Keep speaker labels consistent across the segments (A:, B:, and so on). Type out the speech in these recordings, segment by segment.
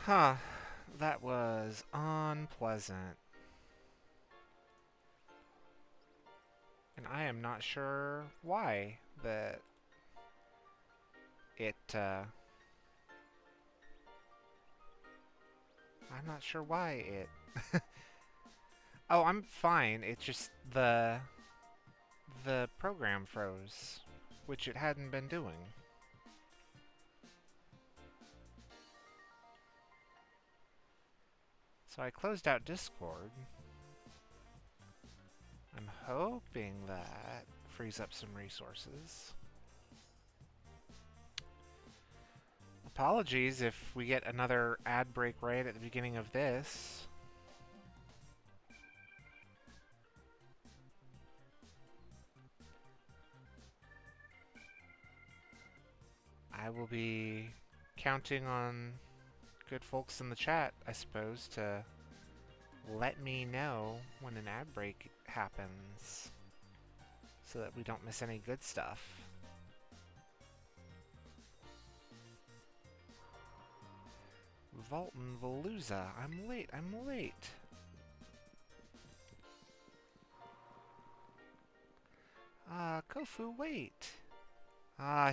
A: Huh. That was unpleasant. And I am not sure why that it. I'm not sure why it. Oh, I'm fine. It's just the program froze, which it hadn't been doing. So I closed out Discord. I'm hoping that frees up some resources. Apologies if we get another ad break right at the beginning of this. I will be counting on good folks in the chat, I suppose, to let me know when an ad break happens so that we don't miss any good stuff. Volton Veluza, I'm late, I'm late. Kofu, wait.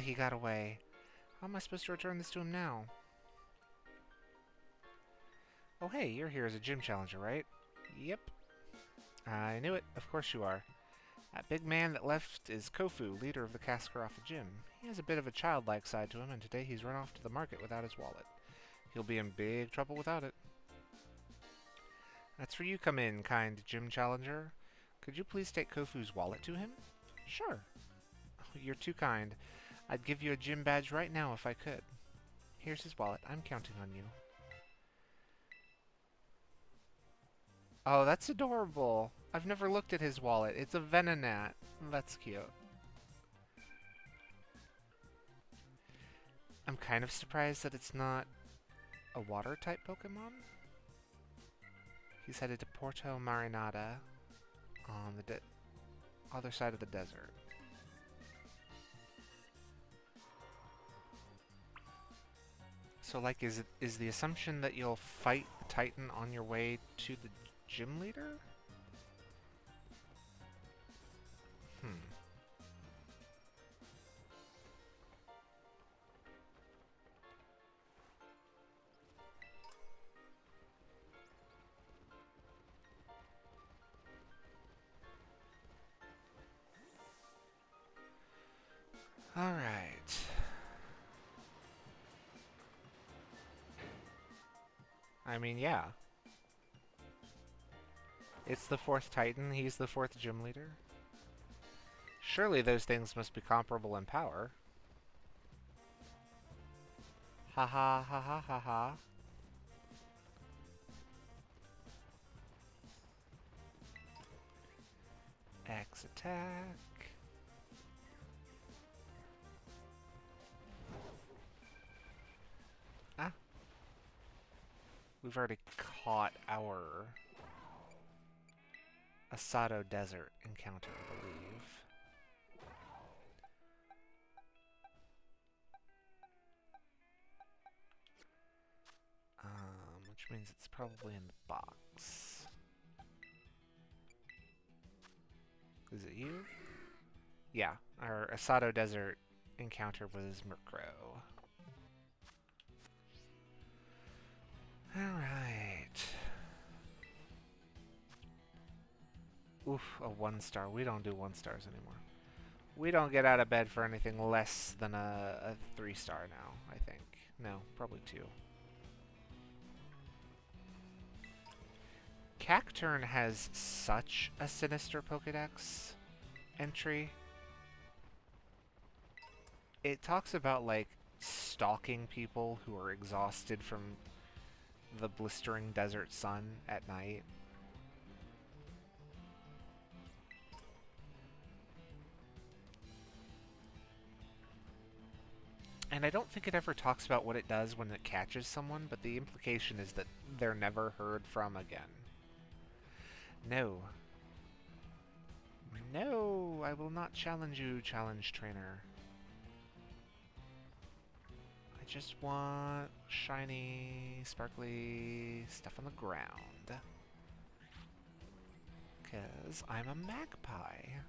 A: He got away. How am I supposed to return this to him now? Oh hey, you're here as a gym challenger, right? Yep. I knew it. Of course you are. That big man that left is Kofu, leader of the Cascarrafa Gym. He has a bit of a childlike side to him, and today he's run off to the market without his wallet. He'll be in big trouble without it. That's where you come in, kind gym challenger. Could you please take Kofu's wallet to him? Sure. Oh, you're too kind. I'd give you a gym badge right now if I could. Here's his wallet. I'm counting on you. Oh, that's adorable. I've never looked at his wallet. It's a Venonat. That's cute. I'm kind of surprised that it's not a water-type Pokemon. He's headed to Porto Marinada on the other side of the desert. So, like, is the assumption that you'll fight the Titan on your way to the gym leader? Hmm. Alright. I mean, yeah. It's the fourth Titan, he's the fourth gym leader. Surely those things must be comparable in power. Ha ha ha ha ha ha. X attack. Ah. We've already caught our Asado Desert encounter, I believe. Which means it's probably in the box. Is it you? Yeah, our Asado Desert encounter was Murkrow. Alright. Oof, a 1-star. We don't do 1-stars anymore. We don't get out of bed for anything less than a 3-star now, I think. No, probably 2. Cacturn has such a sinister Pokedex entry. It talks about, like, stalking people who are exhausted from the blistering desert sun at night. And I don't think it ever talks about what it does when it catches someone, but the implication is that they're never heard from again. No. No, I will not challenge you, challenge trainer. I just want shiny, sparkly stuff on the ground. 'Cause I'm a magpie.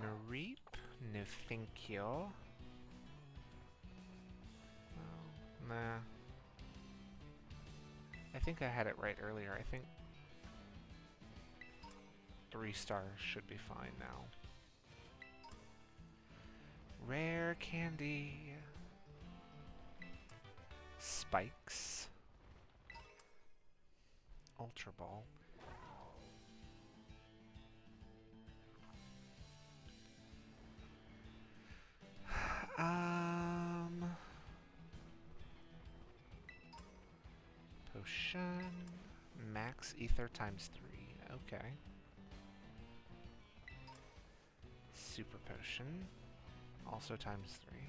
A: No reap, no thank you. Oh, nah. I think I had it right earlier. I think 3 stars should be fine now. Rare candy. Spikes. Ultra Ball. Potion. Max ether times 3. Okay. Super potion. Also times 3.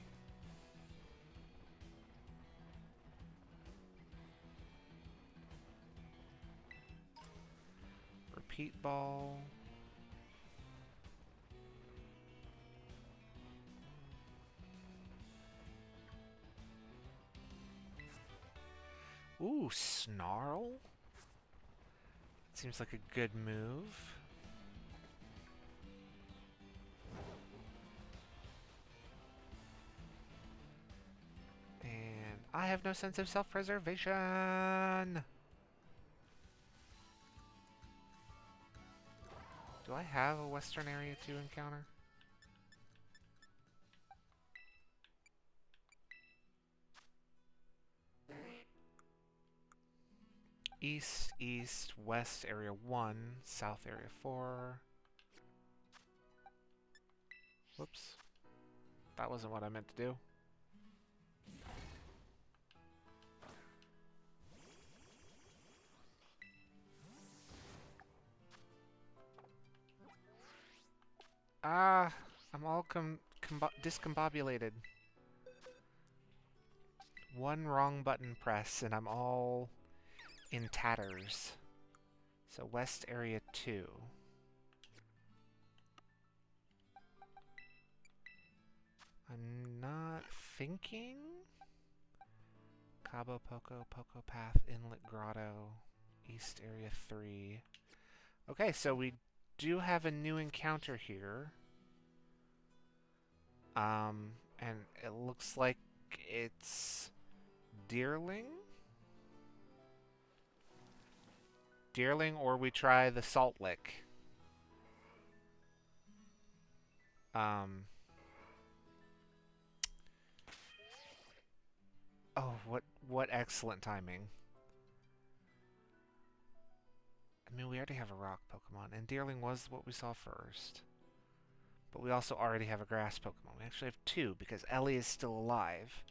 A: Repeat ball. Ooh, Snarl? Seems like a good move. And I have no sense of self-preservation! Do I have a Western Area 2 encounter? East, East, West Area 1, South Area 4. Whoops. That wasn't what I meant to do. Ah, I'm all discombobulated. One wrong button press and I'm all in tatters. So West Area 2. I'm not thinking. Cabo Poco, Poco Path, Inlet Grotto, East Area 3. Okay, so we do have a new encounter here. And it looks like it's Deerling? Deerling, or we try the Salt Lick. Oh, what excellent timing. I mean, we already have a rock Pokemon, and Deerling was what we saw first. But we also already have a grass Pokemon. We actually have 2, because Ellie is still alive.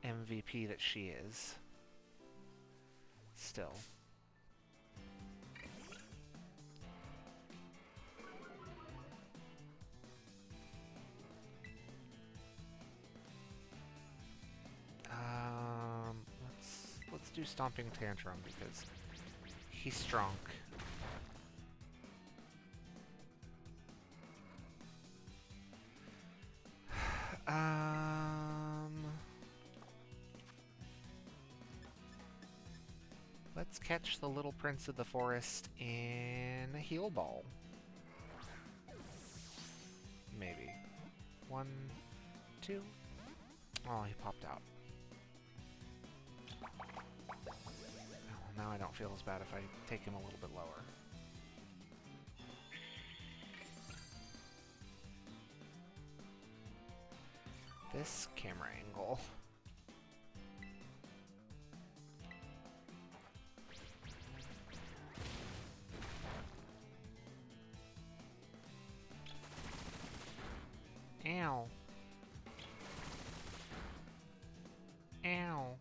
A: MVP that she is. Still. Let's do Stomping Tantrum because he's strong. Let's catch the little prince of the forest in a heal ball. Maybe. 1, 2. Oh, he popped out. Oh, now I don't feel as bad if I take him a little bit lower. This camera angle. Ow. Ow.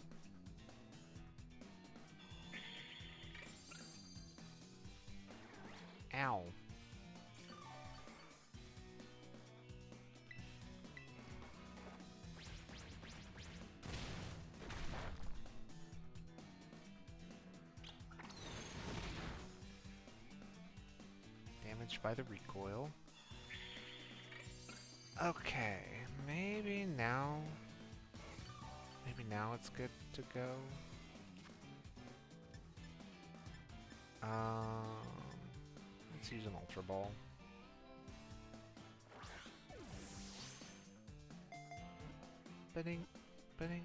A: Ow. Damaged by the recoil. Okay, maybe now... Maybe now it's good to go. Let's use an Ultra Ball. Bidding, bidding,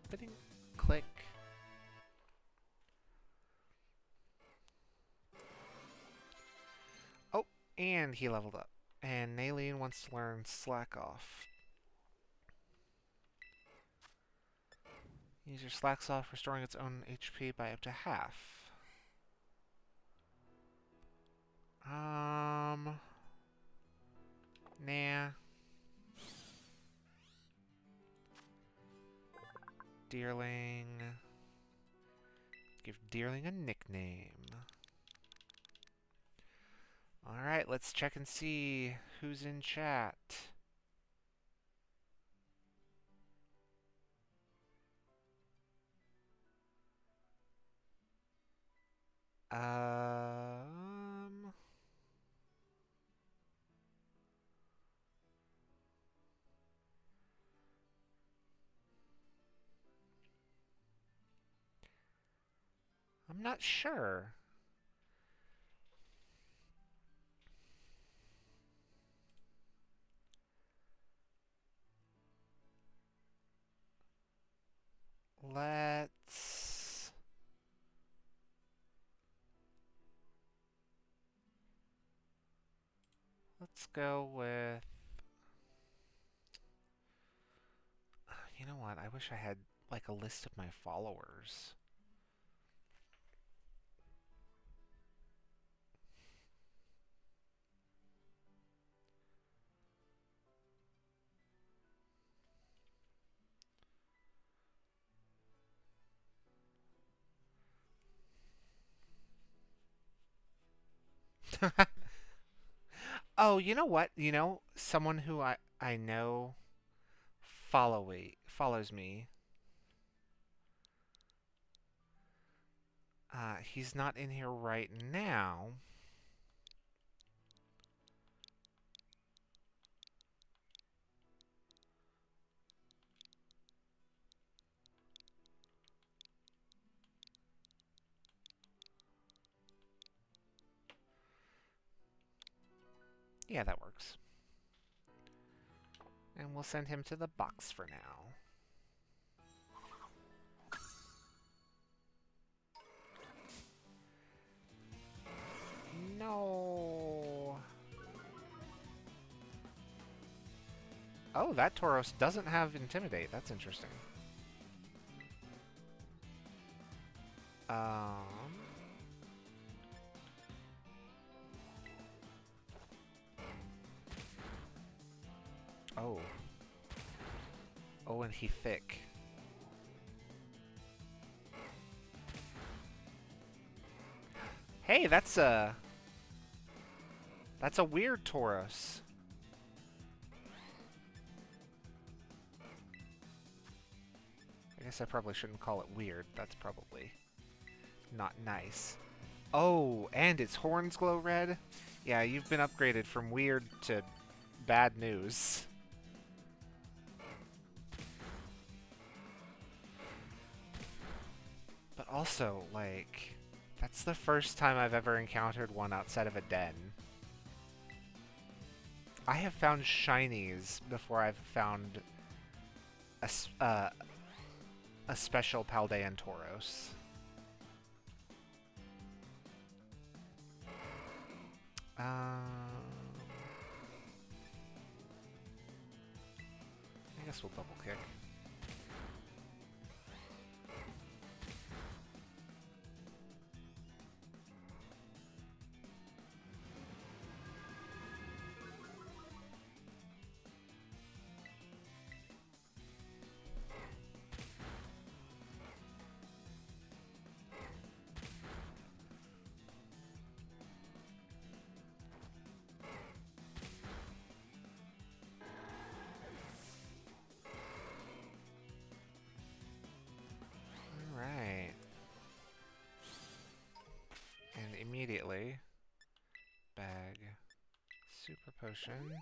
A: bidding, click. Oh, and he leveled up. And Nalene wants to learn Slack Off. User slacks off, restoring its own HP by up to half. Nah. Deerling. Give Deerling a nickname. Alright, let's check and see who's in chat. I'm not sure. Let's go with... You know what? I wish I had, like, a list of my followers. Oh, you know what? You know, someone who I know follows me. He's not in here right now. Yeah, that works. And we'll send him to the box for now. No. Oh, that Tauros doesn't have Intimidate. That's interesting. Oh. Oh, and he thick. Hey, that's a weird Tauros. I guess I probably shouldn't call it weird. That's probably not nice. Oh, and its horns glow red? Yeah, you've been upgraded from weird to bad news. But also, like, that's the first time I've ever encountered one outside of a den. I have found shinies before I've found a special Paldean Tauros. I guess we'll double kick. Immediately bag super potion.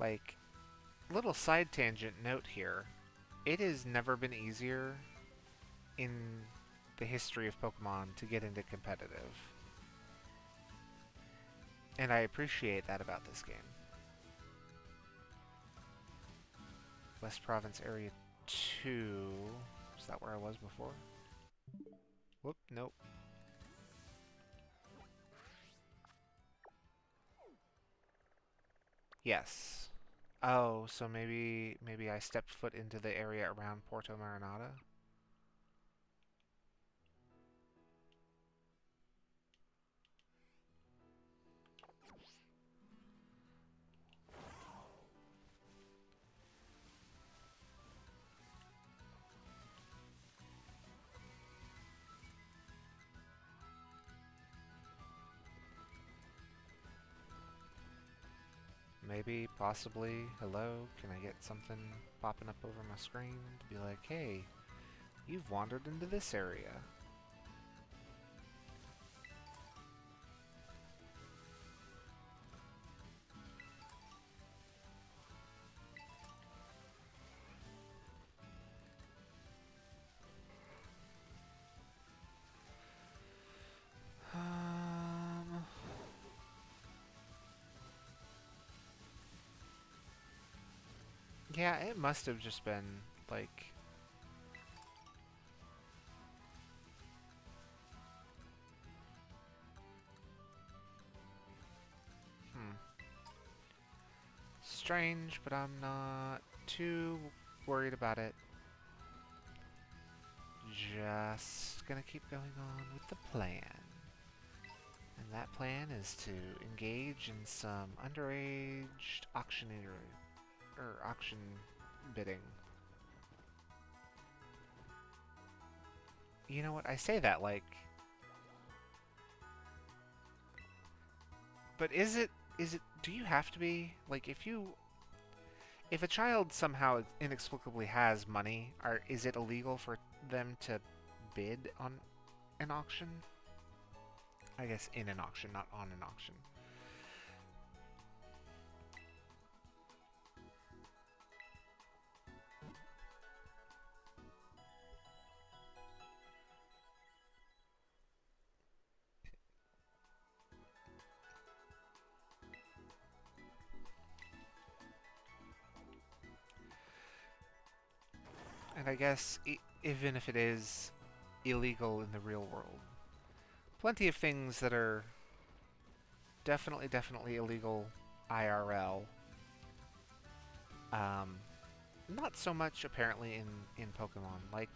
A: Like, little side tangent note here. It has never been easier in the history of Pokemon to get into competitive. And I appreciate that about this game. West Province Area 2. Is that where I was before? Whoop, nope. Yes. Oh, so maybe I stepped foot into the area around Porto Marinata? Maybe, possibly. Hello, can I get something popping up over my screen to be like, hey, you've wandered into this area. Yeah, it must have just been, like... Strange, but I'm not too worried about it. Just gonna keep going on with the plan. And that plan is to engage in some underage auctioneer... auction bidding. You know what? I say that like... But is it... Do you have to be... Like, if a child somehow inexplicably has money, is it illegal for them to bid on an auction? I guess in an auction, not on an auction. And I guess, even if it is illegal in the real world, plenty of things that are definitely illegal IRL. Not so much, apparently, in Pokemon, like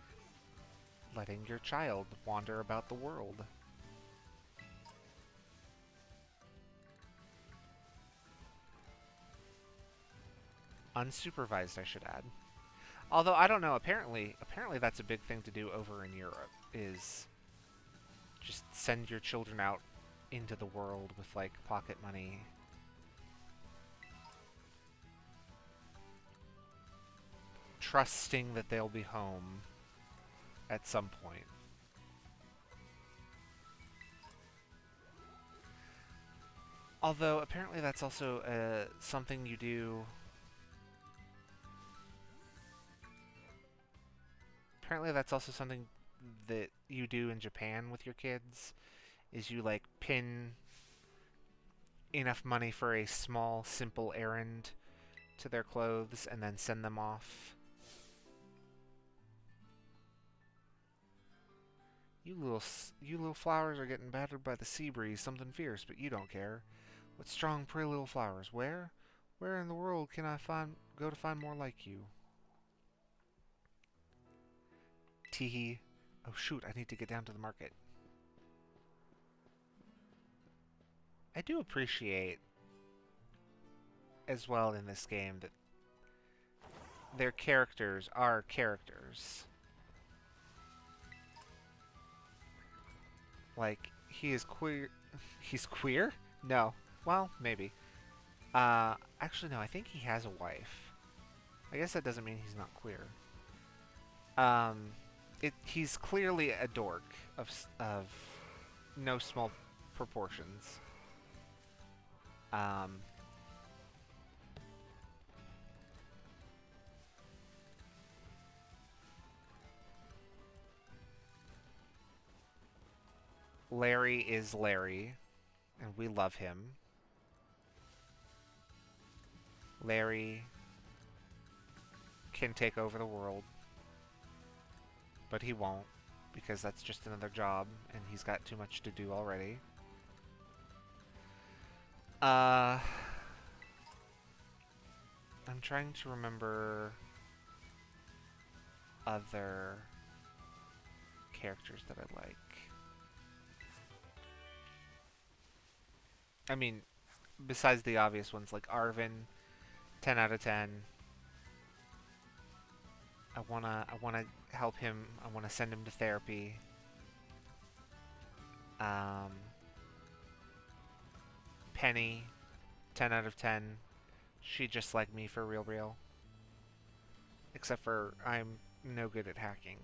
A: letting your child wander about the world. Unsupervised, I should add. Although, I don't know, apparently that's a big thing to do over in Europe, is just send your children out into the world with, like, pocket money. Trusting that they'll be home at some point. Although, apparently that's also something you do... Apparently that's also something that you do in Japan with your kids, is you, like, pin enough money for a small, simple errand to their clothes and then send them off. You little flowers are getting battered by the sea breeze, something fierce, but you don't care. What strong, pretty little flowers? Where? Where in the world can I go to find more like you? Teehee. Oh shoot, I need to get down to the market. I do appreciate as well in this game that their characters are characters. Like, he is queer. He's queer? No. Well, maybe. Actually, no, I think he has a wife. I guess that doesn't mean he's not queer. He's clearly a dork of no small proportions. Larry is Larry, and we love him. Larry can take over the world, but he won't, because that's just another job, and he's got too much to do already. I'm trying to remember other characters that I like. I mean, besides the obvious ones like Arvin, 10 out of 10. I wanna help him. I wanna send him to therapy. Penny, 10 out of 10. She just like me for real. Except for I'm no good at hacking.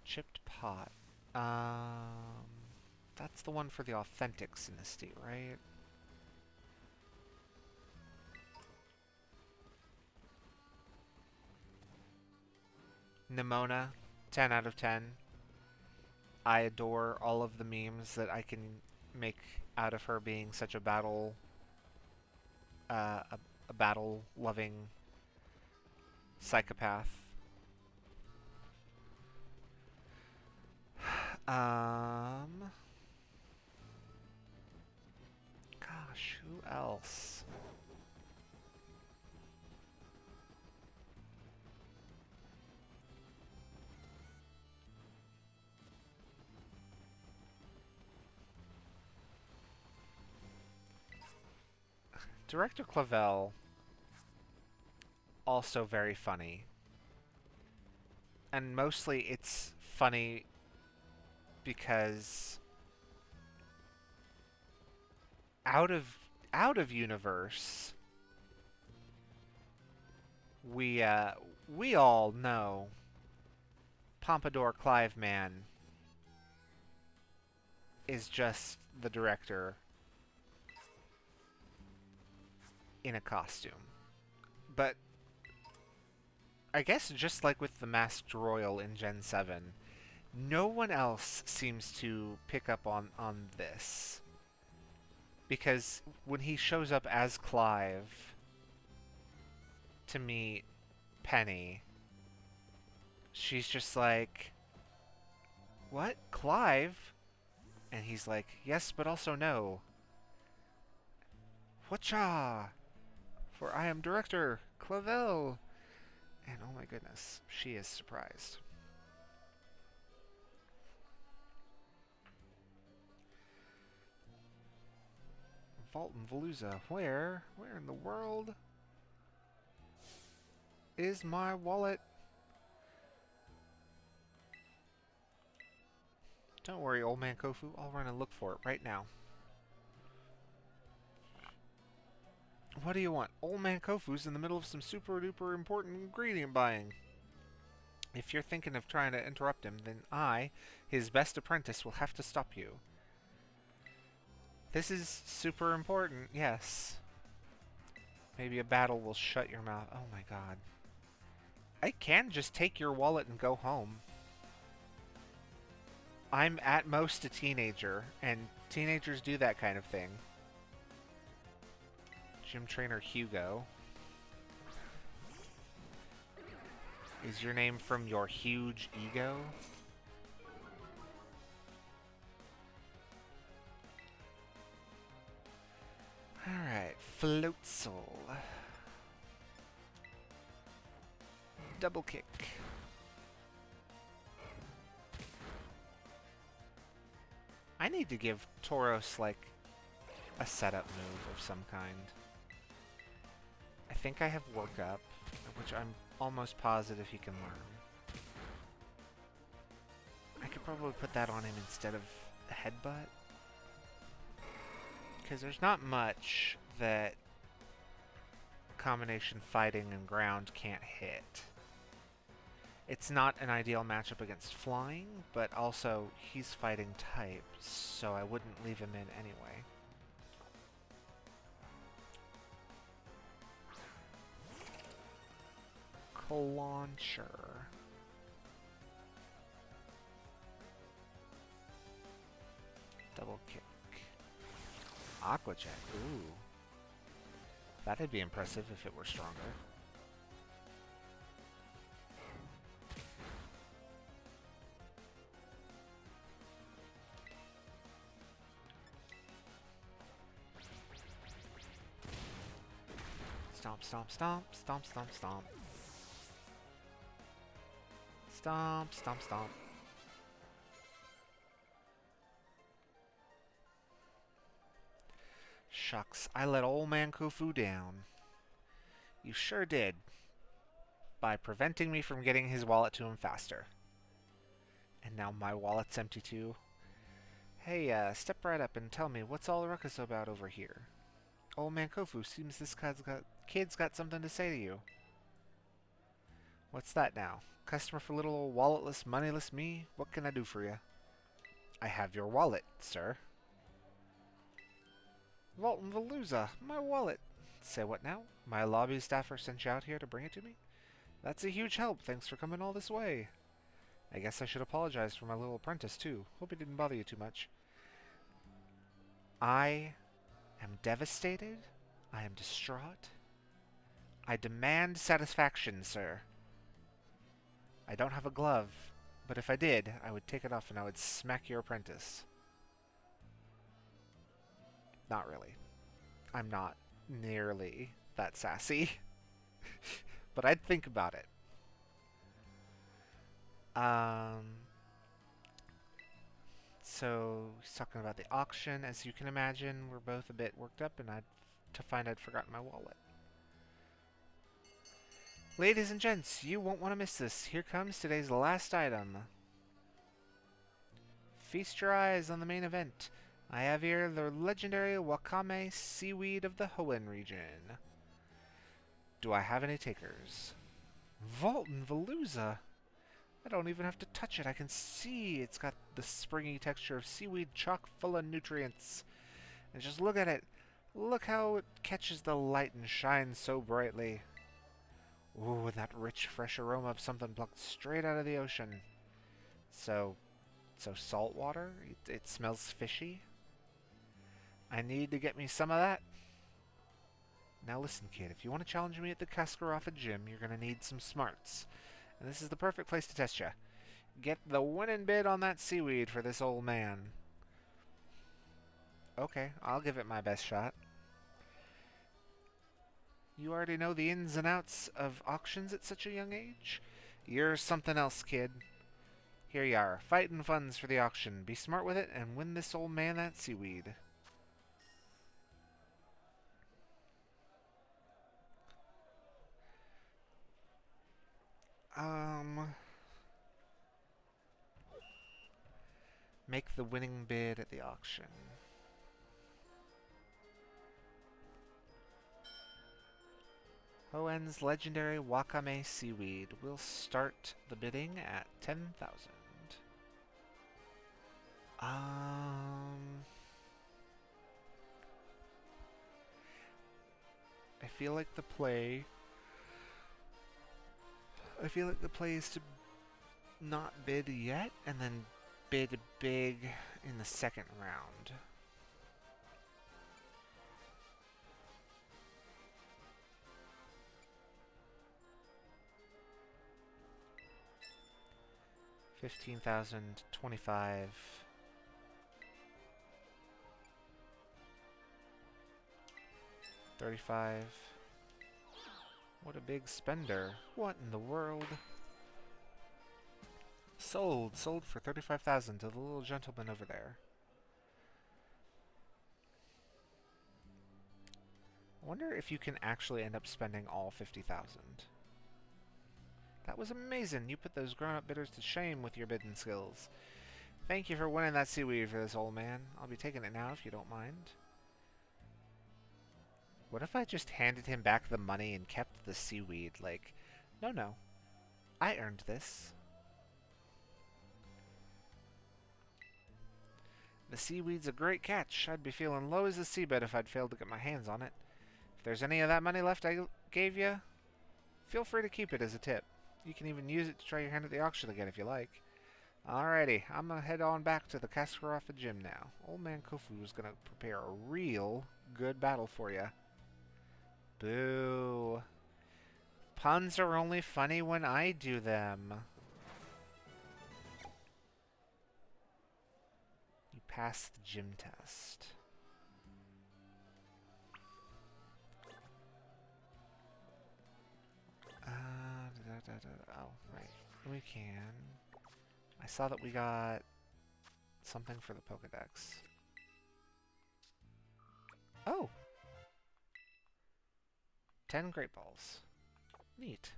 A: Chipped pot. That's the one for the authentic Sinisty, right? Nimona, 10 out of 10. I adore all of the memes that I can make out of her being such a battle, a battle-loving psychopath. Gosh, who else? Director Clavel, also very funny. And mostly it's funny because out of universe, we all know Pompadour Clive Man is just the director in a costume. But I guess just like with the Masked Royal in Gen 7, no one else seems to pick up on this. Because when he shows up as Clive to meet Penny, she's just like, "What? Clive?" And he's like, "Yes, but also no. Whatcha? For I am Director Clavel." And oh my goodness, she is surprised. Fulton Veluza, where in the world is my wallet? Don't worry, old man Kofu, I'll run and look for it right now. What do you want? Old man Kofu's in the middle of some super duper important ingredient buying. If you're thinking of trying to interrupt him, then I, his best apprentice, will have to stop you. This is super important, yes. Maybe a battle will shut your mouth. Oh my god. I can just take your wallet and go home. I'm at most a teenager, and teenagers do that kind of thing. Gym trainer Hugo. Is your name from your huge ego? Alright, Floatzel. Double kick. I need to give Tauros, like, a setup move of some kind. I think I have Work Up, which I'm almost positive he can learn. I could probably put that on him instead of Headbutt. Because there's not much that combination fighting and ground can't hit. It's not an ideal matchup against flying, but also he's fighting type, so I wouldn't leave him in anyway. Launcher. Double kick. Aqua Jet. Ooh. That'd be impressive if it were stronger. Stomp, stomp, stomp, stomp, stomp, stomp. Stomp, stomp, stomp. Shucks, I let old man Kofu down. You sure did. By preventing me from getting his wallet to him faster. And now my wallet's empty too. Hey, step right up and tell me what's all the ruckus about over here. Old man Kofu, seems this kid's got something to say to you. What's that now? Customer for little old walletless, moneyless me? What can I do for you? I have your wallet, sir. Volton Veluza, my wallet. Say what now? My lobby staffer sent you out here to bring it to me? That's a huge help. Thanks for coming all this way. I guess I should apologize for my little apprentice, too. Hope it didn't bother you too much. I am devastated. I am distraught. I demand satisfaction, sir. I don't have a glove, but if I did, I would take it off and I would smack your apprentice. Not really. I'm not nearly that sassy. But I'd think about it. So, he's talking about the auction. As you can imagine, we're both a bit worked up, and I'd forgotten my wallet. Ladies and gents, you won't want to miss this. Here comes today's last item. Feast your eyes on the main event. I have here the legendary Wakame seaweed of the Hoenn region. Do I have any takers? Volton Veluza. I don't even have to touch it. I can see it's got the springy texture of seaweed chock full of nutrients. And just look at it. Look how it catches the light and shines so brightly. Ooh, and that rich, fresh aroma of something plucked straight out of the ocean. So salt water? It smells fishy? I need to get me some of that. Now listen, kid, if you want to challenge me at the Cascarrafa Gym, you're going to need some smarts. And this is the perfect place to test you. Get the winning bid on that seaweed for this old man. Okay, I'll give it my best shot. You already know the ins and outs of auctions at such a young age? You're something else, kid. Here you are, fighting funds for the auction. Be smart with it and win this old man that seaweed. Make the winning bid at the auction. Hoenn's legendary Wakame seaweed. We'll start the bidding at 10,000. I feel like the play is to not bid yet, and then bid big in the second round. $15,000, 25. $35. What a big spender. What in the world? Sold for $35,000 to the little gentleman over there. I wonder if you can actually end up spending all $50,000. That was amazing. You put those grown-up bidders to shame with your bidding skills. Thank you for winning that seaweed for this old man. I'll be taking it now if you don't mind. What if I just handed him back the money and kept the seaweed? Like, no. I earned this. The seaweed's a great catch. I'd be feeling low as a seabed if I'd failed to get my hands on it. If there's any of that money left I gave you, Feel free to keep it as a tip. You can even use it to try your hand at the auction again if you like. Alrighty, I'm gonna head on back to the Cascarrafa Gym now. Old man Kofu is gonna prepare a real good battle for you. Boo. Puns are only funny when I do them. You passed the gym test. Oh, right. We can. I saw that we got something for the Pokedex. Oh! 10 Great Balls. Neat.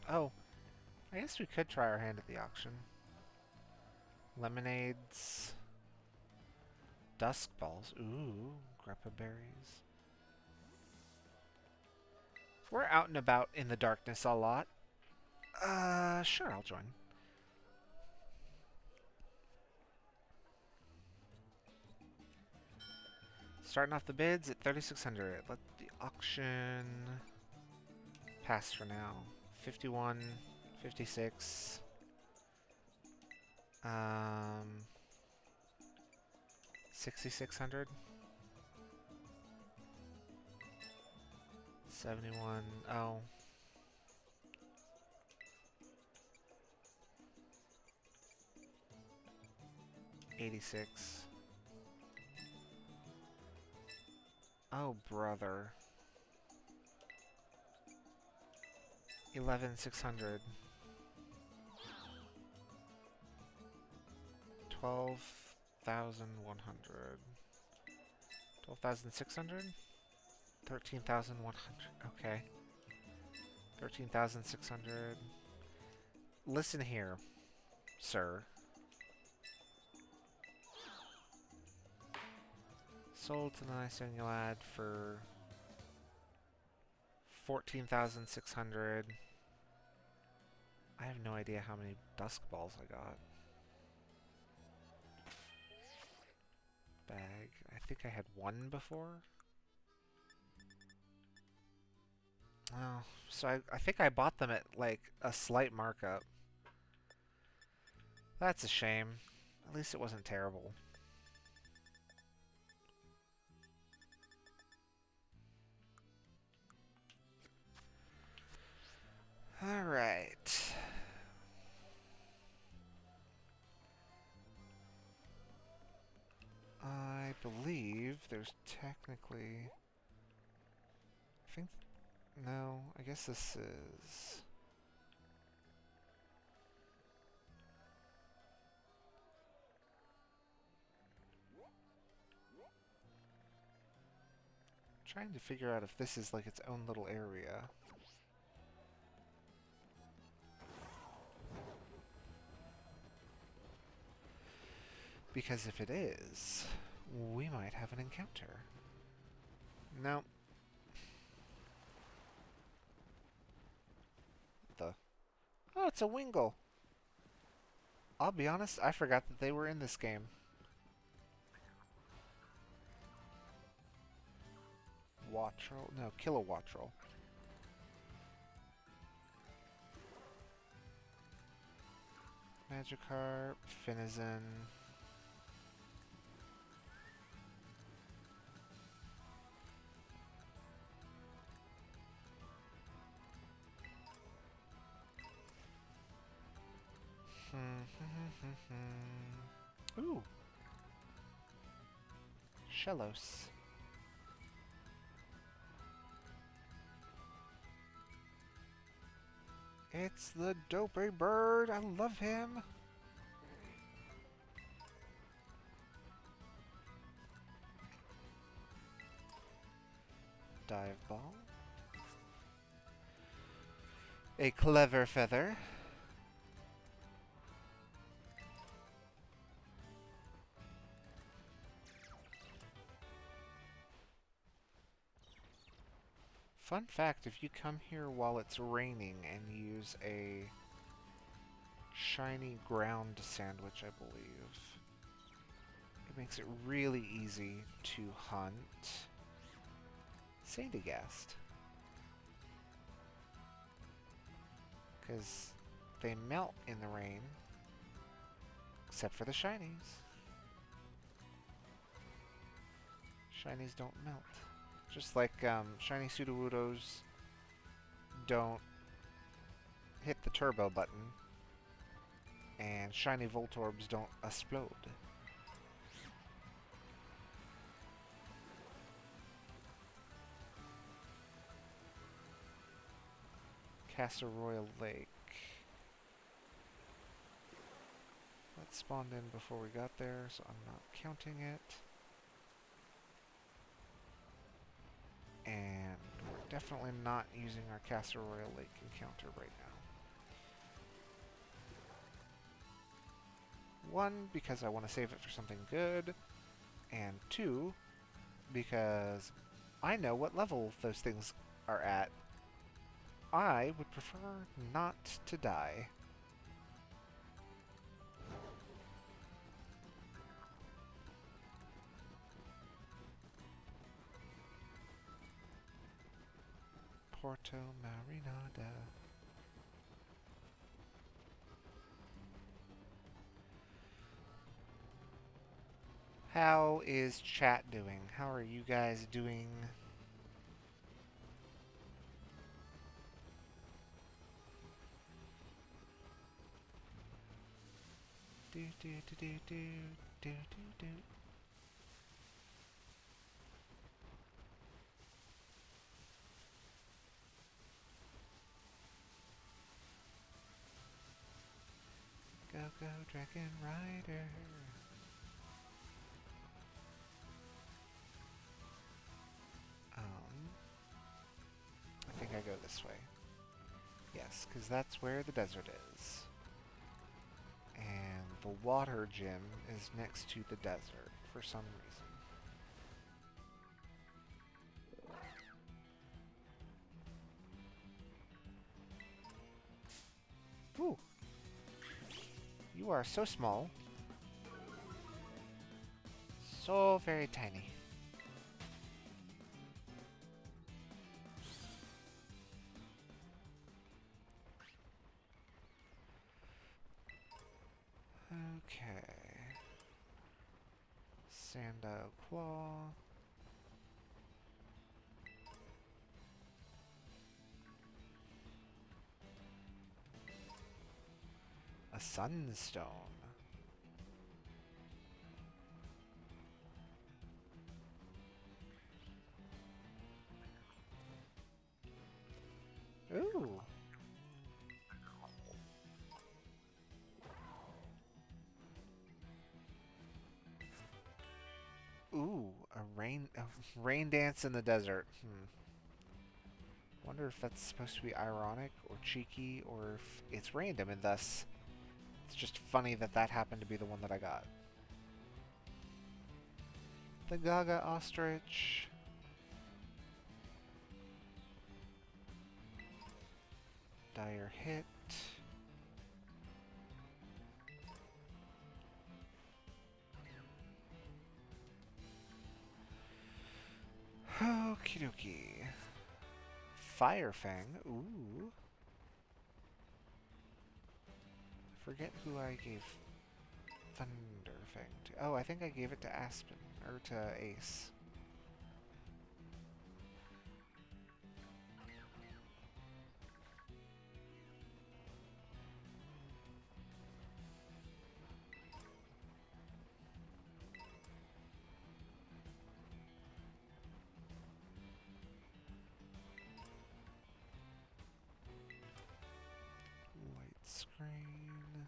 A: Oh. I guess we could try our hand at the auction. Lemonades. Dusk Balls. Ooh. Greppa Berries. We're out and about in the darkness a lot. Sure, I'll join. Starting off the bids at 3,600. Let the auction pass for now. 51, 56. 6,600. 71. Oh. $86. Oh, brother. 11,600. 12,100. 12,600? 13,100. Okay. 13,600. Listen here, sir. Sold to the nice annual ad for 14,600. I have no idea how many dusk balls I got. Bag. I think I had one before. Oh, so I think I bought them at like a slight markup. That's a shame. At least it wasn't terrible. Alright. I believe there's technically... I think... No, I guess this is... Trying to figure out if this is like its own little area. Because if it is, we might have an encounter. No. Oh, it's a Wingull. I'll be honest, I forgot that they were in this game. Wattrel? No, Kilowattrel. Magikarp, Finizen. Ooh. Shellos. It's the dopey bird. I love him. Dive ball. A clever feather. Fun fact, if you come here while it's raining and use a shiny ground sandwich, I believe, It makes it really easy to hunt Sandygast. Because they melt in the rain, except for the shinies. Shinies don't melt. Just like shiny Sudowoodos don't hit the turbo button, and shiny Voltorbs don't explode. Cascarrafa Lake. That spawned in before we got there, so I'm not counting it. And we're definitely not using our Cascarrafa Lake encounter right now. One, because I want to save it for something good, and two, because I know what level those things are at. I would prefer not to die. Porto Marinada. How is chat doing? How are you guys doing? Do do do do do do do do. Go go Dragon Rider. I think I go this way. Yes, because that's where the desert is. And the water gym is next to the desert for some reason. Ooh! You are so small. So very tiny. Okay. Sando Claw. A Sunstone. Ooh. Ooh, a rain dance in the desert. Wonder if that's supposed to be ironic or cheeky, or if it's random and thus it's just funny that that happened to be the one that I got. The Gaga Ostrich. Dire hit. Okie dokie. Fire Fang. Ooh. Forget who I gave Thunder Fang to. Oh, I think I gave it to Aspen. Or to Ace. White screen.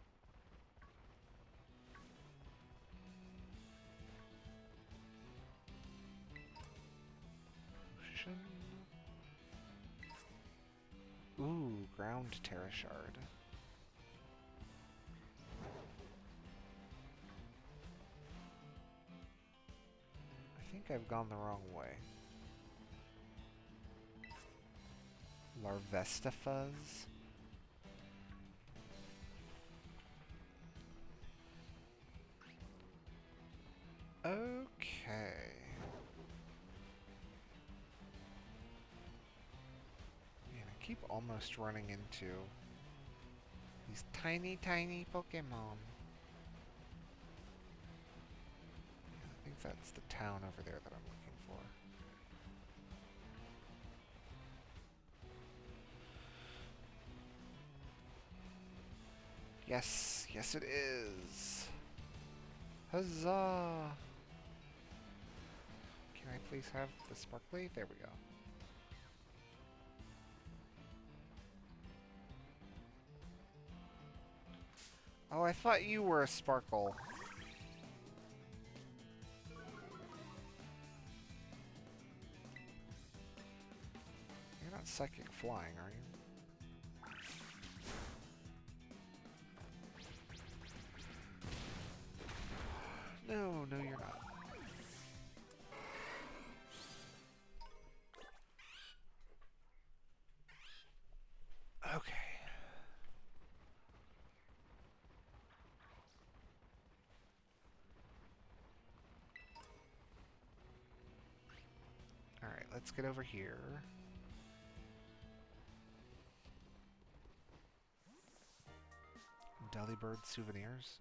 A: Ocean. Ooh, ground Terra Shard. I think I've gone the wrong way. Larvesta Fuzz. almost running into these tiny, tiny Pokemon. I think that's the town over there that I'm looking for. Yes, yes it is. Huzzah! Can I please have the sparkly? There we go. Oh, I thought you were a sparkle. You're not psychic flying, are you? No, no, you're not. Okay. Alright, let's get over here. Delibird souvenirs.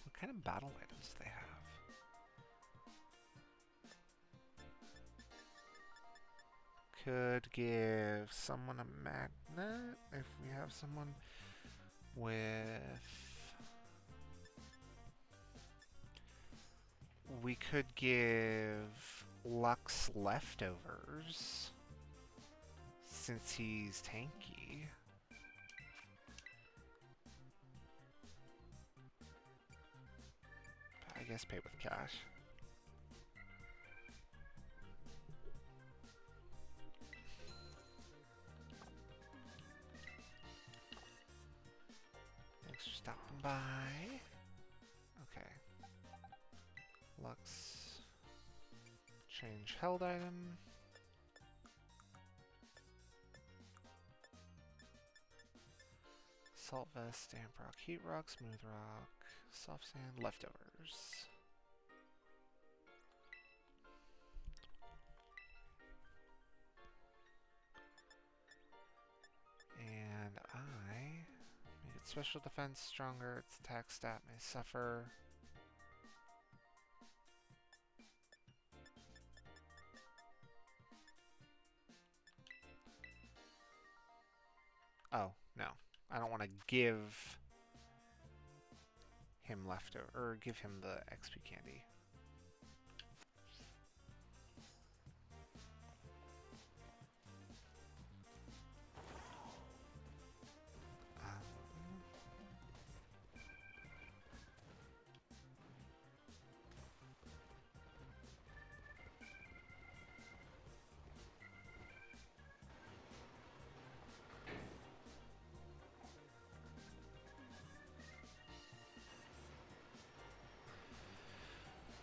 A: What kind of battle items do they have? Could give someone a magnet if we have someone with... We could give Lux leftovers since he's tanky. I guess pay with cash. Thanks for stopping by. Okay. Lux. Change held item. Salt vest, damp rock, heat rock, smooth rock, soft sand, leftovers. And I make its special defense stronger, its attack stat may suffer. Oh, no. I don't want to give him leftover, or give him the XP candy.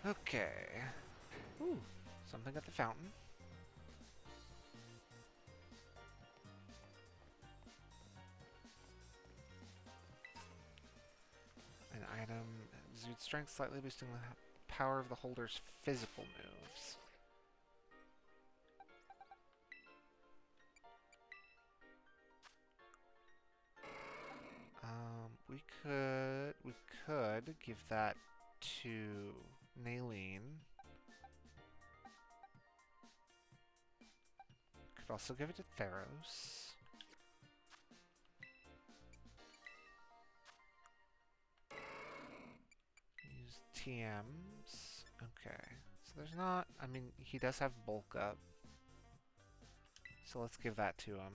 A: Okay. Ooh, something at the fountain. An item exudes strength, slightly boosting the power of the holder's physical moves. We could give that to Naline. Could also give it to Theros. Use TMs. Okay. So there's not... I mean, he does have bulk up. So let's give that to him.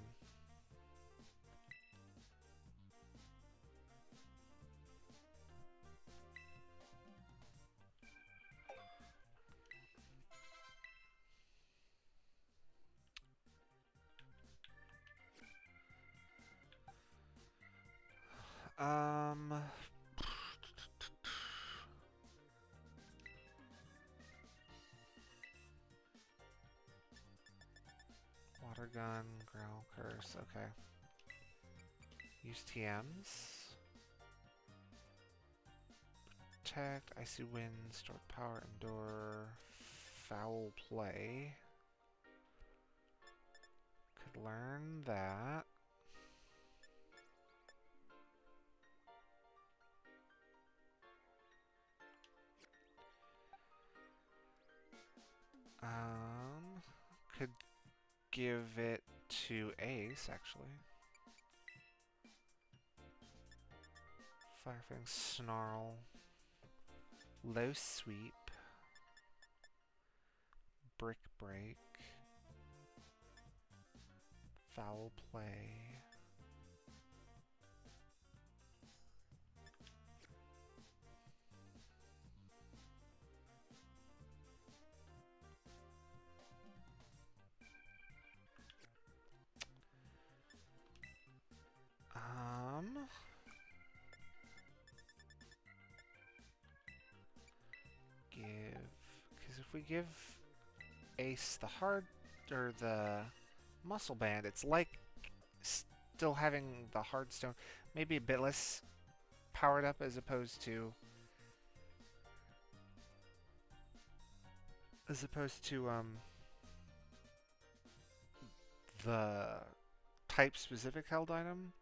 A: Water gun, growl curse, okay. Use TMs. Protect, icy wind, stored power, endure, foul play. Could learn that. Could give it to Ace, actually. Firefang, Snarl, Low Sweep, Brick Break, Foul Play. Because if we give Ace the hard, or the muscle band, it's like still having the hard stone, maybe a bit less powered up as opposed to the type specific held item.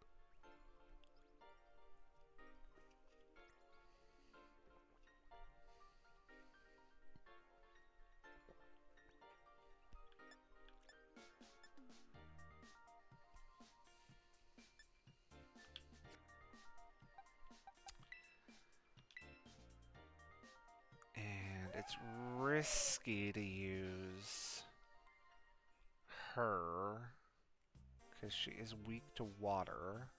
A: It's risky to use her because she is weak to water.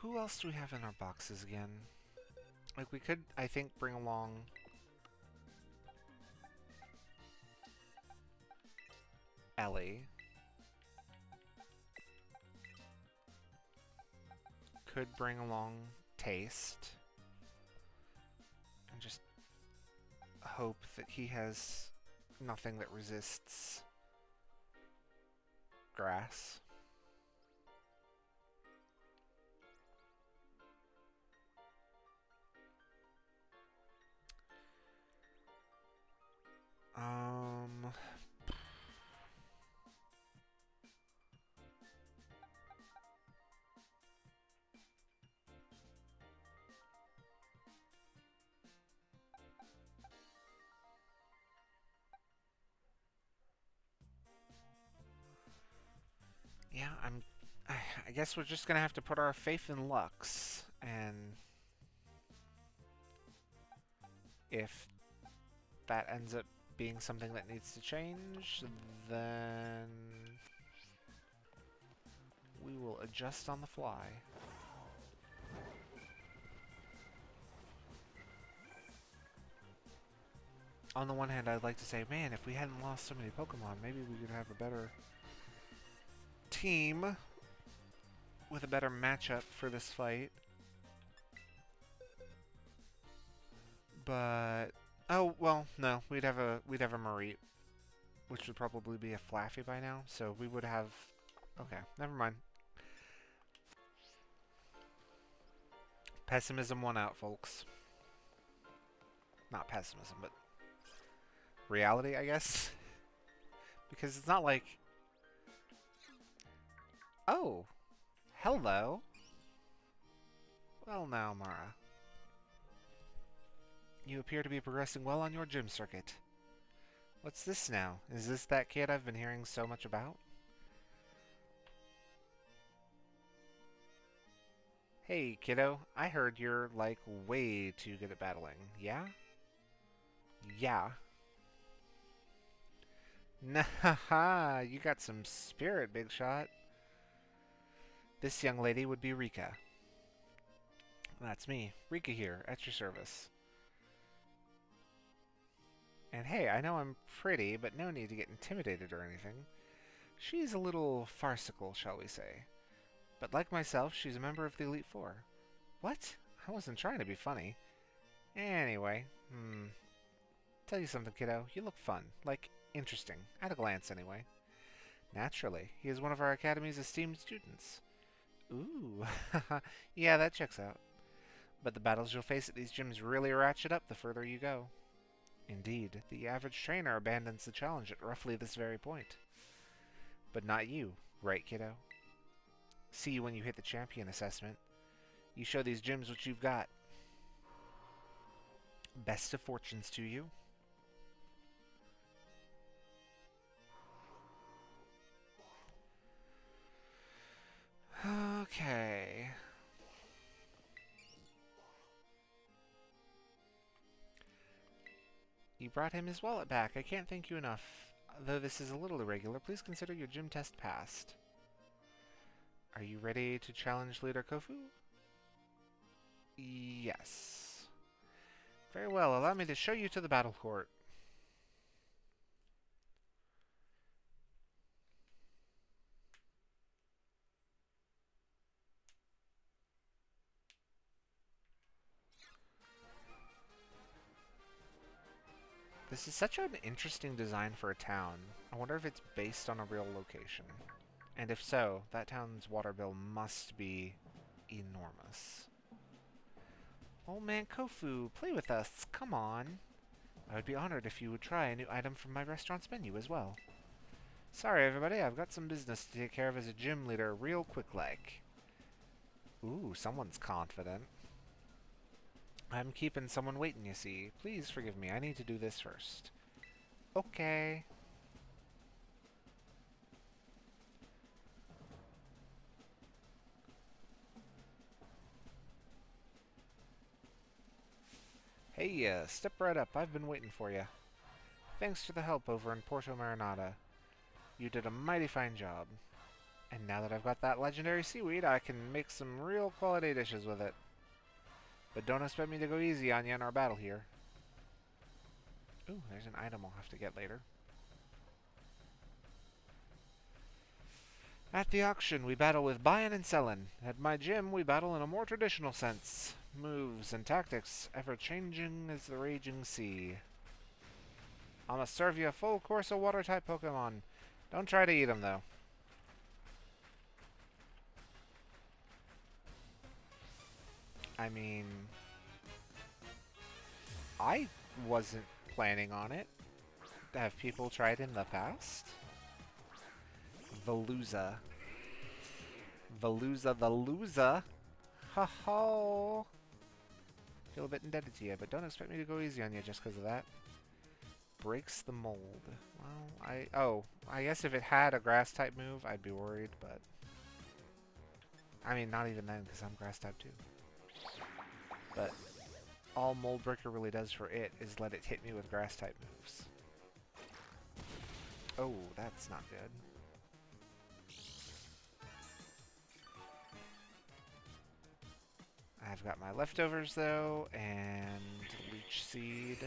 A: Who else do we have in our boxes again? Like, we could, I think, bring along Ellie. Could bring along Taste. And just hope that he has nothing that resists grass. Yeah, I guess we're just gonna have to put our faith in Lux, and if that ends up being something that needs to change, then we will adjust on the fly. On the one hand, I'd like to say, man, if we hadn't lost so many Pokemon, maybe we could have a better team with a better matchup for this fight. But oh well, no, we'd have a Mareep, which would probably be a Flaffy by now. So we would have. Okay, never mind. Pessimism won out, folks. Not pessimism, but reality, I guess. Because it's not like. Oh, hello. Well now, Mara. You appear to be progressing well on your gym circuit. What's this now? Is this that kid I've been hearing so much about? Hey, kiddo. I heard you're, like, way too good at battling. Yeah? Yeah. Nah, you got some spirit, big shot. This young lady would be Rika. That's me, Rika here, at your service. And hey, I know I'm pretty, but no need to get intimidated or anything. She's a little farcical, shall we say. But like myself, she's a member of the Elite Four. What? I wasn't trying to be funny. Anyway, tell you something, kiddo. You look fun. Like, interesting. At a glance, anyway. Naturally. He is one of our Academy's esteemed students. Ooh. Yeah, that checks out. But the battles you'll face at these gyms really ratchet up the further you go. Indeed, the average trainer abandons the challenge at roughly this very point. But not you, right, kiddo? See you when you hit the champion assessment. You show these gyms what you've got. Best of fortunes to you. Okay. You brought him his wallet back. I can't thank you enough. Though this is a little irregular, please consider your gym test passed. Are you ready to challenge Leader Kofu? Yes. Very well, allow me to show you to the battle court. This is such an interesting design for a town. I wonder if it's based on a real location. And if so, that town's water bill must be enormous. Old man Kofu, play with us. Come on. I would be honored if you would try a new item from my restaurant's menu as well. Sorry, everybody. I've got some business to take care of as a gym leader real quick-like. Ooh, someone's confident. I'm keeping someone waiting, you see. Please forgive me. I need to do this first. Okay. Hey, step right up. I've been waiting for you. Thanks for the help over in Porto Marinata. You did a mighty fine job. And now that I've got that legendary seaweed, I can make some real quality dishes with it. But don't expect me to go easy on you in our battle here. Ooh, there's an item I'll have to get later. At the auction, we battle with buying and selling. At my gym, we battle in a more traditional sense. Moves and tactics, ever-changing as the raging sea. I must serve you a full course of water-type Pokémon. Don't try to eat them, though. I mean, I wasn't planning on it. Have people tried in the past? Veluza. Veluza the loser. Ha ho! Feel a bit indebted to you, but don't expect me to go easy on you just because of that. Breaks the mold. Well, I guess if it had a grass type move, I'd be worried, but I mean, not even then, because I'm grass type too. But all Mold Breaker really does for it is let it hit me with grass type moves. Oh, that's not good. I've got my leftovers though, and Leech Seed.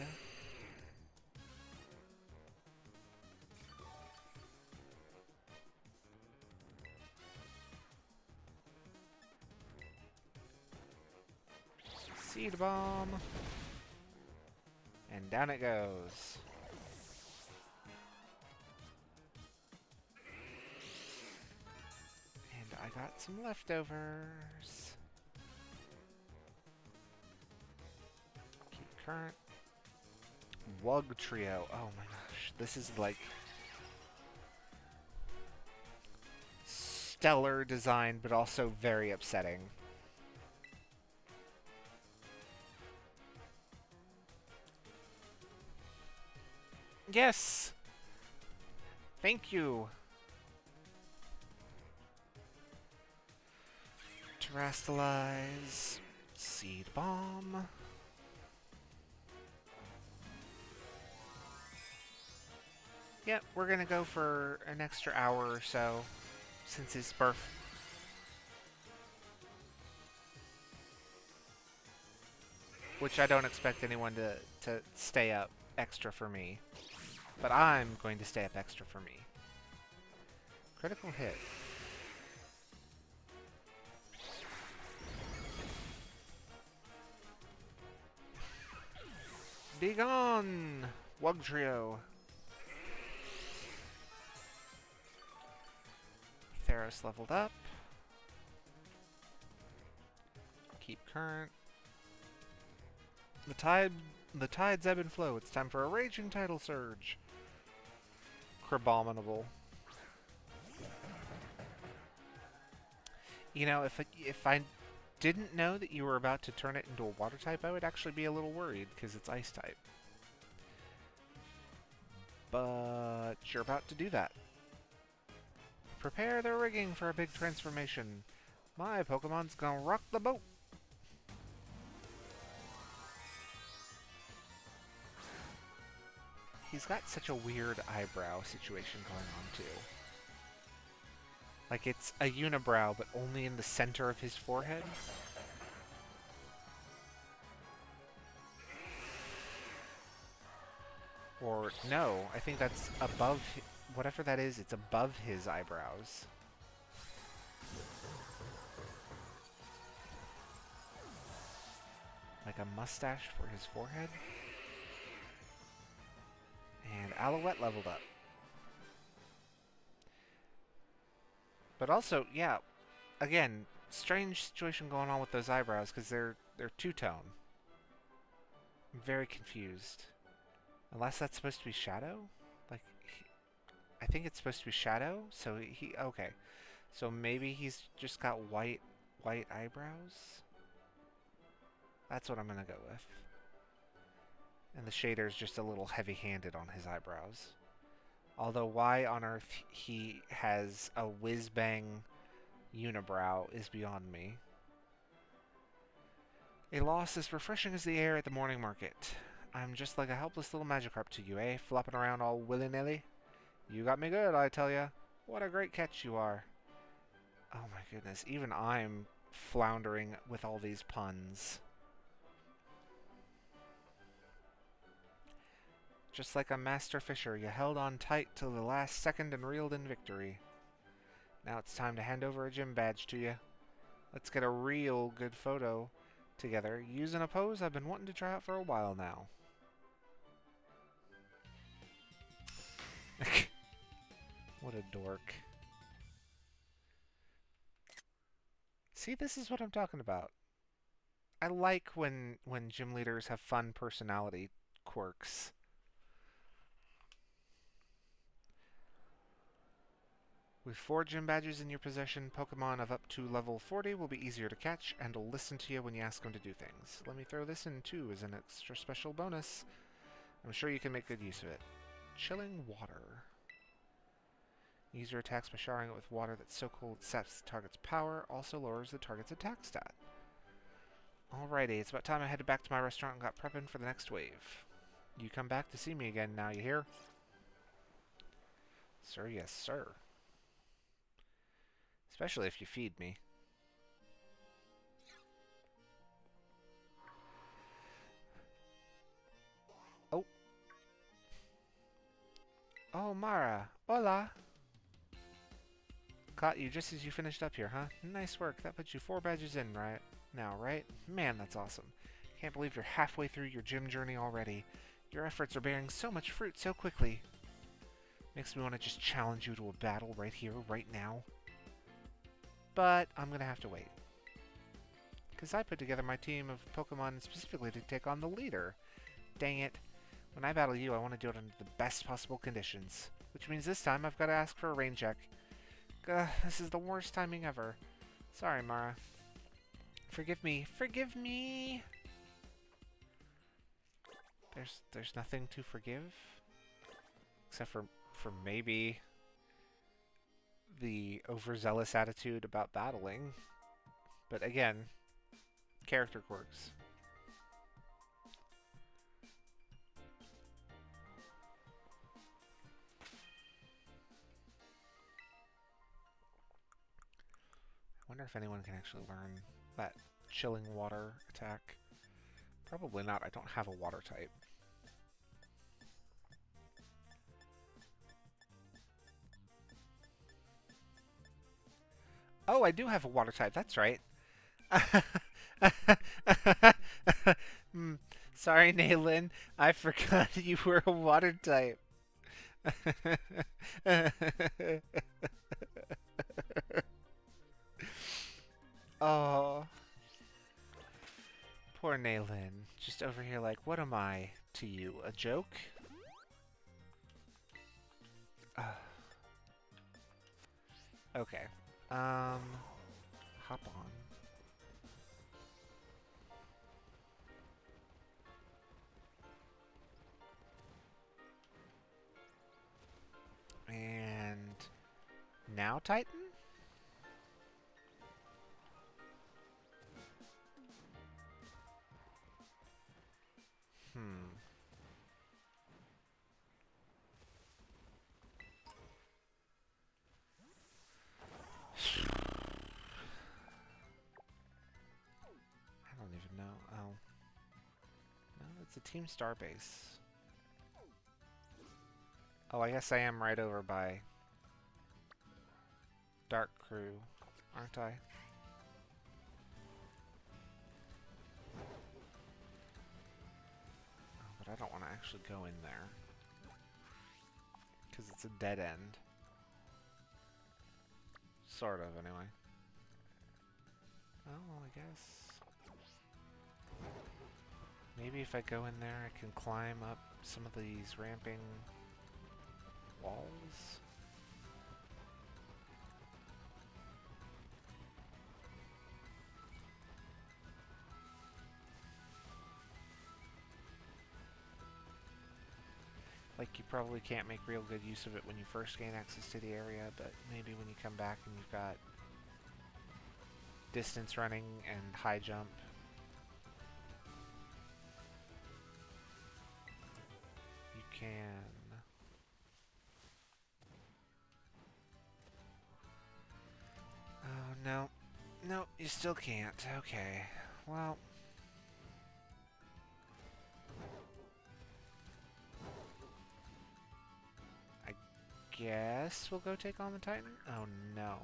A: Seed Bomb. And down it goes. And I got some leftovers. Keep current. Wug Trio. Oh my gosh. This is like stellar design, but also very upsetting. Yes! Thank you! Terrastalize. Seed Bomb. Yep, we're gonna go for an extra hour or so, since his birth. Which I don't expect anyone to stay up extra for me. But I'm going to stay up extra for me. Critical hit. Be gone! Wugtrio. Theros leveled up. Keep current. The tides ebb and flow. It's time for a raging tidal surge. Crabominable. You know, if I didn't know that you were about to turn it into a water type, I would actually be a little worried because it's ice type. But you're about to do that. Prepare the rigging for a big transformation. My Pokemon's gonna rock the boat. He's got such a weird eyebrow situation going on, too. Like, it's a unibrow, but only in the center of his forehead. Or, no, I think that's above... Whatever that is, it's above his eyebrows. Like a mustache for his forehead. And Alouette leveled up. But also, yeah, again, strange situation going on with those eyebrows because they're two-tone. I'm very confused. Unless that's supposed to be shadow? Like, I think it's supposed to be shadow, so okay. So maybe he's just got white eyebrows? That's what I'm gonna go with. And the shader's just a little heavy-handed on his eyebrows. Although why on earth he has a whiz-bang unibrow is beyond me. A loss as refreshing as the air at the morning market. I'm just like a helpless little Magikarp to you, eh? Flopping around all willy-nilly. You got me good, I tell ya. What a great catch you are. Oh my goodness, even I'm floundering with all these puns. Just like a master fisher, you held on tight till the last second and reeled in victory. Now it's time to hand over a gym badge to you. Let's get a real good photo together, using a pose I've been wanting to try out for a while now. What a dork. See, this is what I'm talking about. I like when gym leaders have fun personality quirks. With 4 gym badges in your possession, Pokemon of up to level 40 will be easier to catch and will listen to you when you ask them to do things. Let me throw this in too as an extra special bonus. I'm sure you can make good use of it. Chilling Water. Use your attacks by showering it with water that's so cold it saps the target's power, also lowers the target's attack stat. Alrighty, it's about time I headed back to my restaurant and got prepping for the next wave. You come back to see me again now, you hear? Sir, yes, sir. Especially if you feed me. Oh. Oh, Mara. Hola. Caught you just as you finished up here, huh? Nice work. That puts you 4 badges in right now, right? Man, that's awesome. Can't believe you're halfway through your gym journey already. Your efforts are bearing so much fruit so quickly. Makes me want to just challenge you to a battle right here, right now. But I'm going to have to wait. Because I put together my team of Pokemon specifically to take on the leader. Dang it. When I battle you, I want to do it under the best possible conditions. Which means this time I've got to ask for a rain check. This is the worst timing ever. Sorry, Mara. Forgive me. Forgive me! There's nothing to forgive? Except for maybe the overzealous attitude about battling. But again, character quirks. I wonder if anyone can actually learn that chilling water attack. Probably not. I don't have a water type. Oh, I do have a water type. That's right. Sorry, Naylin. I forgot you were a water type. Oh, poor Naylin. Just over here like, what am I to you? A joke? Okay. Hop on. And now Titan? Hmm. I don't even know. Oh. No, it's a Team Starbase. Oh, I guess I am right over by Dark Crew, aren't I? Oh, but I don't want to actually go in there. Because it's a dead end. Sort of, anyway. Oh, well, I guess. Maybe if I go in there, I can climb up some of these ramping walls. Like, you probably can't make real good use of it when you first gain access to the area, but maybe when you come back and you've got distance running and high jump. You can... Oh, no. No, you still can't. Okay. Well... I guess we'll go take on the Titan? Oh, no.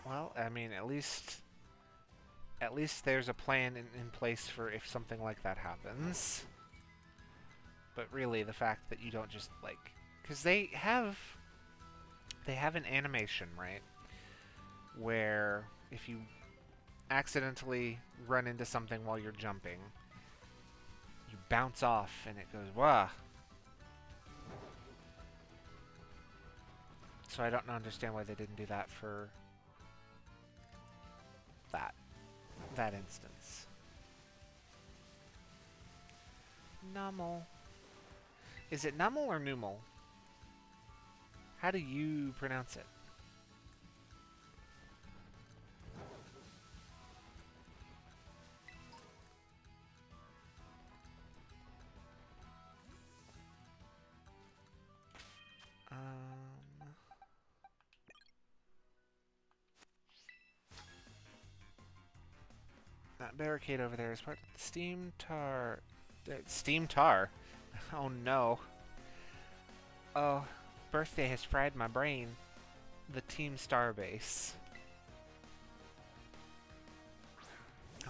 A: Well, I mean, at least there's a plan in place for if something like that happens. But really, the fact that you don't just, like... Because they have an animation, right? Where if you accidentally run into something while you're jumping, you bounce off and it goes, wah! So I don't understand why they didn't do that for that instance. Nummel. Is it Nummel or Numel? How do you pronounce it? That barricade over there is part of the Steam Tar... Steam Tar? Oh no. Oh, birthday has fried my brain. The Team Starbase.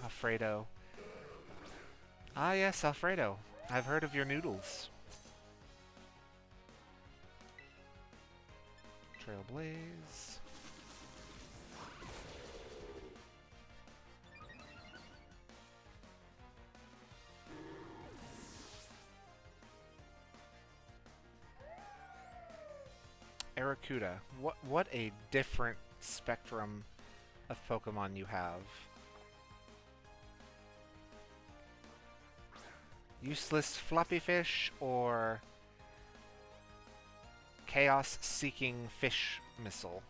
A: Alfredo. Ah yes, Alfredo. I've heard of your noodles. Trailblaze. Aracuda. What a different spectrum of Pokemon you have. Useless floppy fish or chaos-seeking fish missile?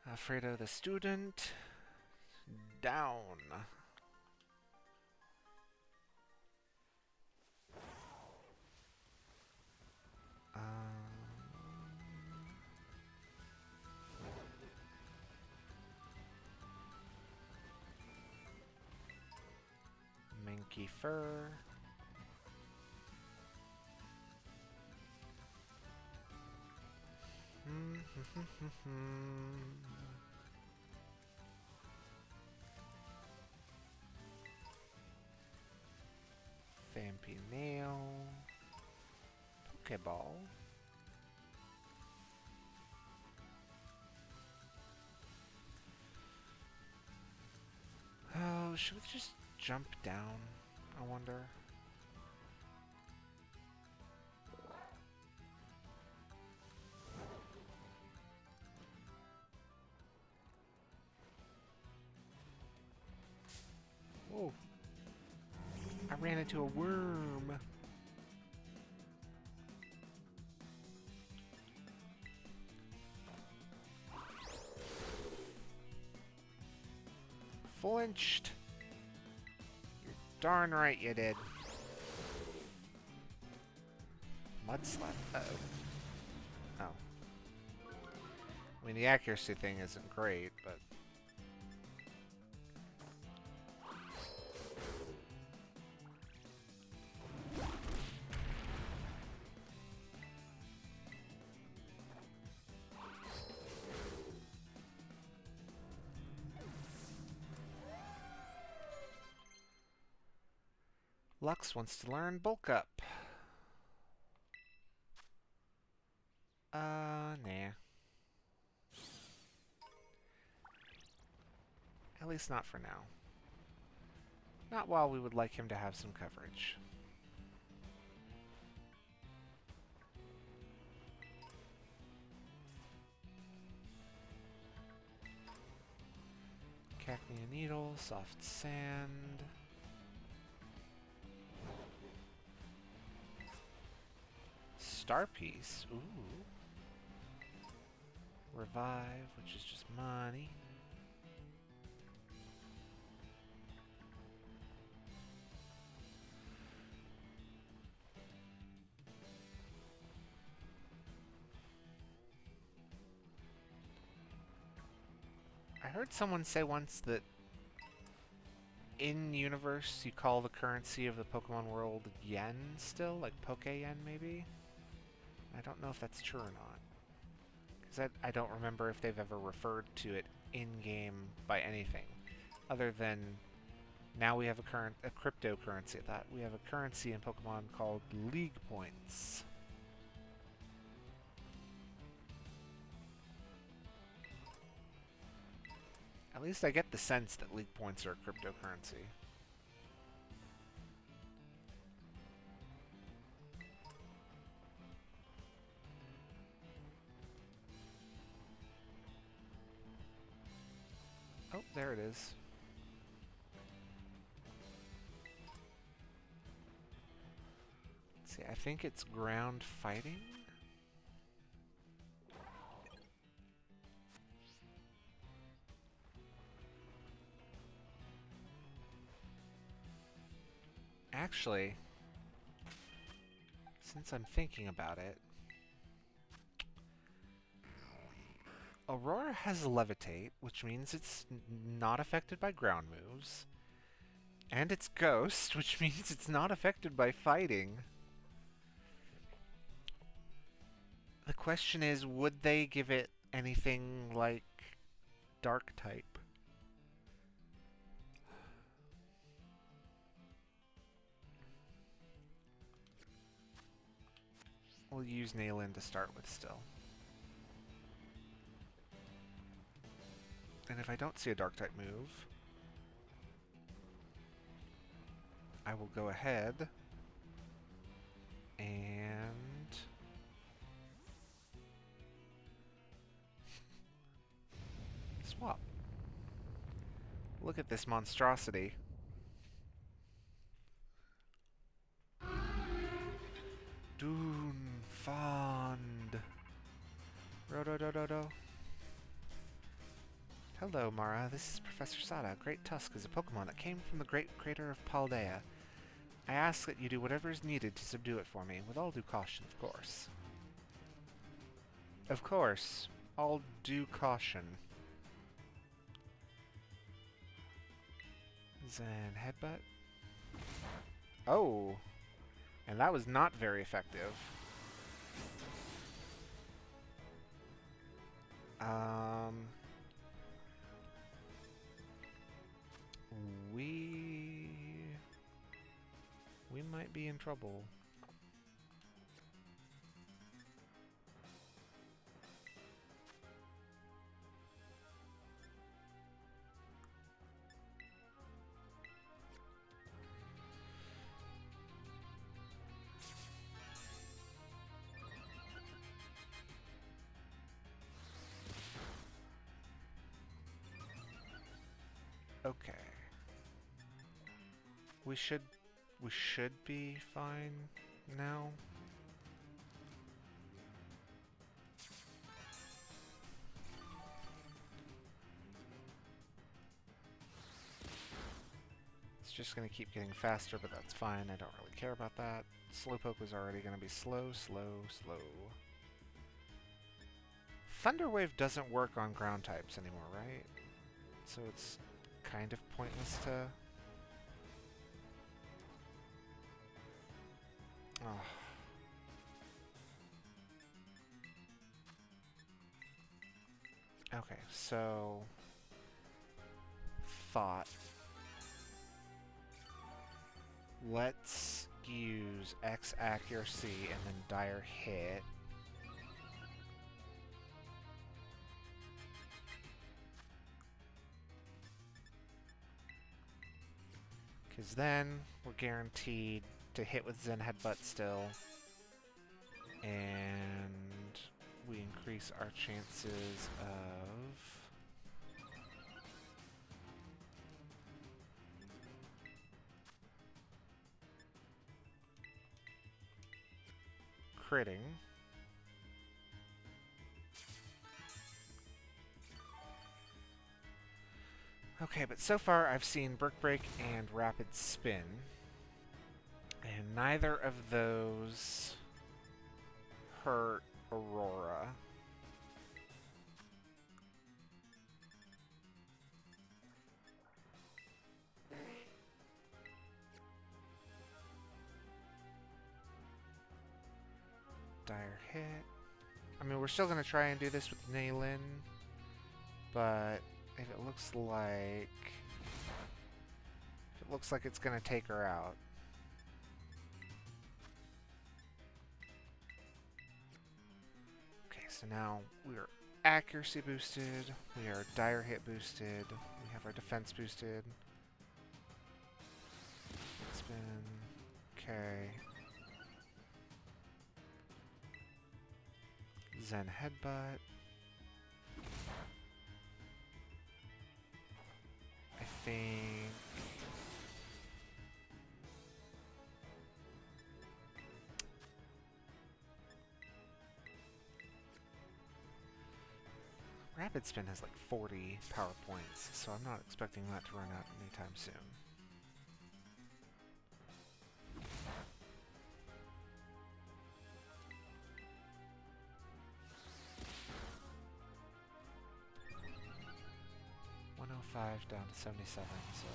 A: Alfredo the student. Down. Chunky fur. Vampy nail. Pokeball. Oh, should we just jump down? I wonder. Whoa. I ran into a worm. Flinched. You're darn right you did. Mud slap. Uh-oh. Oh. I mean, the accuracy thing isn't great, but... Lux wants to learn Bulk Up. Nah. At least not for now. Not while we would like him to have some coverage. Cacnea Needle, Soft Sand... Star Piece, ooh. Revive, which is just money. I heard someone say once that in universe you call the currency of the Pokemon world yen still, like Poke Yen maybe? I don't know if that's true or not. Because I don't remember if they've ever referred to it in-game by anything. Other than, now we have a cryptocurrency. That we have a currency in Pokemon called League Points. At least I get the sense that League Points are a cryptocurrency. Oh, there it is. Let's see, I think it's ground fighting? Actually, since I'm thinking about it, Aurora has Levitate, which means it's not affected by ground moves. And it's Ghost, which means it's not affected by fighting. The question is, would they give it anything like Dark type? We'll use Nailin to start with still. And if I don't see a Dark type move, I will go ahead and swap. Look at this monstrosity. Dune Fond. Rodo-do-do-do. Hello, Mara. This is Professor Sada. Great Tusk is a Pokemon that came from the great crater of Paldea. I ask that you do whatever is needed to subdue it for me, with all due caution, of course. Of course. All due caution. Zen Headbutt. Oh, and that was not very effective. We might be in trouble. Okay. We should be fine now. It's just gonna keep getting faster, but that's fine. I don't really care about that. Slowpoke was already gonna be slow, slow, slow. Thunder Wave doesn't work on ground types anymore, right? So it's kind of pointless to... Oh. Okay, so... Thought. Let's use X accuracy and then dire hit. Because then we're guaranteed to hit with Zen Headbutt still. And we increase our chances of... critting. Okay, but so far I've seen Brick Break and Rapid Spin. And neither of those hurt Aurora. Dire hit. I mean, we're still going to try and do this with Naylin, but if it looks like... if it looks like it's going to take her out. Okay, so now we are accuracy boosted, we are dire hit boosted, we have our defense boosted. Spin. Okay. Zen Headbutt. I think... Rapid Spin has like 40 power points, so I'm not expecting that to run out anytime soon. Down to 77, so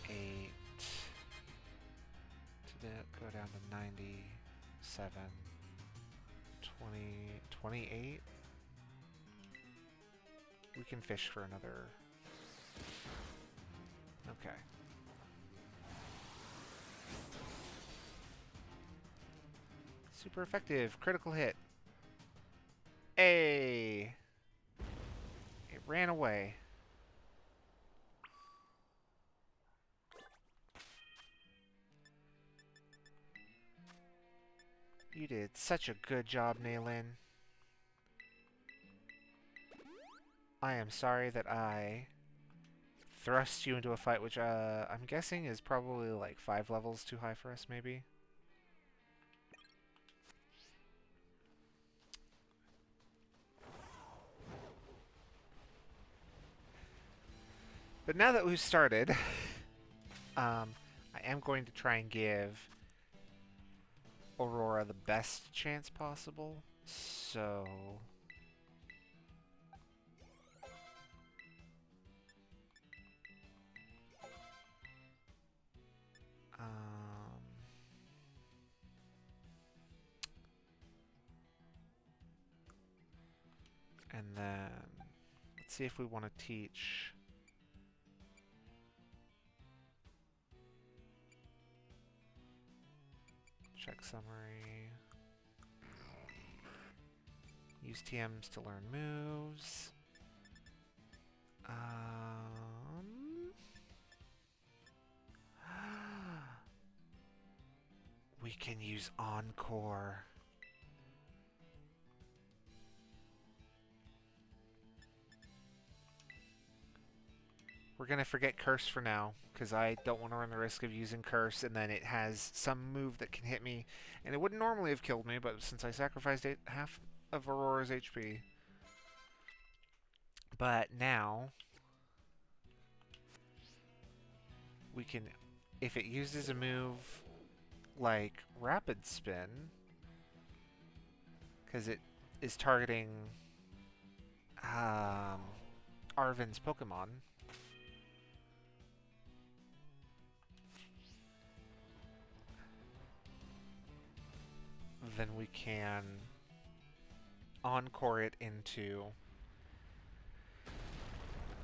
A: 8 to go down to 97, 20, 28. We can fish for another. Okay. Super effective, critical hit. Hey! It ran away. You did such a good job, Naylin. I am sorry that I thrust you into a fight, which I'm guessing is probably like 5 levels too high for us, maybe. But now that we've started, I am going to try and give Aurora the best chance possible, so... And then let's see if we want to teach. Check summary. Use TMs to learn moves. We can use Encore. We're going to forget Curse for now, because I don't want to run the risk of using Curse, and then it has some move that can hit me. And it wouldn't normally have killed me, but since I sacrificed half of Aurora's HP. But now, we can, if it uses a move like Rapid Spin, because it is targeting Arven's Pokemon, then we can Encore it into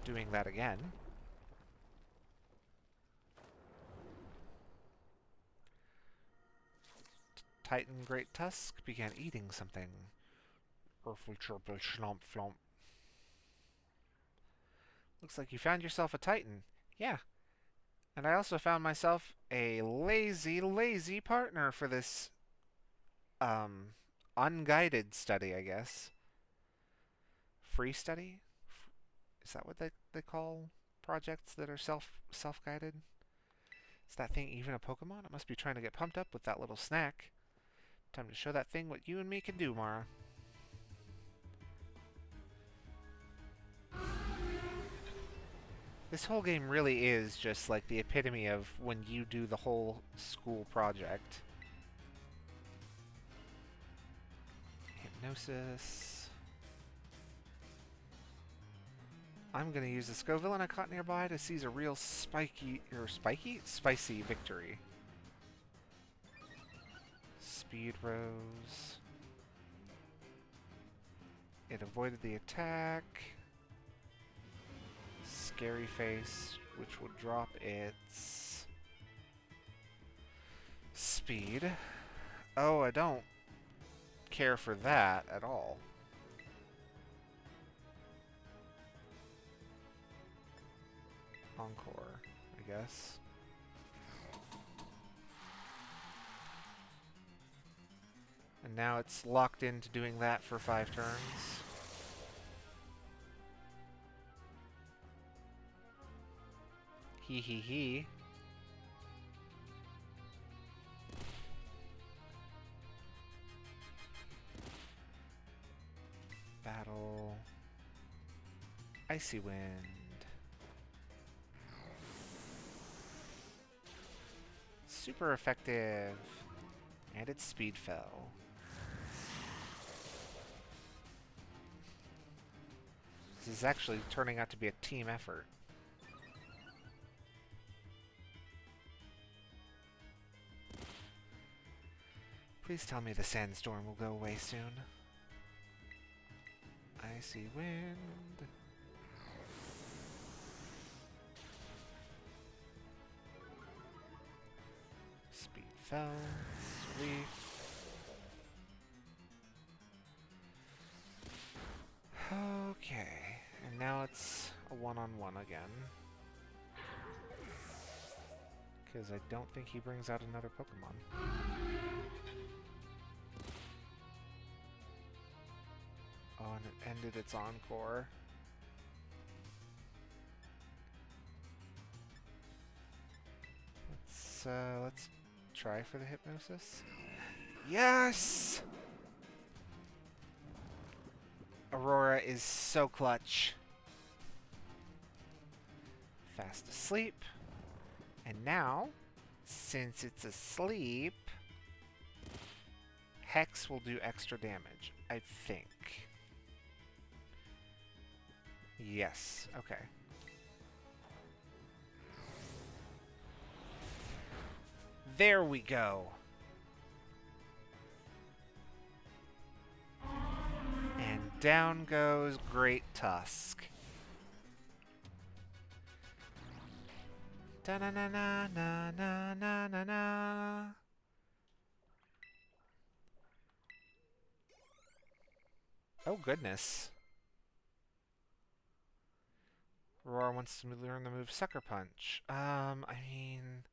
A: doing that again. Titan Great Tusk began eating something. Urful chirple schlomp flomp. Looks like you found yourself a Titan. Yeah. And I also found myself a lazy, lazy partner for this unguided study, I guess. Free study? Is that what they call projects that are self-guided? Is that thing even a Pokemon? It must be trying to get pumped up with that little snack. Time to show that thing what you and me can do, Mara. This whole game really is just like the epitome of when you do the whole school project. Hypnosis. I'm gonna use the Scoville I caught nearby to seize a real spicy victory. Speed Rose. It avoided the attack. Scary Face, which would drop its speed. Oh, I don't care for that at all. Encore, I guess. And now it's locked into doing that for 5 turns. Hee hee hee. Battle. Icy Wind. Super effective. And its speed fell. This is actually turning out to be a team effort. Please tell me the sandstorm will go away soon. Icy Wind. Speed fell. Sweet. Okay. And now it's a one-on-one again. Because I don't think he brings out another Pokemon. Oh, and it ended its Encore. Let's try for the Hypnosis. Yes! Aurora is so clutch. Fast asleep. And now, since it's asleep, Hex will do extra damage, I think. Yes, okay. There we go. And down goes Great Tusk. Da-na-na-na-na-na-na-na-na. Oh, goodness. Roar wants to learn the move Sucker Punch. I mean...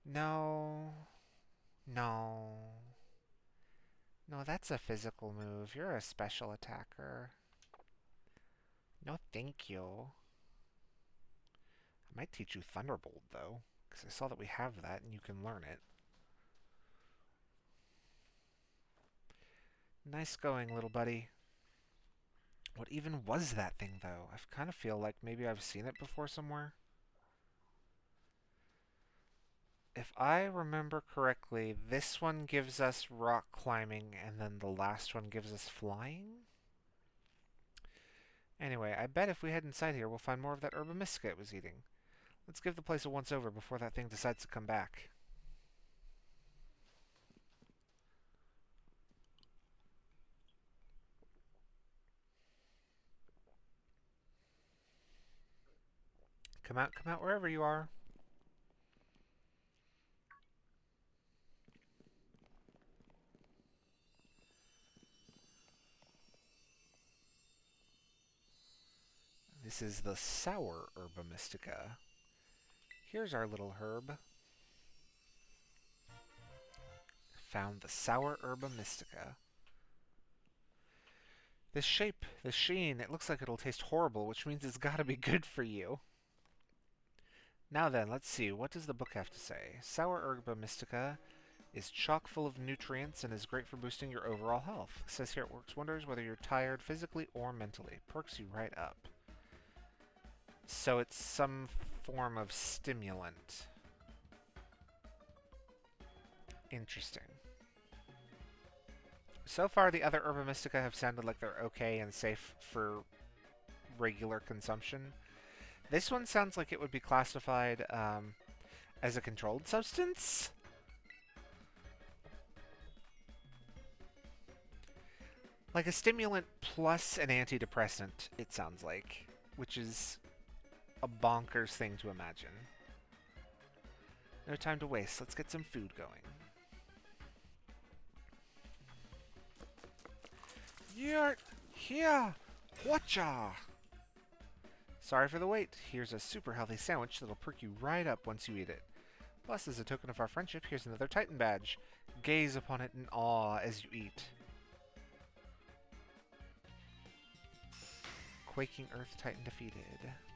A: No. No. No, that's a physical move. You're a special attacker. No, thank you. I might teach you Thunderbolt, though, because I saw that we have that and you can learn it. Nice going, little buddy. What even was that thing, though? I kind of feel like maybe I've seen it before somewhere. If I remember correctly, this one gives us rock climbing, and then the last one gives us flying? Anyway, I bet if we head inside here, we'll find more of that herba mystica it was eating. Let's give the place a once-over before that thing decides to come back. Come out wherever you are. This is the sour herba mystica. Here's our little herb. Found the sour herba mystica. This shape, this sheen, it looks like it'll taste horrible, which means it's gotta be good for you. Now then, let's see, what does the book have to say? Sour herba mystica is chock full of nutrients and is great for boosting your overall health. It says here it works wonders whether you're tired physically or mentally. Perks you right up. So it's some form of stimulant. Interesting. So far, the other herba mystica have sounded like they're okay and safe for regular consumption. This one sounds like it would be classified as a controlled substance. Like a stimulant plus an antidepressant, it sounds like, which is a bonkers thing to imagine. No time to waste. Let's get some food going. You're here! Watcha! Sorry for the wait. Here's a super healthy sandwich that'll perk you right up once you eat it. Plus, as a token of our friendship, here's another Titan badge. Gaze upon it in awe as you eat. Quaking Earth Titan defeated.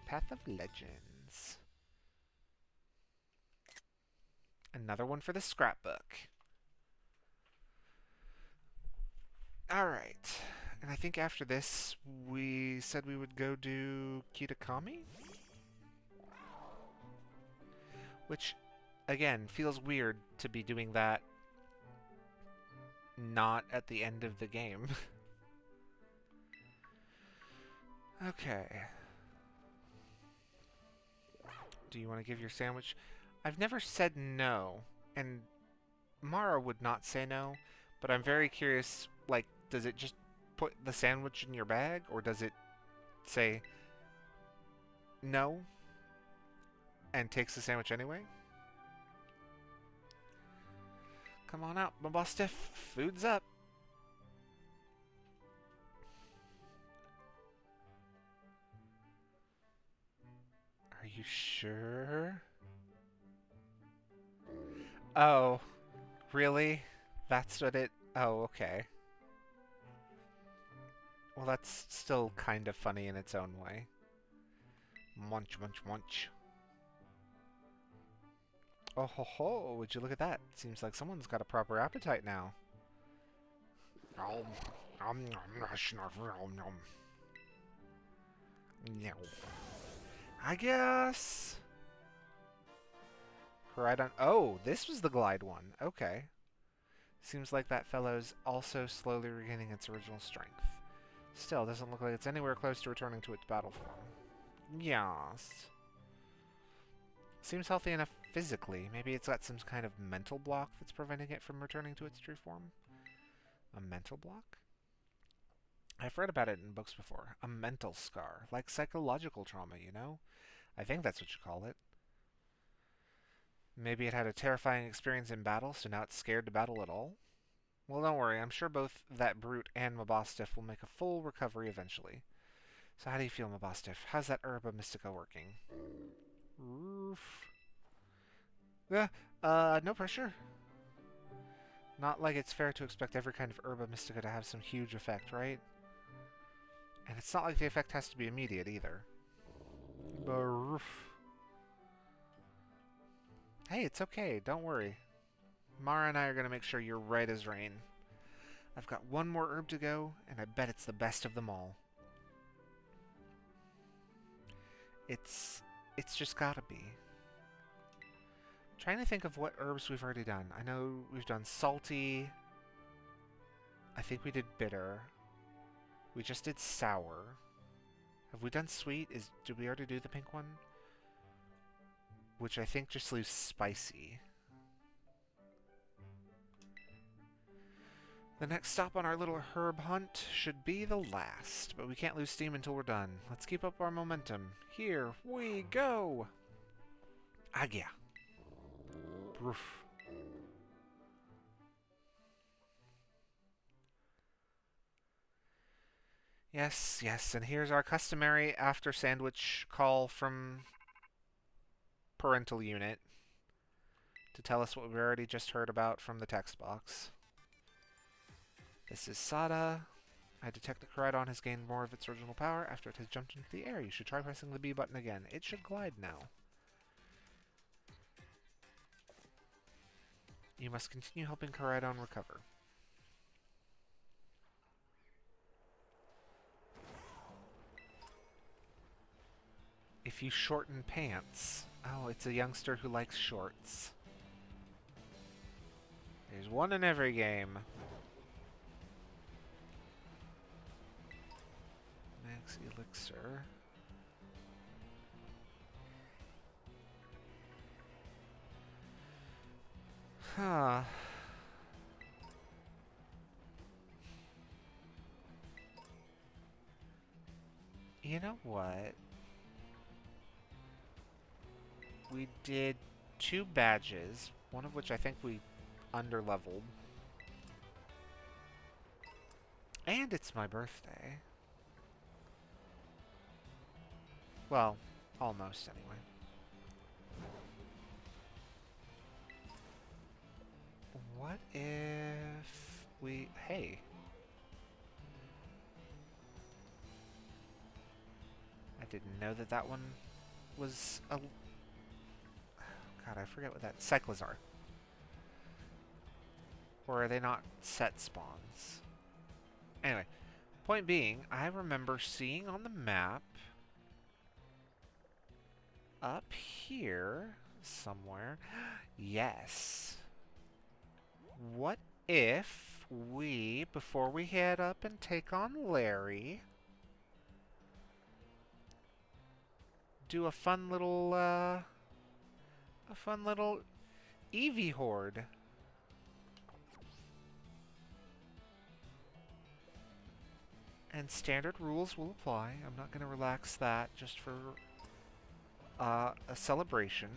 A: Path of Legends. Another one for the scrapbook. Alright. And I think after this, we said we would go do Kitakami? Which, again, feels weird to be doing that not at the end of the game. Okay. Do you want to give your sandwich? I've never said no, and Mara would not say no, but I'm very curious, like, does it just put the sandwich in your bag, or does it say no and takes the sandwich anyway? Come on out, my boss stiff. Food's up. Are you sure? Oh, really? That's what it... Oh, okay. Well, that's still kind of funny in its own way. Munch, munch, munch. Oh ho ho, would you look at that? Seems like someone's got a proper appetite now. I guess. Right on. Oh, this was the glide one. Okay. Seems like that fellow's also slowly regaining its original strength. Still, doesn't look like it's anywhere close to returning to its battle form. Yes. Seems healthy enough physically. Maybe it's got some kind of mental block that's preventing it from returning to its true form? A mental block? I've read about it in books before. A mental scar. Like psychological trauma, you know? I think that's what you call it. Maybe it had a terrifying experience in battle, so now it's scared to battle at all? Well, don't worry. I'm sure both that brute and Mabostiff will make a full recovery eventually. So how do you feel, Mabostiff? How's that Herba Mystica working? Roof. Yeah, no pressure. Not like it's fair to expect every kind of Herba Mystica to have some huge effect, right? And it's not like the effect has to be immediate either. Baroof. Hey, it's okay. Don't worry. Mara and I are going to make sure you're right as rain. I've got one more herb to go, and I bet it's the best of them all. It's just gotta be. Trying to think of what herbs we've already done. I know we've done salty. I think we did bitter. We just did sour. Have we done sweet? Did we already do the pink one? Which I think just leaves spicy. The next stop on our little herb hunt should be the last, but we can't lose steam until we're done. Let's keep up our momentum. Here we go! Agia. Roof. Yes, yes, and here's our customary after sandwich call from parental unit to tell us what we already just heard about from the text box. This is Sada. I detect that Koraidon has gained more of its original power after it has jumped into the air. You should try pressing the B button again. It should glide now. You must continue helping Koraidon recover. If you shorten pants... Oh, it's a youngster who likes shorts. There's one in every game. Max Elixir. Huh. You know what? We did 2 badges, one of which I think we underleveled. And it's my birthday. Well, almost anyway. What if we... Hey. I didn't know that that one was a... God, I forget what that... Cyclizar. Or are they not set spawns? Anyway, point being, I remember seeing on the map up here somewhere. Yes. What if we, before we head up and take on Larry, do a fun little Eevee horde? And standard rules will apply. I'm not going to relax that just for a celebration.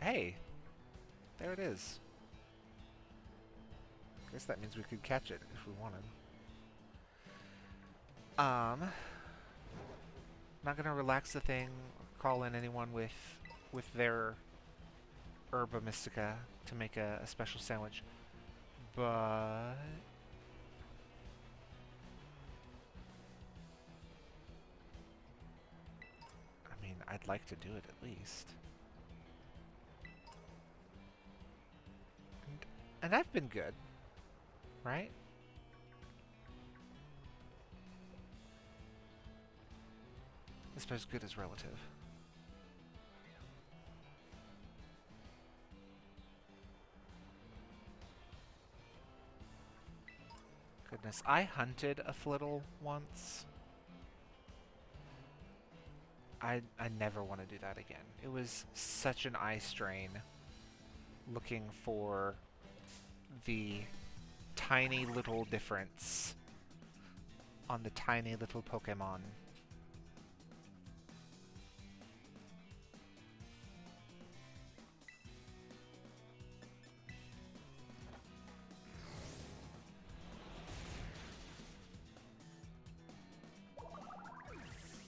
A: Hey, there it is. Guess that means we could catch it if we wanted. Not gonna relax the thing, call in anyone with their Herba Mystica to make a special sandwich. But I mean, I'd like to do it at least. And I've been good, right? I suppose good is relative. Goodness, I hunted a Flittle once. I never want to do that again. It was such an eye strain looking for the tiny little difference on the tiny little Pokemon.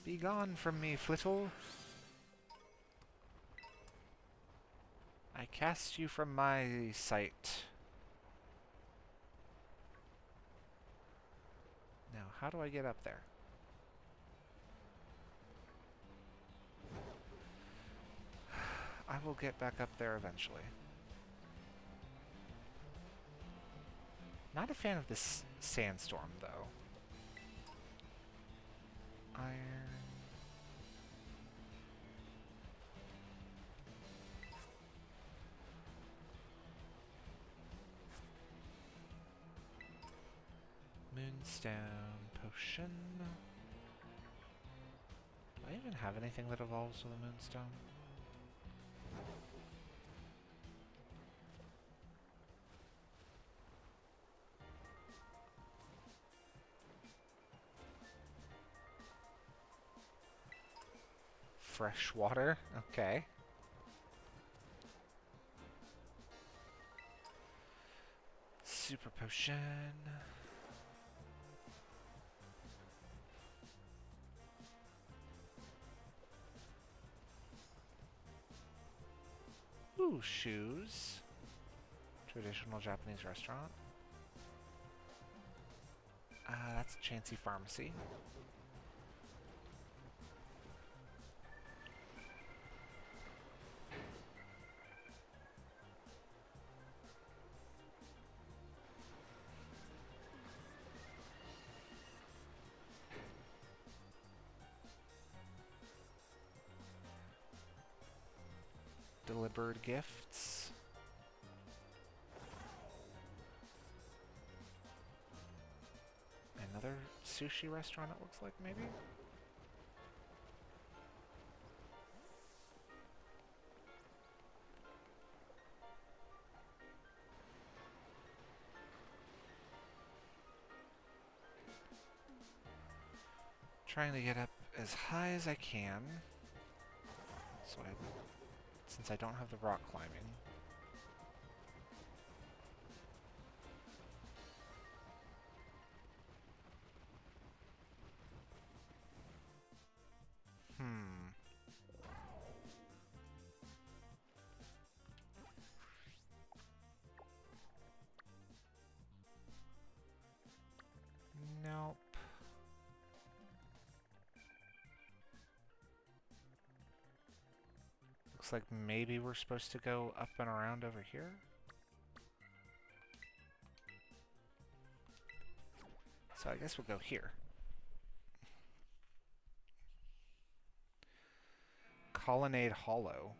A: Be gone from me, Flittle. I cast you from my sight. Now, how do I get up there? I will get back up there eventually. Not a fan of this sandstorm, though. Iron. Moonstone potion. Do I even have anything that evolves with a moonstone? Fresh water? Okay. Super potion. Ooh, shoes. Traditional Japanese restaurant. That's a Chansey Pharmacy. Delivered gifts. Another sushi restaurant, it looks like, maybe? Trying to get up as high as I can. Since I don't have the rock climbing. Nope. Looks like maybe we're supposed to go up and around over here. So I guess we'll go here. Colonnade Hollow.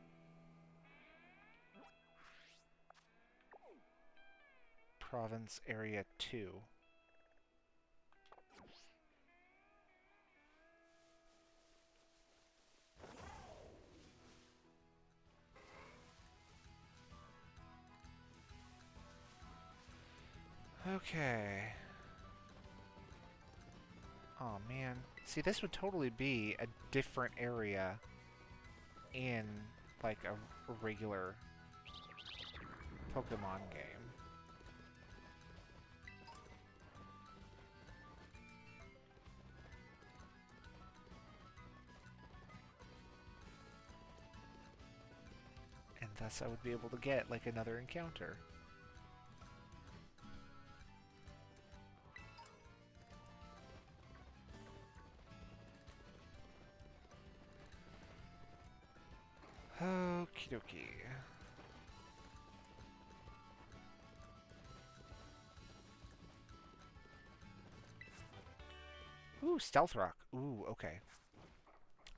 A: Province Area 2. Okay. Oh man. See, this would totally be a different area in, like, a regular Pokemon game. And thus I would be able to get, like, another encounter. Okie dokie. Ooh, Stealth Rock. Ooh, okay.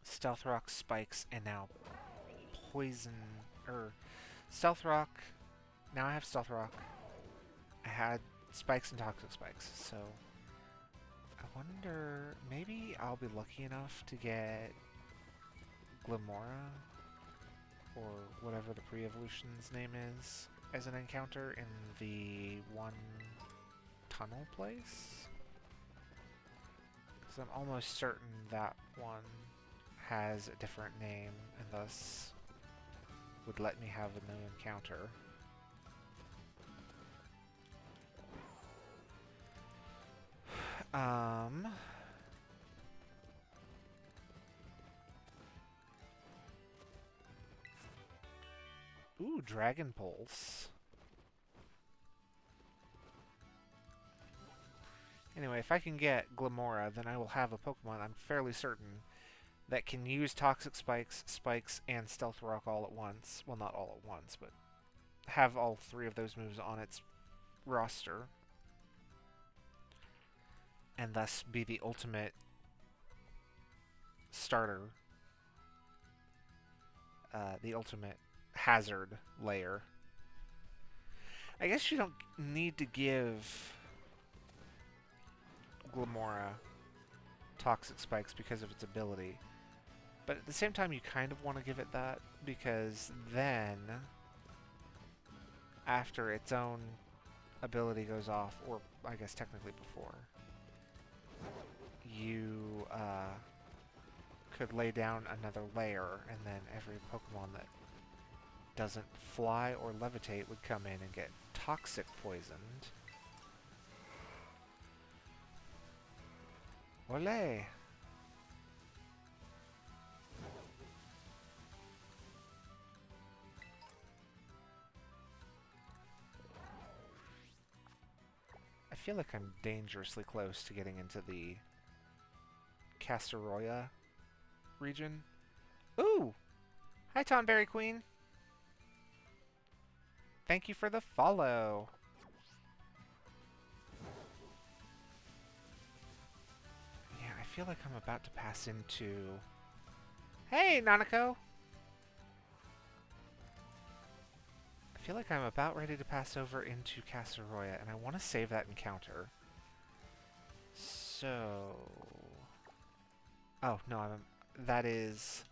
A: Stealth Rock, Spikes, and now Poison... Stealth Rock. Now I have Stealth Rock. I had Spikes and Toxic Spikes, so... I wonder... Maybe I'll be lucky enough to get... Glimora? Or whatever the pre-evolution's name is, as an encounter in the one tunnel place? Because I'm almost certain that one has a different name and thus would let me have a new encounter. Ooh, Dragon Pulse. Anyway, if I can get Glamora, then I will have a Pokemon, I'm fairly certain, that can use Toxic Spikes, Spikes, and Stealth Rock all at once. Well, not all at once, but have all three of those moves on its roster. And thus be the ultimate starter. The ultimate hazard layer. I guess you don't need to give Glamora Toxic Spikes because of its ability. But at the same time, you kind of want to give it that, because then, after its own ability goes off, or I guess technically before, you could lay down another layer, and then every Pokemon that doesn't fly or levitate would come in and get toxic poisoned. Olé! I feel like I'm dangerously close to getting into the Cascarrafa region. Ooh! Hi, Tonberry Queen! Thank you for the follow! Yeah, I feel like I'm about to pass into... Hey, Nanako! I feel like I'm about ready to pass over into Cascarrafa, and I want to save that encounter. So... Oh, no, that is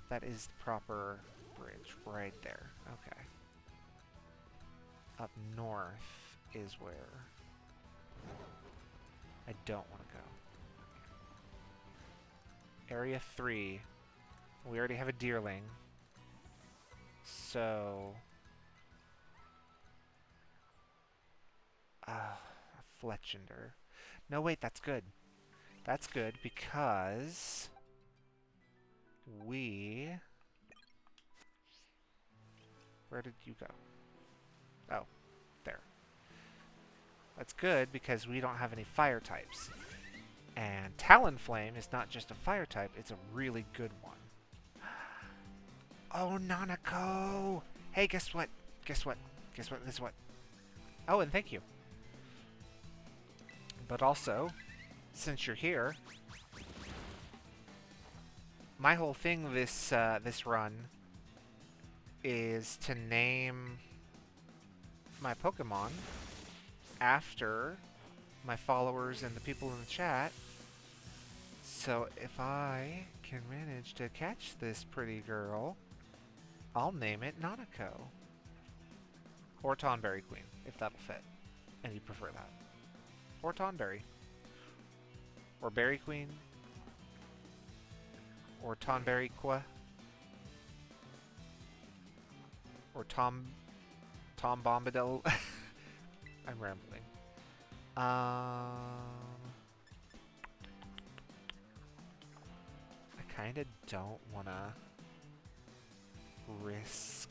A: the proper bridge right there. Okay. Up north is where I don't want to go. Area 3. We already have a Deerling. So... a Fletchinder. No, wait, that's good. That's good because... we... Where did you go? Oh, there. That's good because we don't have any fire types. And Talonflame is not just a fire type, it's a really good one. Oh, Nanako! Hey, guess what? Guess what? Guess what? Guess what? Oh, and thank you. But also, since you're here, my whole thing this run is to name my Pokemon after my followers and the people in the chat. So if I can manage to catch this pretty girl, I'll name it Nanako. Or Tonberry Queen, if that'll fit. And you prefer that. Or Tonberry. Or Berry Queen. Or Tonberry Qua. Or Tom Bombadil. I'm rambling. I kind of don't want to risk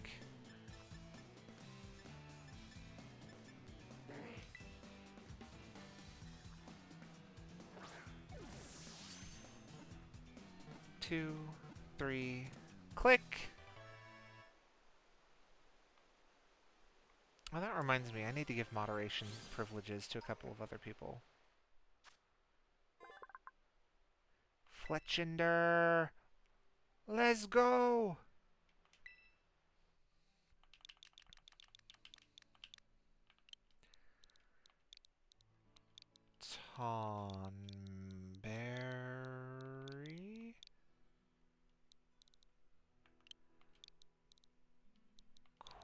A: two, three, click. Well, that reminds me, I need to give moderation privileges to a couple of other people. Fletchinder! Let's go! Tonberry?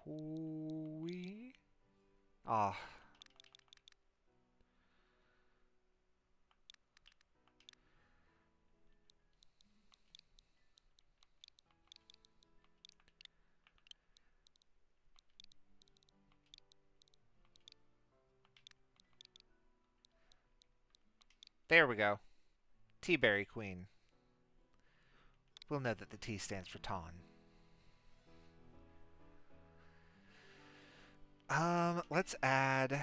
A: Kui? Ah. There we go. Tea-berry queen. We'll know that the T stands for Ton. Let's add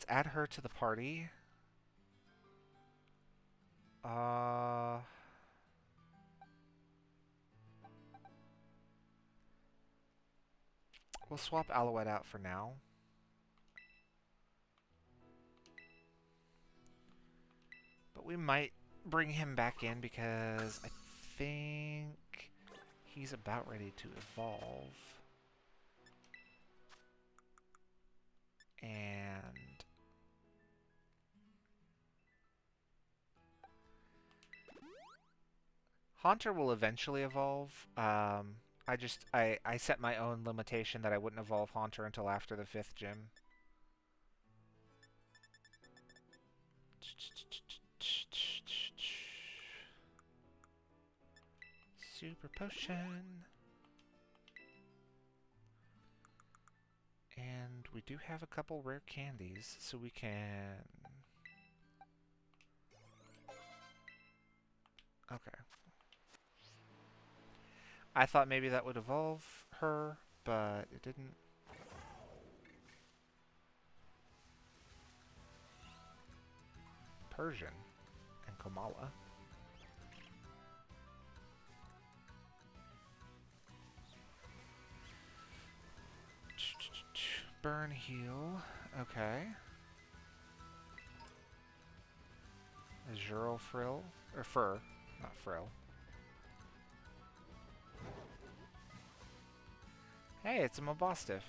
A: her to the party. We'll swap Alouette out for now. But we might bring him back in because I think he's about ready to evolve. And Haunter will eventually evolve. I set my own limitation that I wouldn't evolve Haunter until after the 5th gym. Super potion. And we do have a couple rare candies, so we can... Okay. I thought maybe that would evolve her, but it didn't. Persian and Kamala. Burn, heal. Okay. Azurill frill. Or fur. Not frill. Hey, it's a Mabostiff.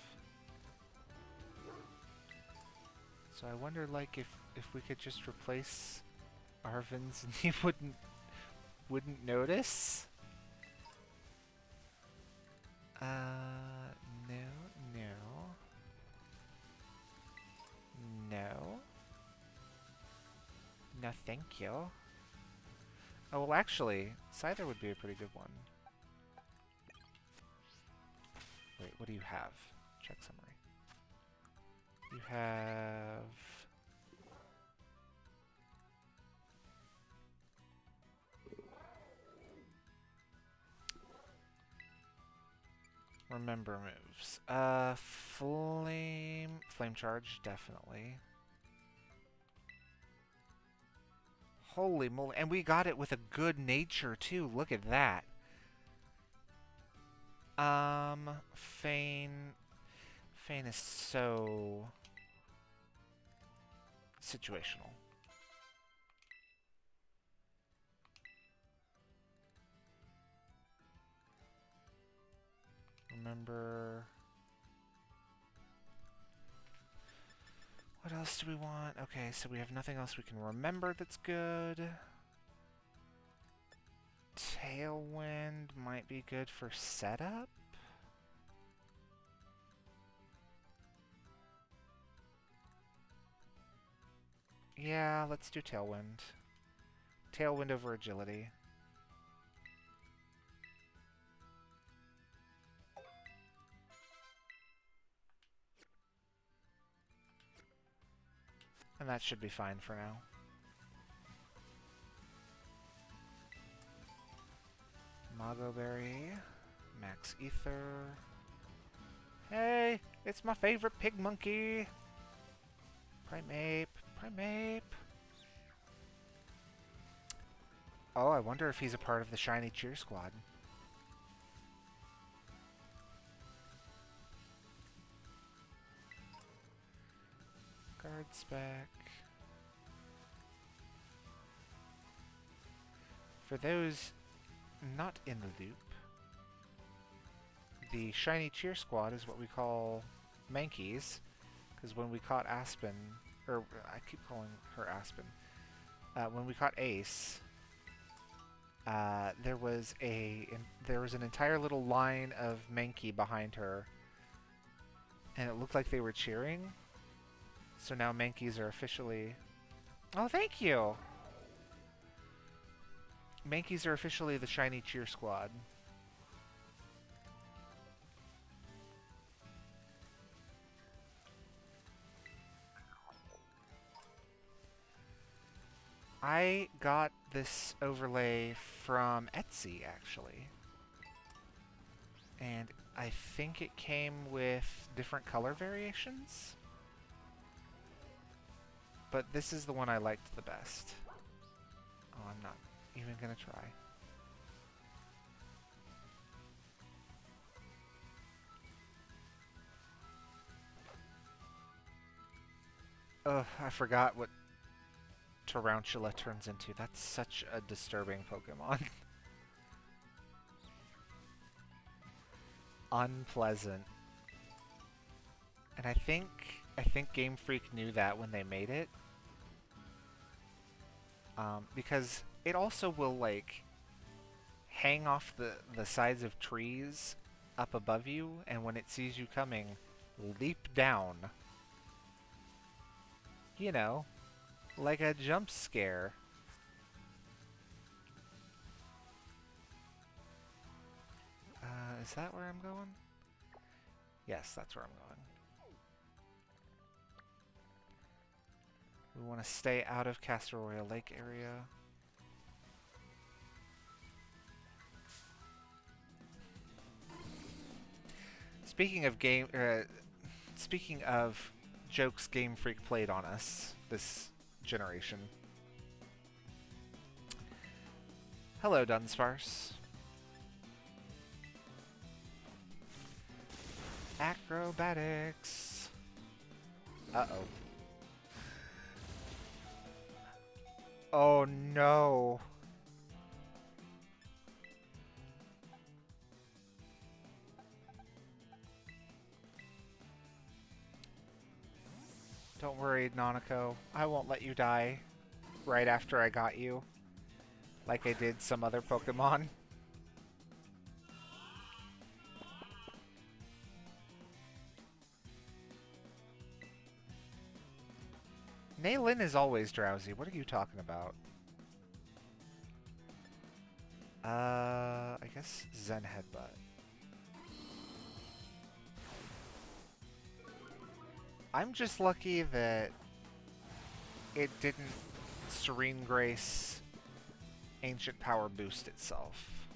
A: So I wonder, like, if we could just replace Arvin's and he wouldn't notice? No, no. No. No, thank you. Oh, well, actually, Scyther would be a pretty good one. Wait, what do you have? Check summary. You have... Remember moves. Flame charge, definitely. Holy moly. And we got it with a good nature, too. Look at that. Feign is so situational. Remember. What else do we want? Okay, so we have nothing else we can remember that's good. Tailwind might be good for setup. Yeah, let's do Tailwind. Tailwind over Agility. And that should be fine for now. Mago Berry. Max Ether. Hey, it's my favorite pig monkey. Primeape. Primeape. Oh, I wonder if he's a part of the Shiny Cheer Squad. Guard spec. For those not in the loop, the Shiny Cheer Squad is what we call Mankeys, because when we caught Aspen, or I keep calling her Aspen, when we caught Ace, there was an entire little line of Mankey behind her, and it looked like they were cheering. So now Mankeys are officially... Oh, thank you! Mankeys are officially the Shiny Cheer Squad. I got this overlay from Etsy, actually. And I think it came with different color variations. But this is the one I liked the best. Oh, I'm not even gonna try. Ugh, I forgot what Tarantula turns into. That's such a disturbing Pokemon. Unpleasant. And I think Game Freak knew that when they made it. Because it also will, like, hang off the sides of trees up above you, and when it sees you coming, leap down. You know, like a jump scare. Is that where I'm going? Yes, that's where I'm going. We want to stay out of Cascarrafa Lake area. Speaking of jokes Game Freak played on us this generation. Hello, Dunsparce. Acrobatics. Uh-oh. Oh no. Don't worry, Nanako. I won't let you die right after I got you, like I did some other Pokemon. Naylin is always drowsy. What are you talking about? I guess Zen Headbutt. I'm just lucky that it didn't Serene Grace Ancient Power boost itself.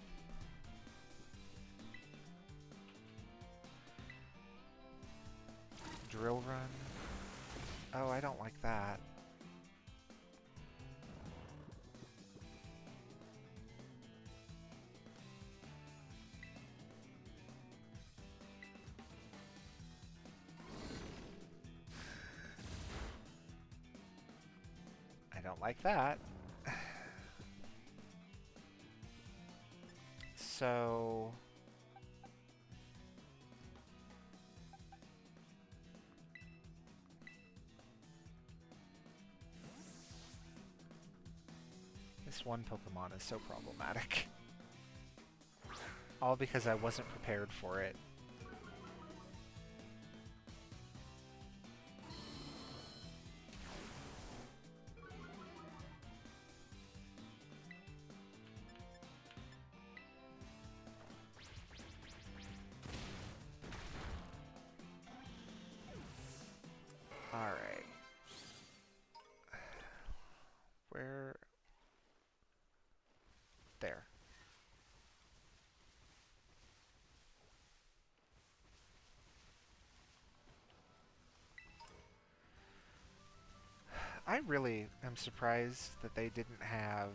A: Drill Run. Oh, I don't like that. I don't like that. So... this one Pokemon is so problematic. All because I wasn't prepared for it. Alright. Where... there. I really am surprised that they didn't have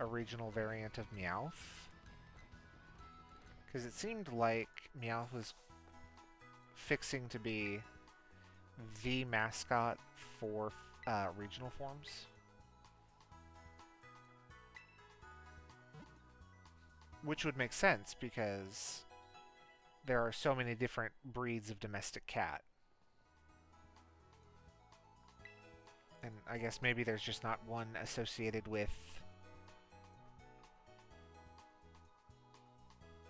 A: a regional variant of Meowth. Because it seemed like Meowth was fixing to be the mascot for regional forms. Which would make sense because there are so many different breeds of domestic cat. And I guess maybe there's just not one associated with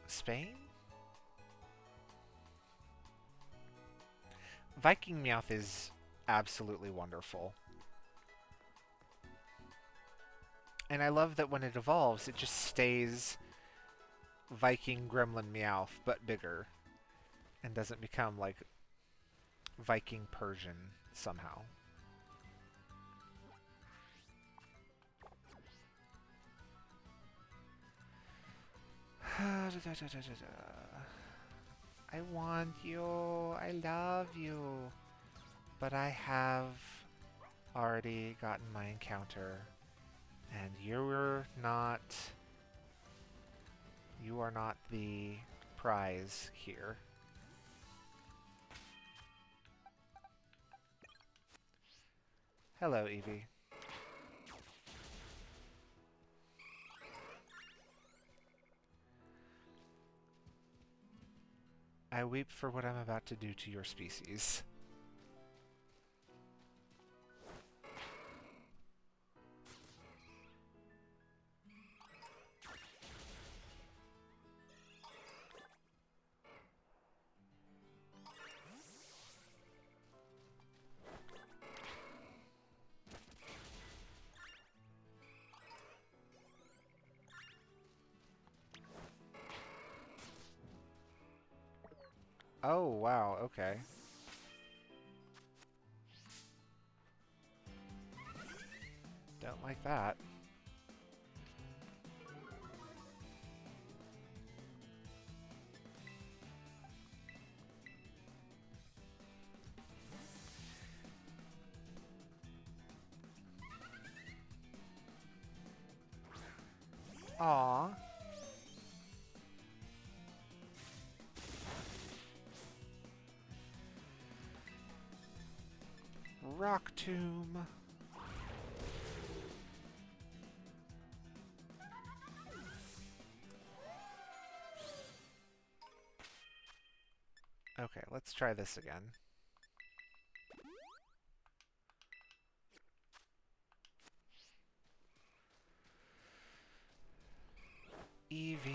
A: Spain? Viking Meowth is absolutely wonderful. And I love that when it evolves, it just stays Viking Gremlin Meowth, but bigger. And doesn't become, like, Viking Persian somehow. I want you. I love you. But I have already gotten my encounter. And you're not... You are not the prize here. Hello, Eevee. I weep for what I'm about to do to your species. Oh, wow, okay. Don't like that. Aww. Rock Tomb. Okay, let's try this again. Eevee.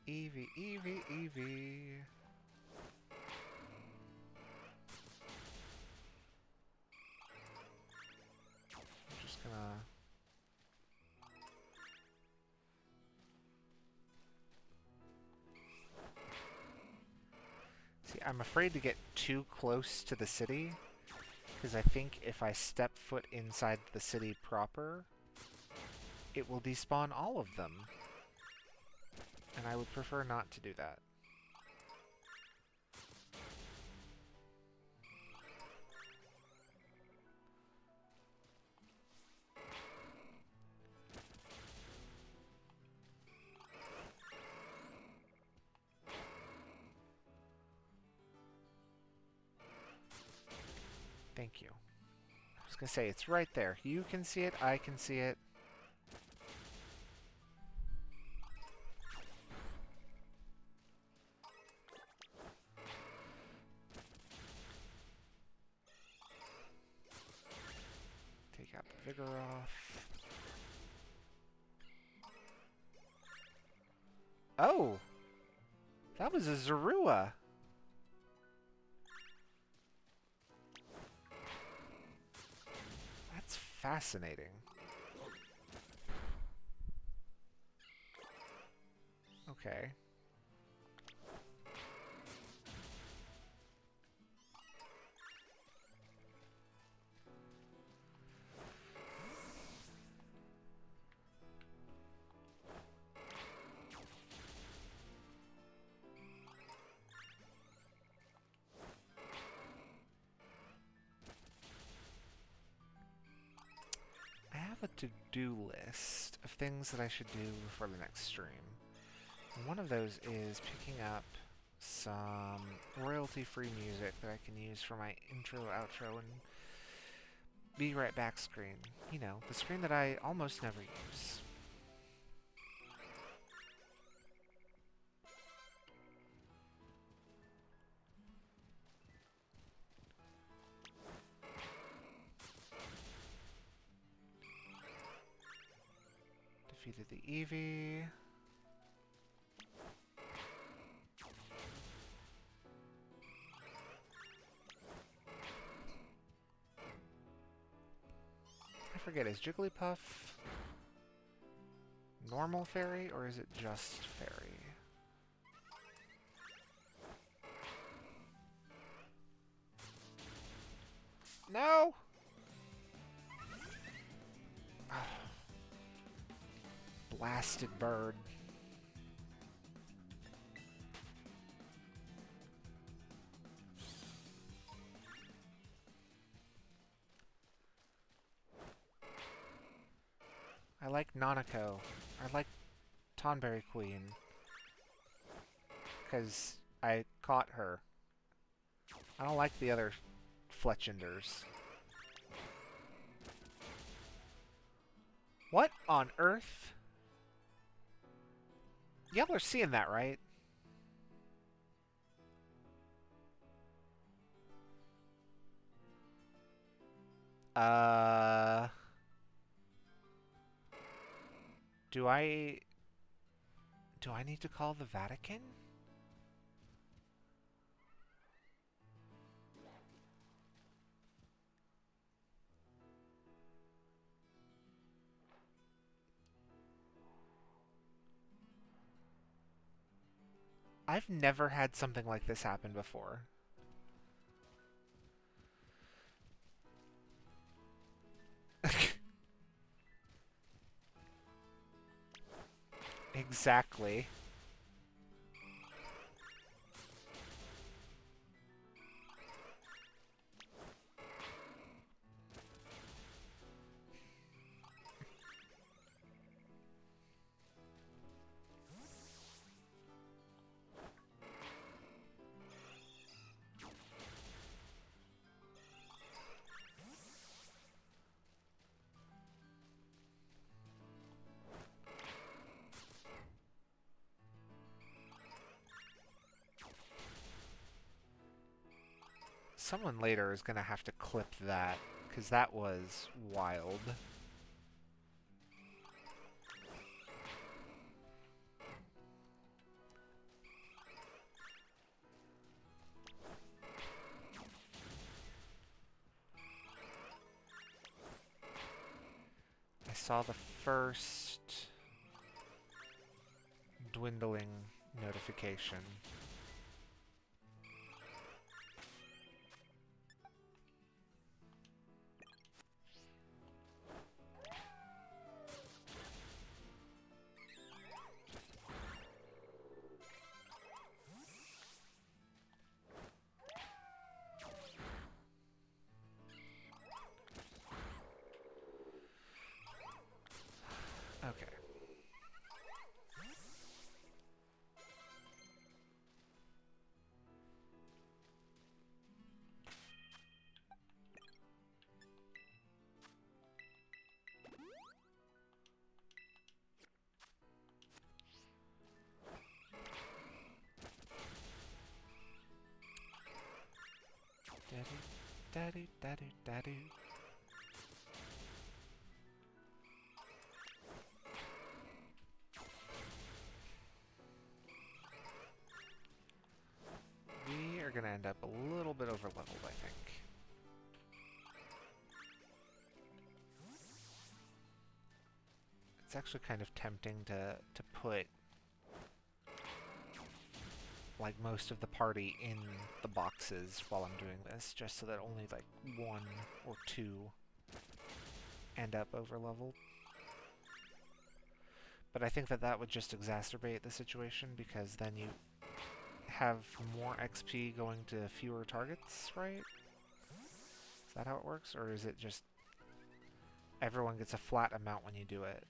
A: Eevee, Eevee, Eevee. I'm just gonna... See, I'm afraid to get too close to the city, because I think if I step foot inside the city proper, it will despawn all of them. And I would prefer not to do that. Thank you. I was gonna say, it's right there. You can see it, I can see it. Take out the vigor off. Oh! That was a Zorua! That's fascinating. Okay. I have a to-do list of things that I should do for the next stream. And one of those is picking up some royalty-free music that I can use for my intro, outro, and be right back screen. You know, the screen that I almost never use. Defeated the Eevee. I forget, is Jigglypuff normal fairy, or is it just fairy? No! Blasted bird. I like Nanako. I like Tonberry Queen. Because I caught her. I don't like the other Fletchenders. What on earth? Y'all are seeing that, right? Do I need to call the Vatican? I've never had something like this happen before. Exactly. Someone later is gonna have to clip that, because that was wild. I saw the first dwindling notification. Okay. Daddy, daddy, daddy. We are gonna end up a little bit over leveled, I think. It's actually kind of tempting to put like most of the party in the boxes while I'm doing this, just so that only like 1 or 2 end up over leveled. But I think that that would just exacerbate the situation, because then you have more XP going to fewer targets, right? Is that how it works? Or is it just everyone gets a flat amount when you do it?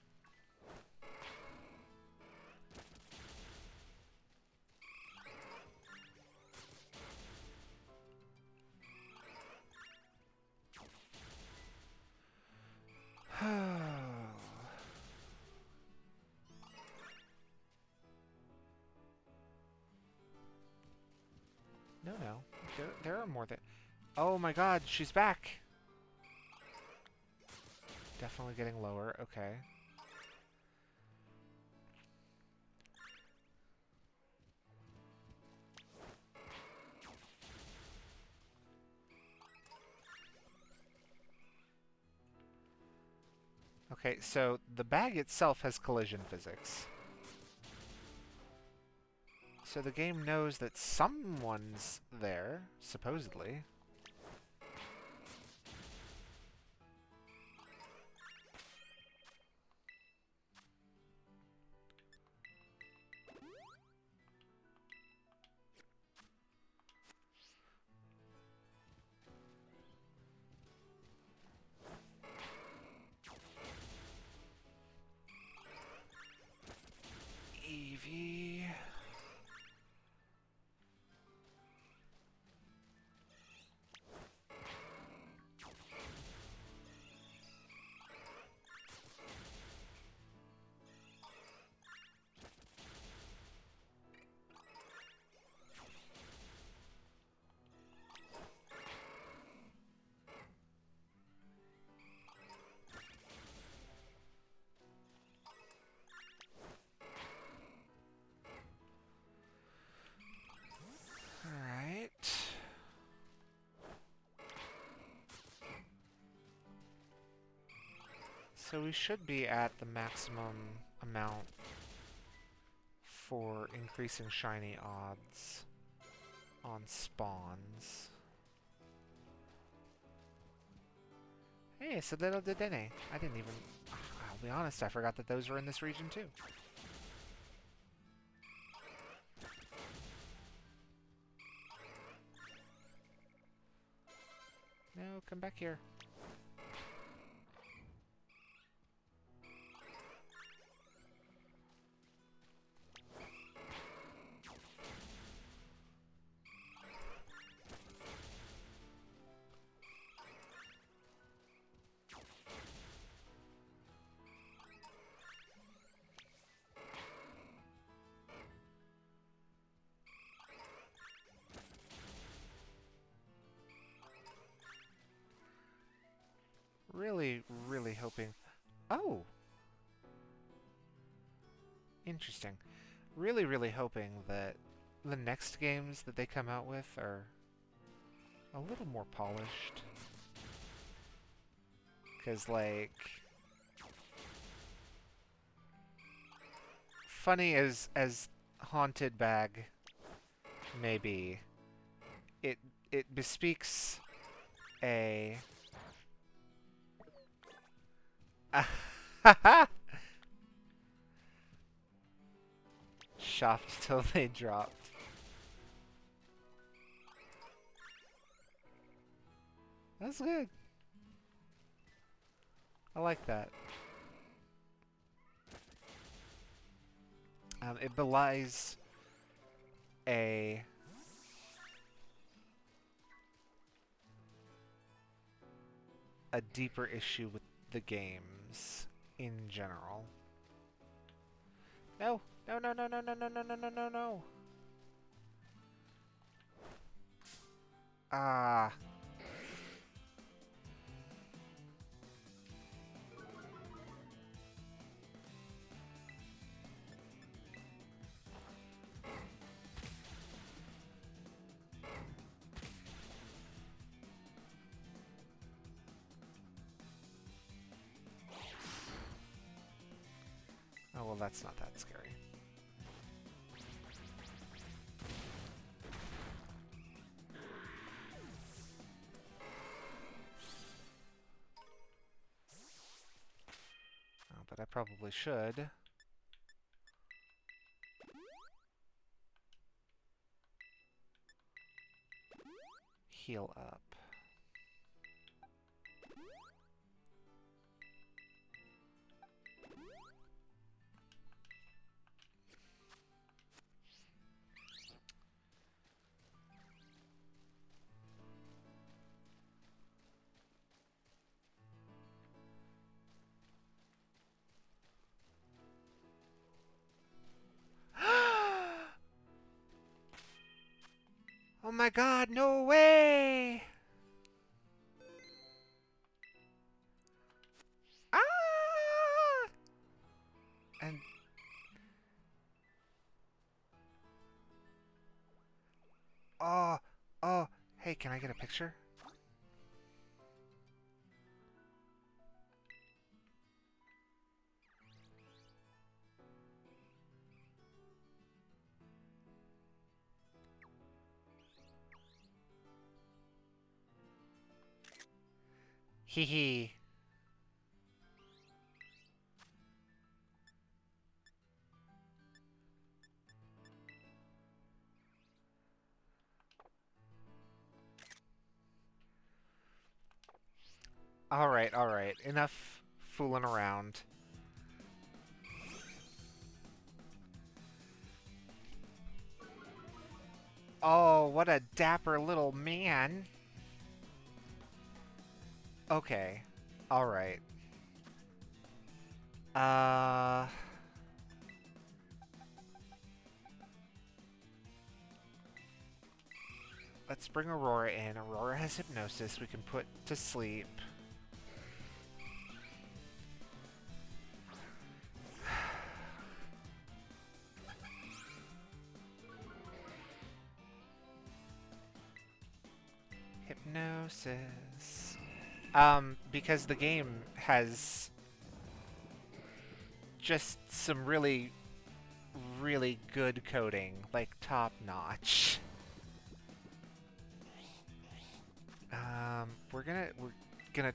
A: No. There are more than... Oh my god, she's back! Definitely getting lower, okay. Okay, so the bag itself has collision physics. So the game knows that someone's there, supposedly. So we should be at the maximum amount for increasing shiny odds on spawns. Hey, it's a little Dedenne. I didn't even... I'll be honest, I forgot that those were in this region too. No, come back here. Really, really hoping... Oh! Interesting. Really, really hoping that the next games that they come out with are a little more polished. Because, like... funny as Haunted Bag may be, it bespeaks a... Shopped till they dropped. That's good. I like that. It belies a deeper issue with the games in general. No, no, no, no, no, no, no, no, no, no, no, no. Ah. Oh, well, that's not that scary. Oh, but I probably should. Heal up. Oh my god, no way! Ah! And... oh, oh, hey, can I get a picture? Hee hee. Alright, alright. Enough fooling around. Oh, what a dapper little man. Okay. Alright. Let's bring Aurora in. Aurora has hypnosis we can put to sleep. Hypnosis. Because the game has just some really, really good coding, like top-notch. We're gonna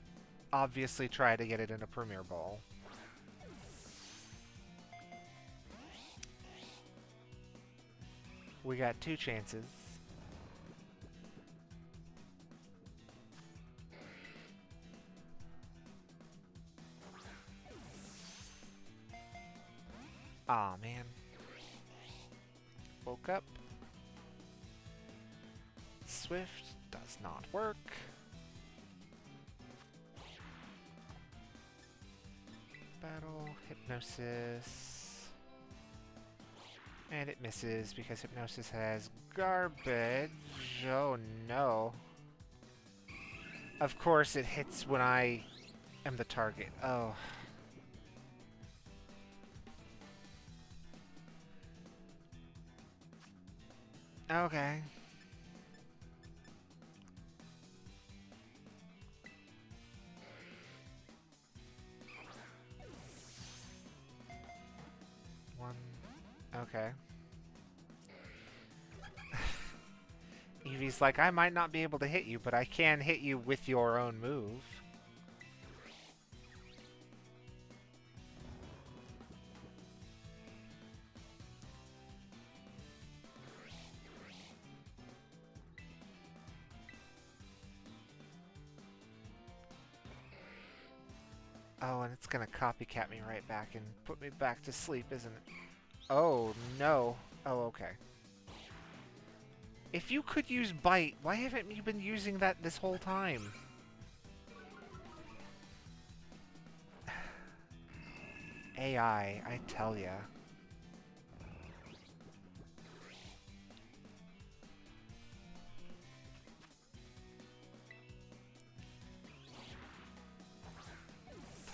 A: obviously try to get it in a Premier Bowl. We got 2 chances. Aw, man. Woke up. Swift does not work. Battle, Hypnosis. And it misses because Hypnosis has garbage. Oh no. Of course it hits when I am the target. Oh. Okay. Okay. Eevee's like, I might not be able to hit you, but I can hit you with your own move. Oh, and it's gonna copycat me right back and put me back to sleep, isn't it? Oh, no. Oh, okay. If you could use Bite, why haven't you been using that this whole time? AI, I tell ya.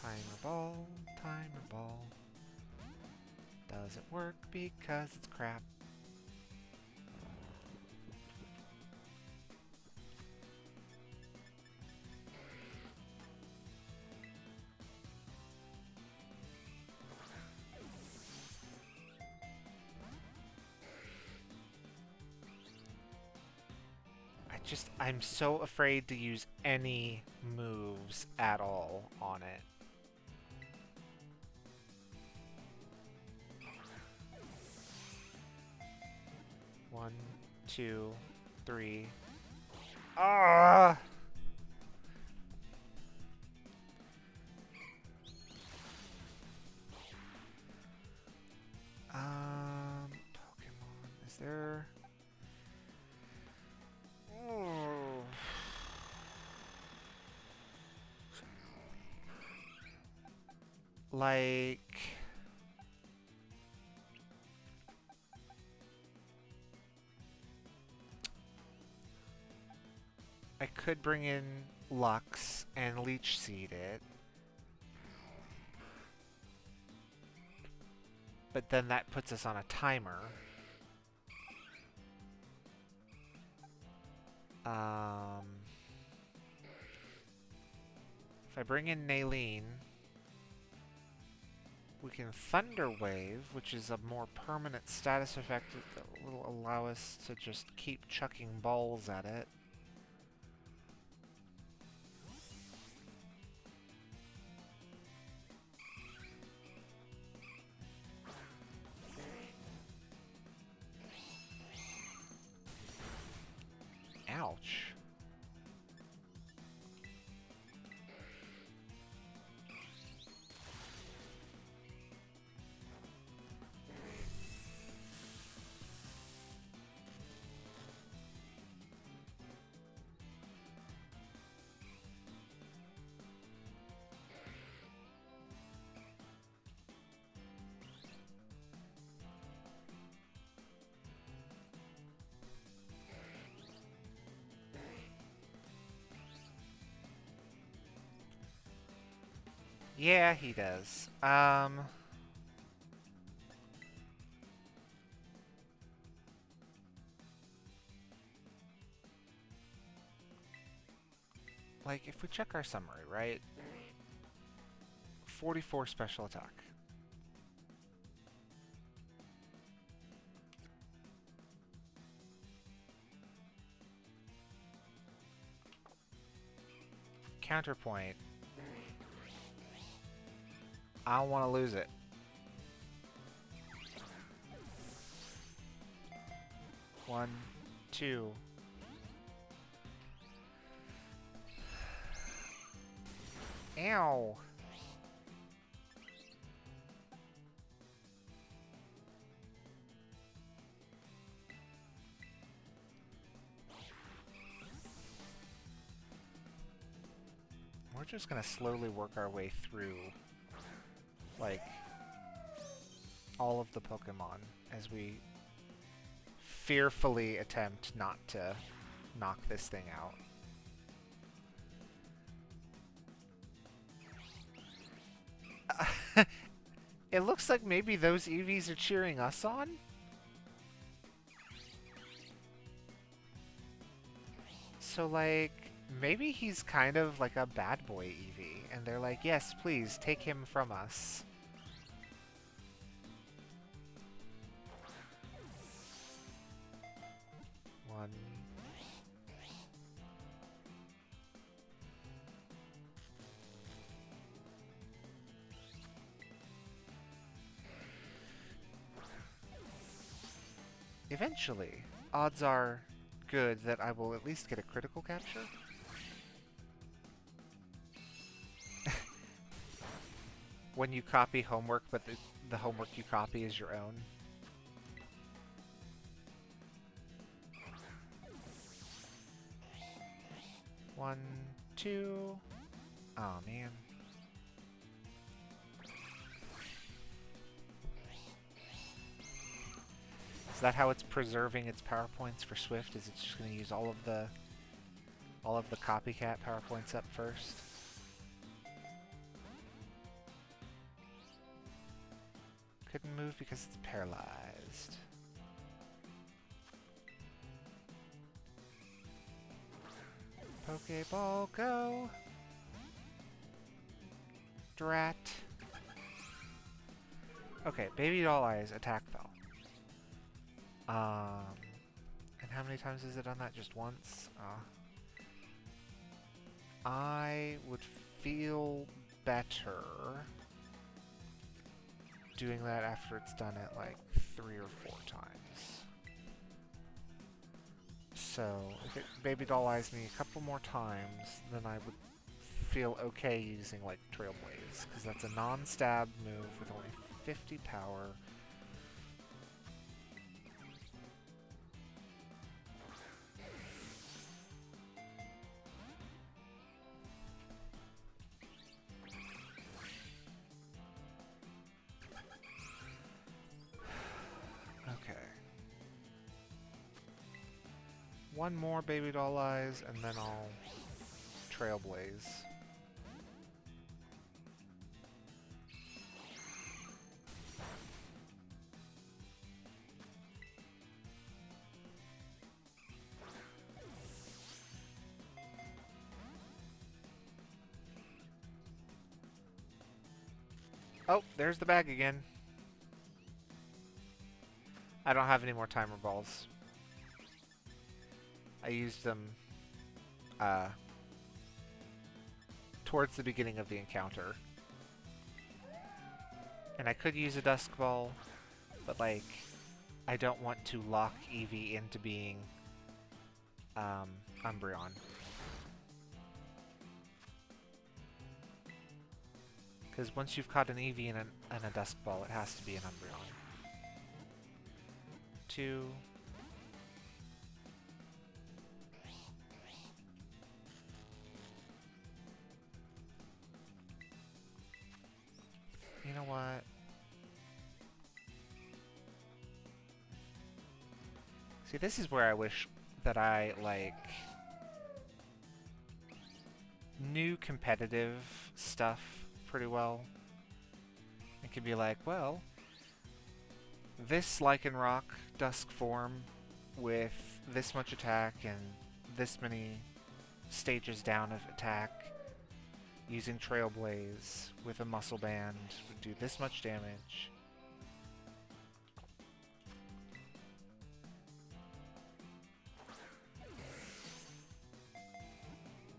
A: Timer ball, timer ball. Doesn't work because it's crap. I'm so afraid to use any moves at all on it. One, two, three. Ah! Pokemon, is there? Like... I could bring in Lux and Leech Seed it. But then that puts us on a timer. If I bring in Naleen, we can Thunder Wave, which is a more permanent status effect that will allow us to just keep chucking balls at it. Ouch. Yeah, he does. Like, if we check our summary, right? 44 special attack. Counterpoint. I don't want to lose it. One, two. Ow. We're just gonna slowly work our way through, like, all of the Pokemon as we fearfully attempt not to knock this thing out. It looks like maybe those EVs are cheering us on? So, like, maybe he's kind of like a bad boy Eevee, and they're like, yes, please, take him from us. One. Eventually, odds are good that I will at least get a critical capture. When you copy homework, but the homework you copy is your own. One, two. Oh, man. Is that how it's preserving its power points for Swift? Is it just going to use all of the copycat power points up first? Couldn't move because it's paralyzed. Pokeball, go! Drat. Okay, Baby Doll Eyes, attack fell. And how many times has it done that? Just once? I would feel better doing that after it's done it like 3 or 4 times. So, if it Baby Doll Eyes me a couple more times, then I would feel okay using like Trailblaze, because that's a non-stab move with only 50 power. One more Baby Doll Eyes, and then I'll Trailblaze. Oh, there's the bag again. I don't have any more timer balls. I used them towards the beginning of the encounter. And I could use a Dusk Ball, but like, I don't want to lock Eevee into being Umbreon. Because once you've caught an Eevee and a Dusk Ball, it has to be an Umbreon. 2. You know what? See, this is where I wish that I, like, knew competitive stuff pretty well. It could be like, well, this Lycanroc Dusk form with this much attack and this many stages down of attack using Trailblaze with a Muscle Band would do this much damage.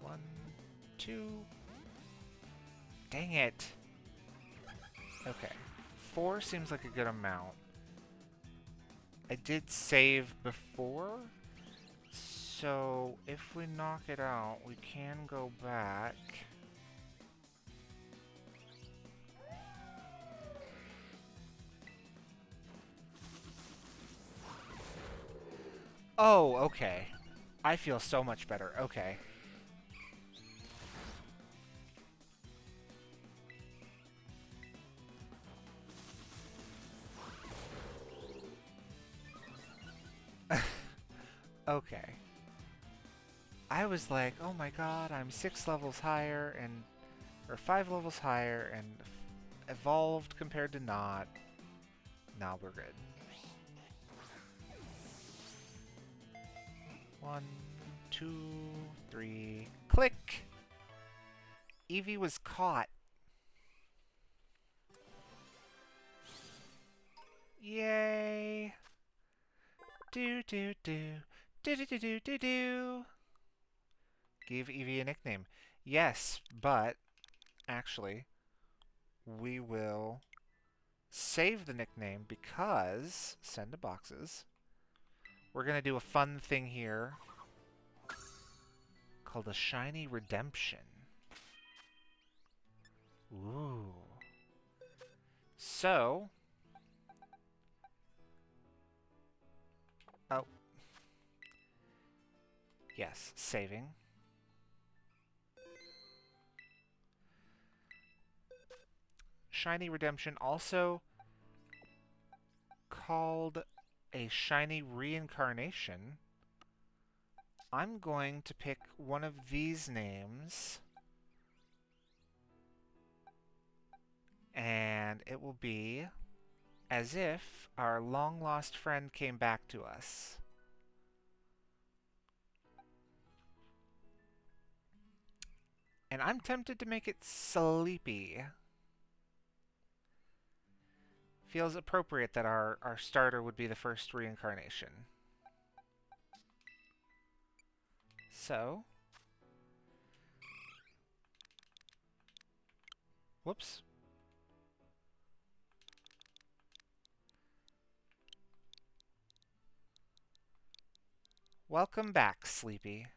A: One, 2. Dang it. Okay. 4 seems like a good amount. I did save before, so if we knock it out, we can go back. Oh, okay. I feel so much better. Okay. Okay. I was like, oh my god, I'm 6 levels higher and... or 5 levels higher and evolved compared to not. Nah, we're good. 1, 2, 3... Click! Eevee was caught. Yay! Do do do. Do do do do do do. Give Eevee a nickname. Yes, but actually, we will save the nickname because send to boxes. We're gonna do a fun thing here called a shiny redemption. Ooh. So, oh. Yes, saving. Shiny redemption, also called a shiny reincarnation. I'm going to pick one of these names, and it will be as if our long-lost friend came back to us. And I'm tempted to make it Sleepy. Feels appropriate that our starter would be the first reincarnation. So... whoops. Welcome back, Sleepy.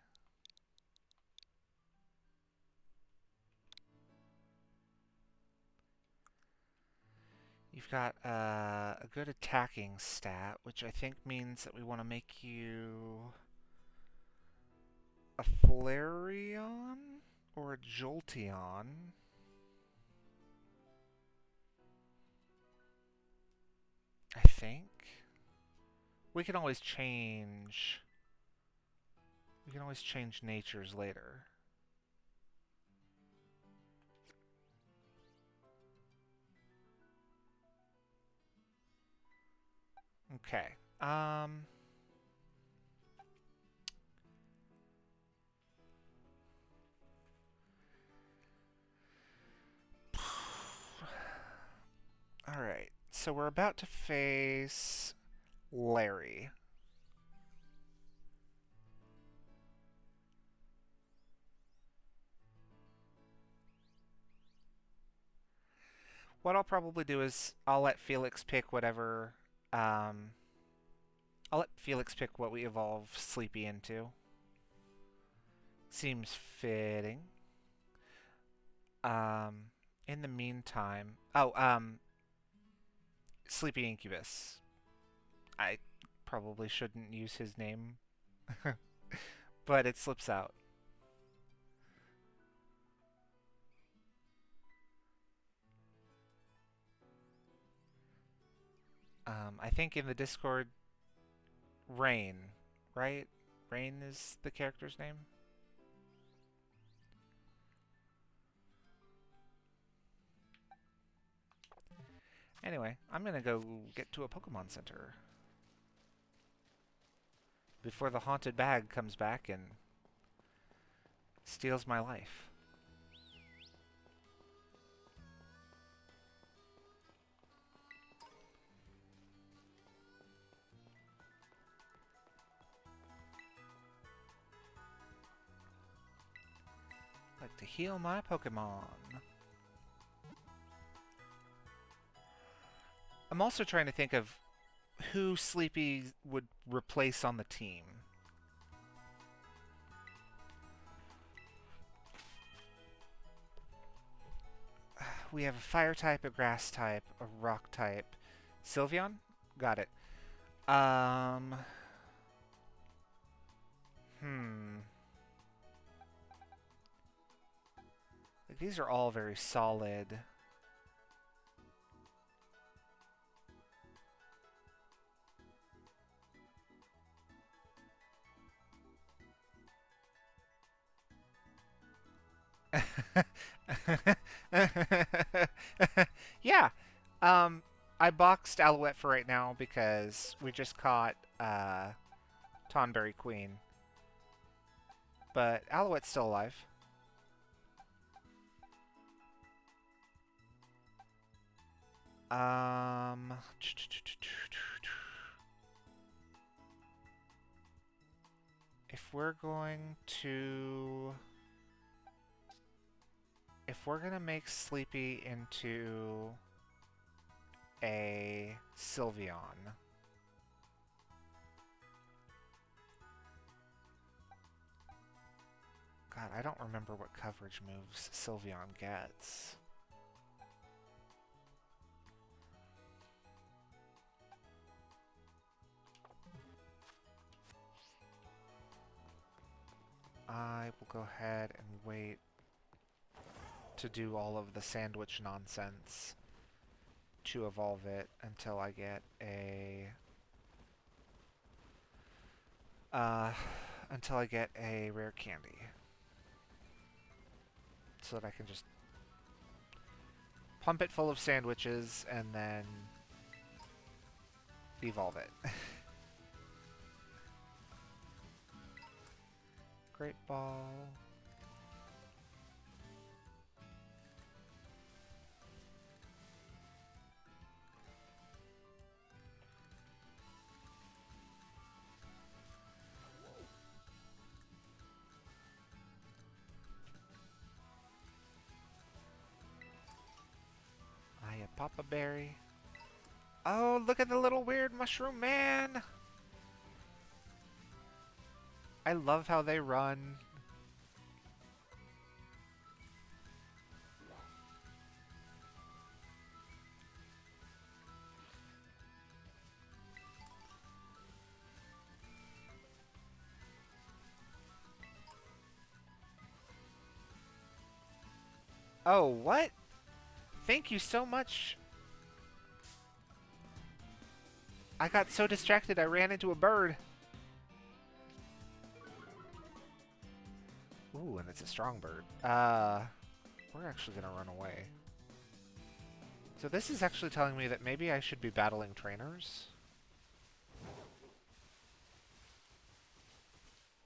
A: You've got a good attacking stat, which I think means that we want to make you a Flareon or a Jolteon. I think. We can always change... we can always change natures later. Okay. Alright. So we're about to face Larry. What I'll probably do is I'll let Felix pick whatever... I'll let Felix pick what we evolve Sleepy into. Seems fitting. In the meantime... oh, Sleepy Incubus. I probably shouldn't use his name. But it slips out. I think in the Discord, Rain, right? Rain is the character's name? Anyway, I'm gonna go get to a Pokemon Center before the haunted bag comes back and steals my life. to heal my Pokémon. I'm also trying to think of who Sleepy would replace on the team. We have a fire type, a grass type, a rock type. Sylveon? Got it. Like, these are all very solid. Yeah. I boxed Alouette for right now because we just caught Tonberry Queen. But Alouette's still alive. If we're going to... If we're gonna make Sleepy into a Sylveon... God, I don't remember what coverage moves Sylveon gets. I will go ahead and wait to do all of the sandwich nonsense to evolve it until I get a rare candy, so that I can just pump it full of sandwiches and then evolve it. Great ball. Papa Berry. Oh, look at the little weird mushroom man! I love how they run. Oh, what? Thank you so much. I got so distracted I ran into a bird. Ooh, and it's a strong bird. We're actually gonna run away. So this is actually telling me that maybe I should be battling trainers.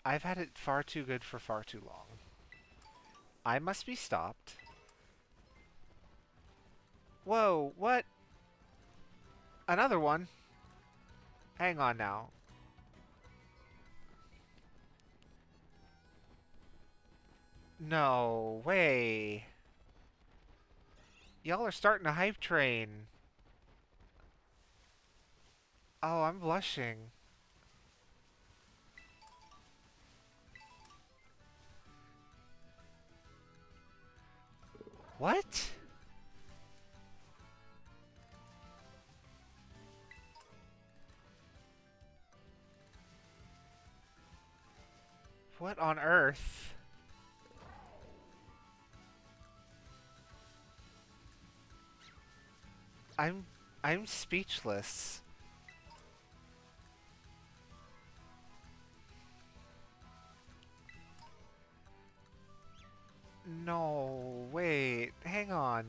A: I've had it far too good for far too long. I must be stopped. Whoa, what? Another one? Hang on now. No way. Y'all are starting a hype train. Oh, I'm blushing. What? What on earth? I'm speechless. No, wait, hang on.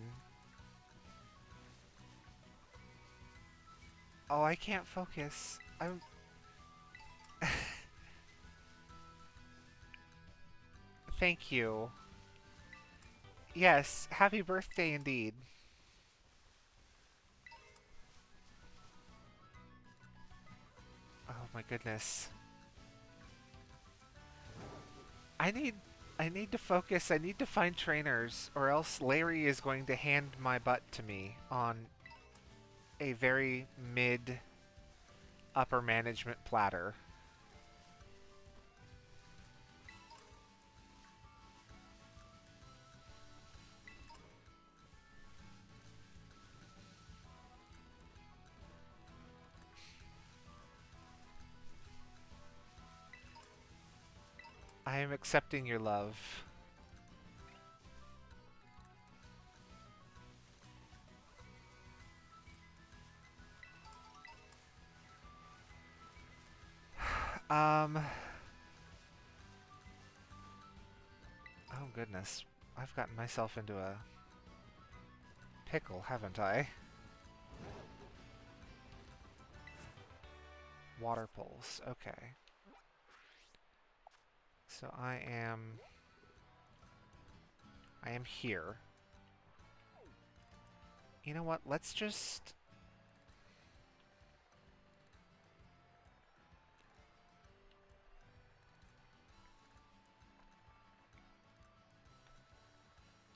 A: Oh, I can't focus. I'm... Thank you. Yes, happy birthday indeed. Oh my goodness. I need I need to focus. I need to find trainers, or else Larry is going to hand my butt to me on a very mid upper management platter. I am accepting your love. Oh goodness. I've gotten myself into a pickle, haven't I? Water pulse. Okay. So I am here. You know what? Let's just...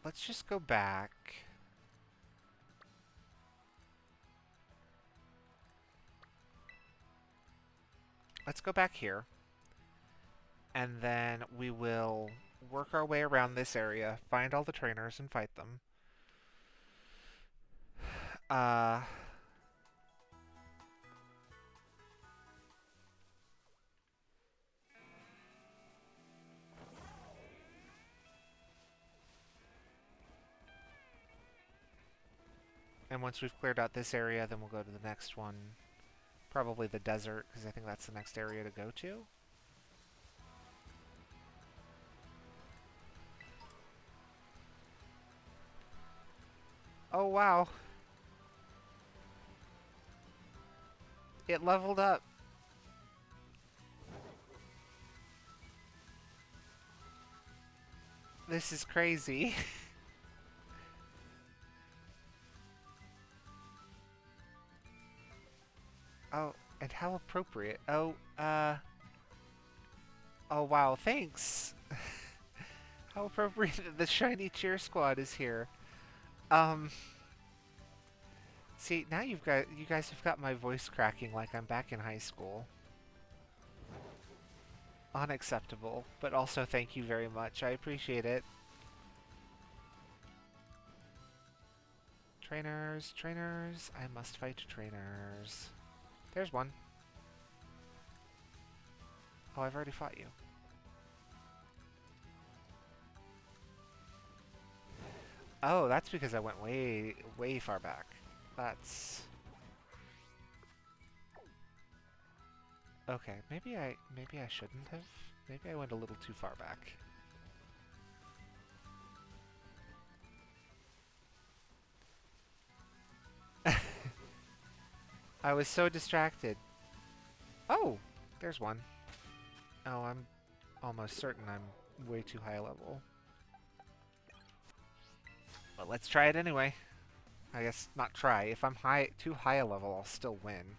A: Let's just go back. Let's go back here. And then we will work our way around this area, find all the trainers, and fight them. And once we've cleared out this area, then we'll go to the next one. Probably the desert, because I think that's the next area to go to. Oh, wow. It leveled up. This is crazy. Oh, and how appropriate. Oh, oh, wow, thanks. How appropriate that the shiny cheer squad is here. See, now you guys have got my voice cracking like I'm back in high school. Unacceptable, but also thank you very much. I appreciate it. Trainers, trainers. I must fight trainers. There's one. Oh, I've already fought you. Oh, that's because I went way, way far back. That's... Okay, maybe I shouldn't have. Maybe I went a little too far back. I was so distracted. Oh, there's one. Oh, I'm almost certain I'm way too high level. But let's try it anyway. I guess not try. If I'm too high a level, I'll still win.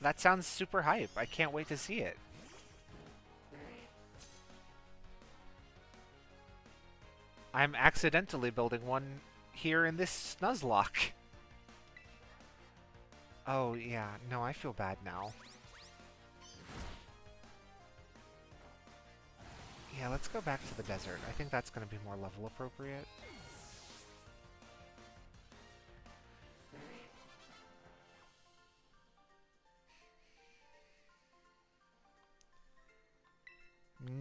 A: That sounds super hype. I can't wait to see it. I'm accidentally building one here in this Nuzlocke. Oh, yeah. No, I feel bad now. Yeah, let's go back to the desert. I think that's going to be more level appropriate.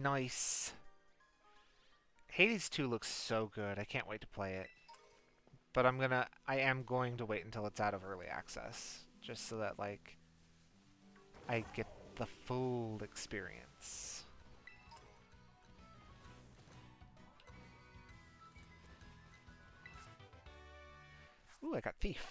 A: Nice. Hades 2 looks so good. I can't wait to play it. But I am going to wait until it's out of early access. Just so that, like, I get the full experience. Ooh, I got Thief.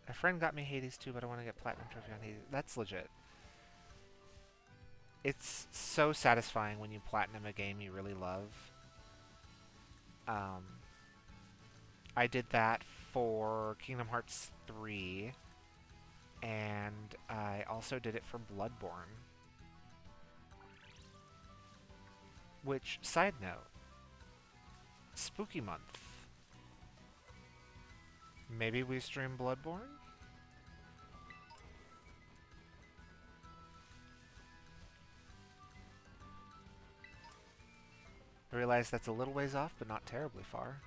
A: A friend got me Hades too, but I want to get Platinum Trophy on Hades. That's legit. It's so satisfying when you Platinum a game you really love. Um, I did that for Kingdom Hearts 3, and I also did it for Bloodborne. Which, side note, Spooky Month. Maybe we stream Bloodborne? I realize that's a little ways off, but not terribly far.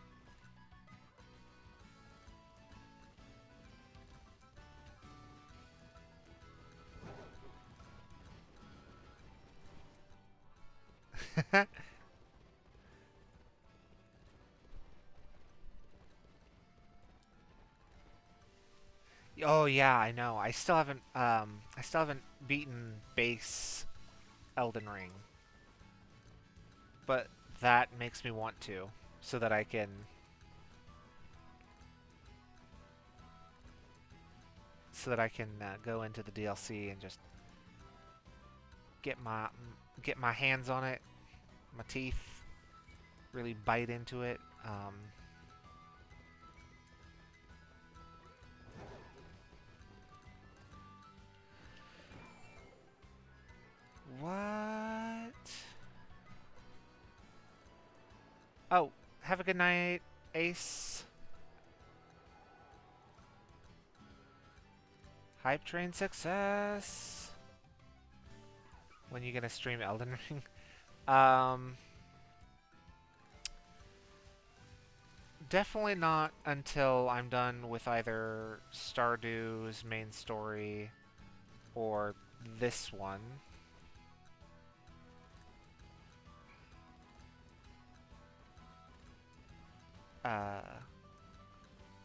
A: Oh yeah, I know. I still haven't beaten base Elden Ring. But that makes me want to, so that I can go into the DLC and just get my hands on it, my teeth, really bite into it. What? Oh, have a good night, Ace. Hype train success. When you gonna stream Elden Ring? Definitely not until I'm done with either Stardew's main story or this one.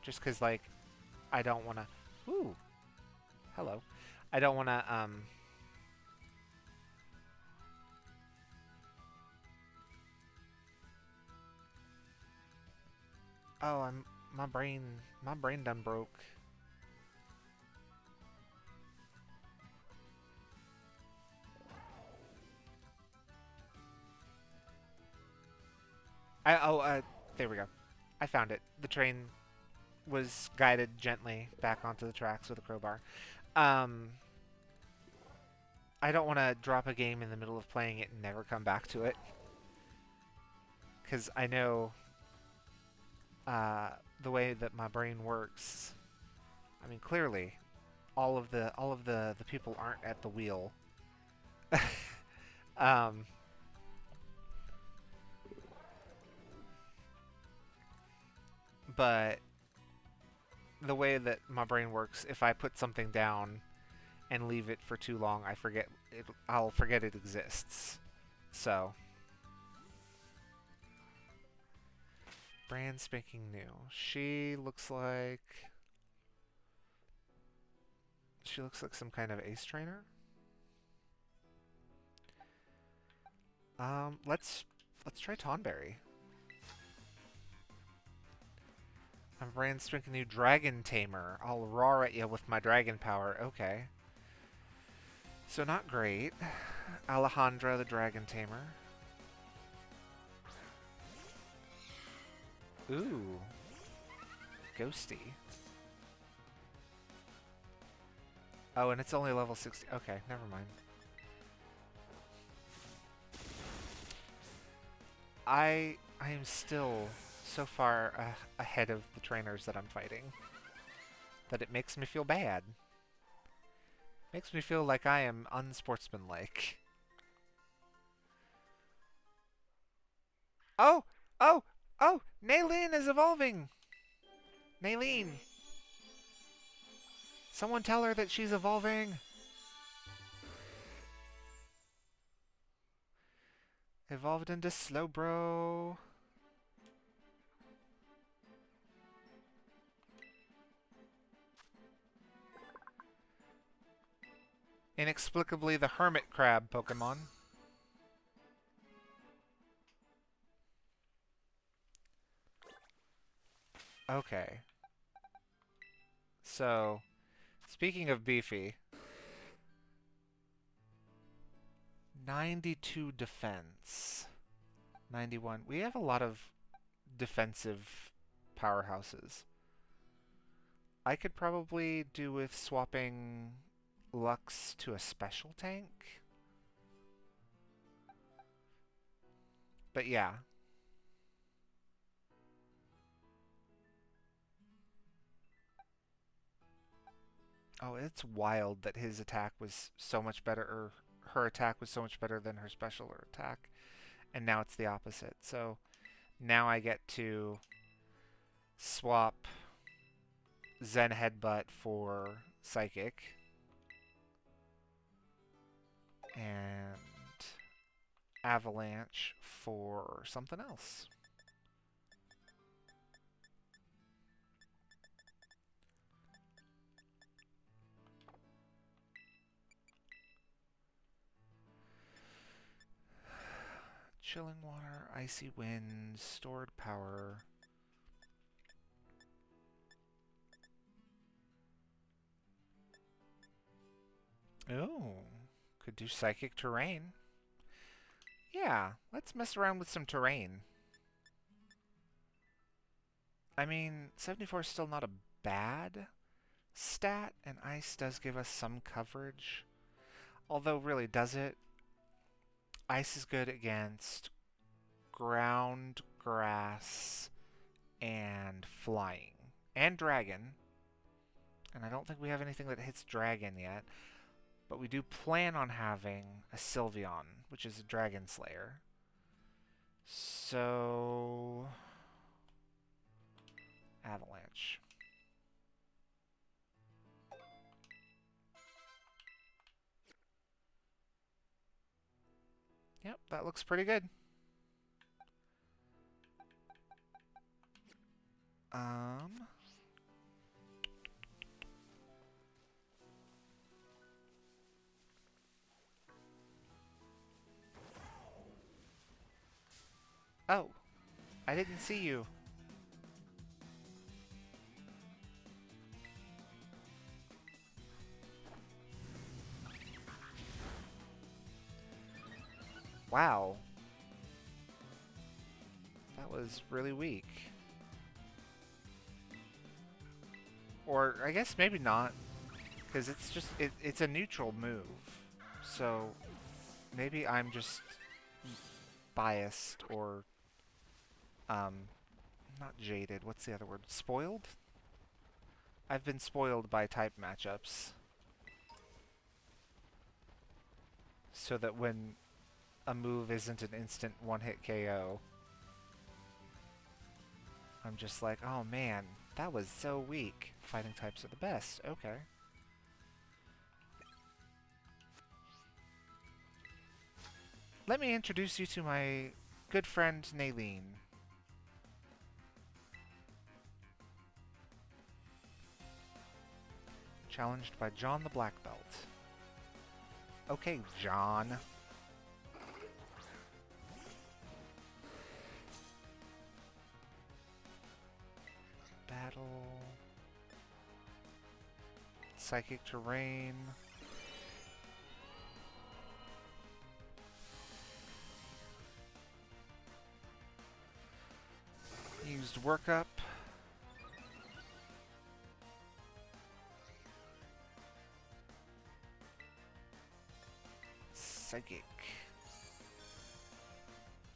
A: Just because, like, I don't want to... Ooh! Hello. I don't want to, Oh, my brain done broke. There we go. I found it. The train was guided gently back onto the tracks with a crowbar. I don't want to drop a game in the middle of playing it and never come back to it. Because I know the way that my brain works. I mean, clearly, all of the people aren't at the wheel. But the way that my brain works, if I put something down and leave it for too long, I'll forget it exists. So, brand spanking new. She looks like some kind of ace trainer. Let's try Tonberry. I'm brand spanking new Dragon Tamer. I'll roar at you with my dragon power. Okay. So not great. Alejandra the Dragon Tamer. Ooh. Ghosty. Oh, and it's only level 60. Okay, never mind. I am still so far ahead of the trainers that I'm fighting that it makes me feel bad. Makes me feel like I am unsportsmanlike. Oh! Oh! Oh! Naylene is evolving! Naylene! Someone tell her that she's evolving! Evolved into Slowbro. Inexplicably the Hermit Crab Pokemon. Okay. So, speaking of beefy, 92 defense, 91. We have a lot of defensive powerhouses. I could probably do with swapping Lux to a special tank. But yeah. Oh, it's wild that his attack was so much better, or her attack was so much better than her special attack. And now it's the opposite. So now I get to swap Zen Headbutt for Psychic. And Avalanche for something else. Chilling water, icy wind, stored power. Oh, could do psychic terrain. Yeah, let's mess around with some terrain. I mean, 74 is still not a bad stat, and ice does give us some coverage. Although, really, does it? Ice is good against ground, grass, and flying. And dragon. And I don't think we have anything that hits dragon yet. But we do plan on having a Sylveon, which is a dragon slayer. So... Avalanche. Yep, that looks pretty good. Oh, I didn't see you. Wow. That was really weak. Or, I guess maybe not. Because it's just, it's a neutral move. So, maybe I'm just biased or, not jaded. What's the other word? Spoiled? I've been spoiled by type matchups. So that when a move isn't an instant one-hit KO, I'm just like, oh man, that was so weak. Fighting types are the best. Okay. Let me introduce you to my good friend, Naylene. Challenged by John the Black Belt. Okay, John. Battle. Psychic terrain. Used workup. Psychic.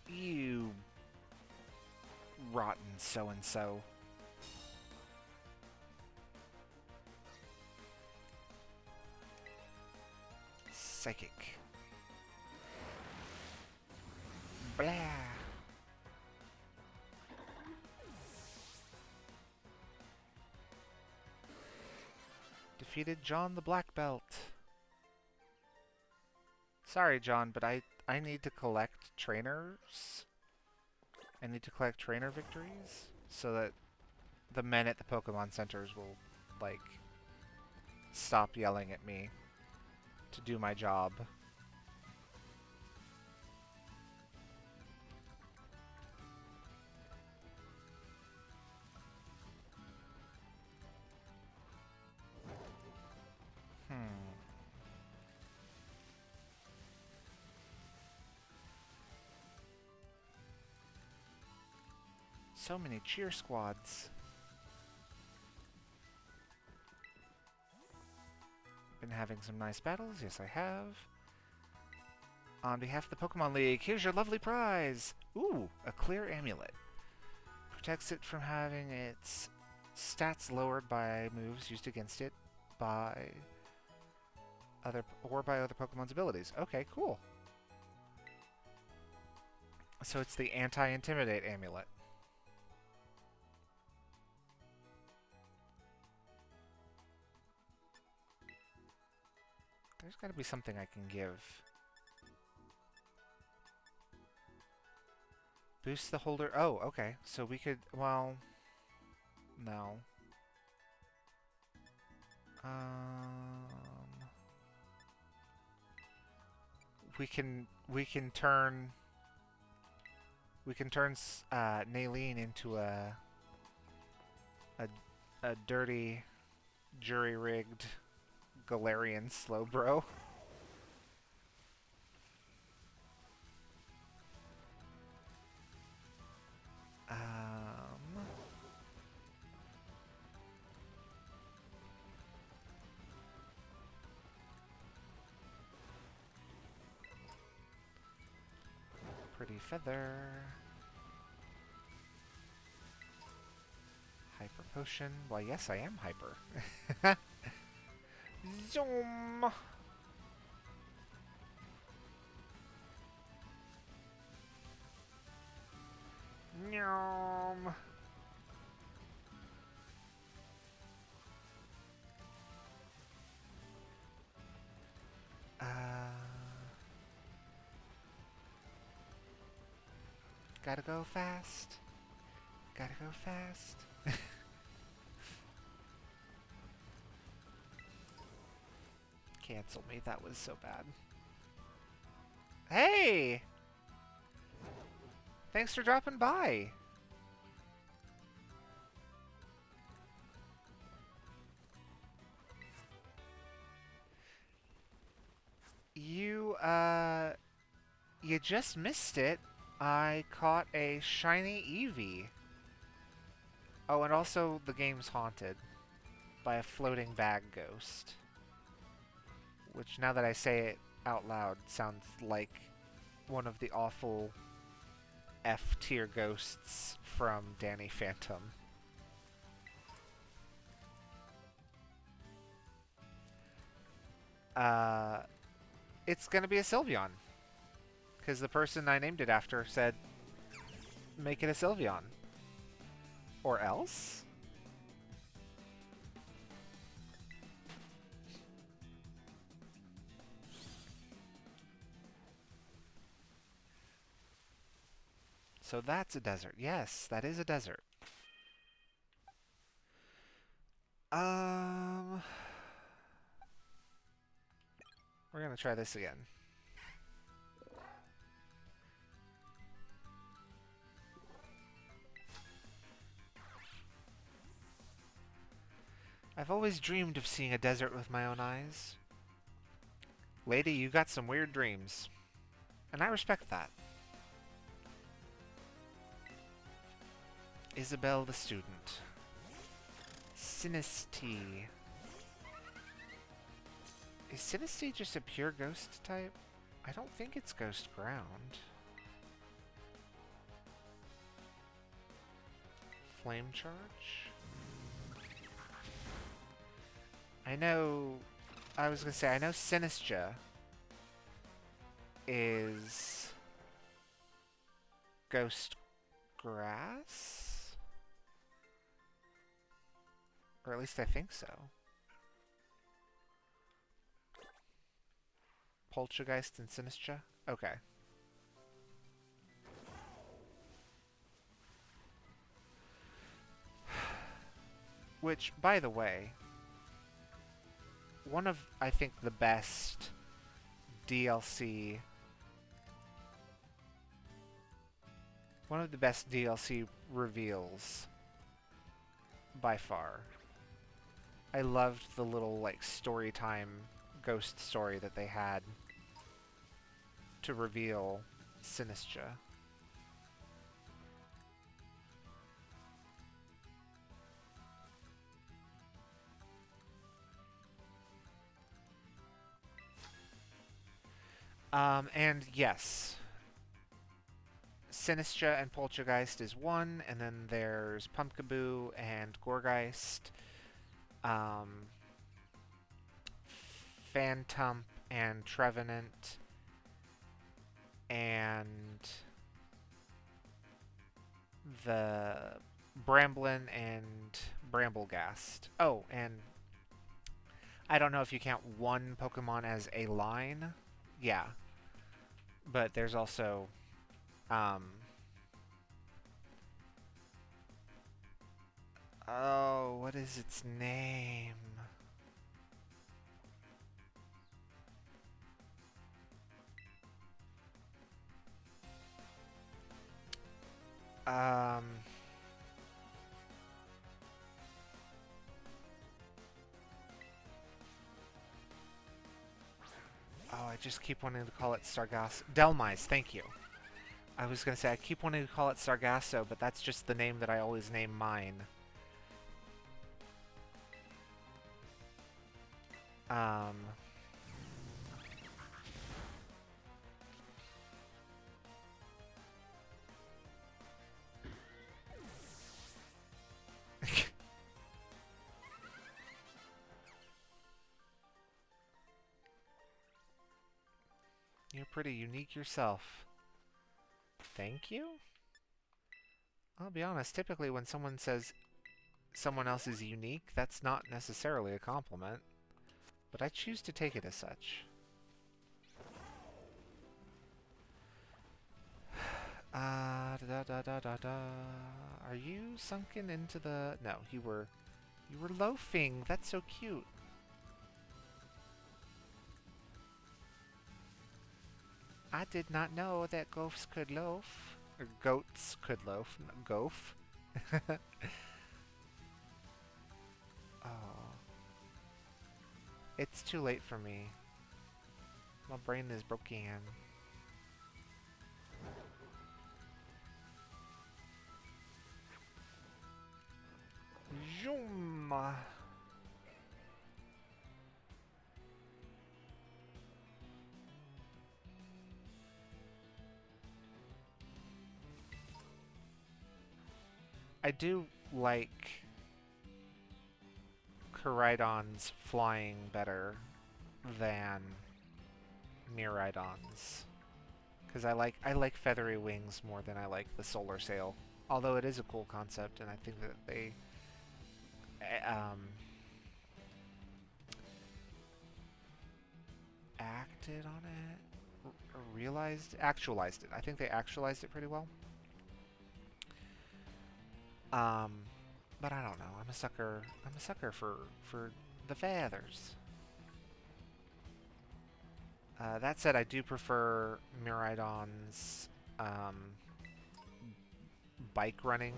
A: You rotten so-and-so. Psychic. Blah. Defeated John the Black Belt. Sorry, John, but I need to collect trainers. I need to collect trainer victories so that the men at the Pokemon centers will, like, stop yelling at me to do my job. So many cheer squads. Been having some nice battles. Yes, I have. On behalf of the Pokemon League, here's your lovely prize! Ooh, a clear amulet. Protects it from having its stats lowered by moves used against it by other Pokemon's abilities. Okay, cool. So it's the anti-intimidate amulet. There's got to be something I can give. Boost the holder. Oh, okay. So we could, well, no. We can turn Naleen into a dirty, jury-rigged Galarian Slowbro. Pretty feather. Hyper potion. Why, yes, I am hyper. Zoom! Nyom! Gotta go fast. Gotta go fast. Cancel me, that was so bad. Hey! Thanks for dropping by. You just missed it. I caught a shiny Eevee. Oh, and also the game's haunted by a floating bag ghost. Which, now that I say it out loud, sounds like one of the awful F-tier ghosts from Danny Phantom. It's gonna be a Sylveon. Because the person I named it after said, make it a Sylveon. Or else? So that's a desert. Yes, that is a desert. We're gonna try this again. I've always dreamed of seeing a desert with my own eyes. Lady, you got some weird dreams. And I respect that. Isabelle the student. Sinistea. Is Sinistea just a pure ghost type? I don't think it's ghost ground. Flame charge? I know... I was gonna say, I know Sinistea is... ghost grass? Or at least I think so. Poltergeist and Sinistea? Okay. Which, by the way, one of, I think, the best DLC... One of the best DLC reveals by far. I loved the little, like, story time ghost story that they had to reveal Sinistea. And yes, Sinistra and Poltergeist is one, and then there's Pumpkaboo and Gourgeist, um, Phantump and Trevenant, and the Bramblin and Bramblegast. Oh, and I don't know if you count one Pokemon as a line. Yeah, but there's also um, oh, what is its name? Um, oh, I just keep wanting to call it Sargasso. Delmise, thank you. I was gonna say I keep wanting to call it Sargasso, but that's just the name that I always name mine. Um, you're pretty unique yourself. Thank you? I'll be honest, typically when someone says someone else is unique, that's not necessarily a compliment, but I choose to take it as such. Da da da da da. Are you sunken into the... No, you were loafing. That's so cute. I did not know that goats could loaf. Or goats could loaf. Goof. Oh. It's too late for me. My brain is broken. Zoom. I do like Koraidon's flying better than Miraidon's. Because I like feathery wings more than I like the solar sail. Although it is a cool concept, and I think that they acted on it, actualized it. I think they actualized it pretty well. Um, but I don't know. I'm a sucker. I'm a sucker for the feathers. That said, I do prefer Miraidon's bike running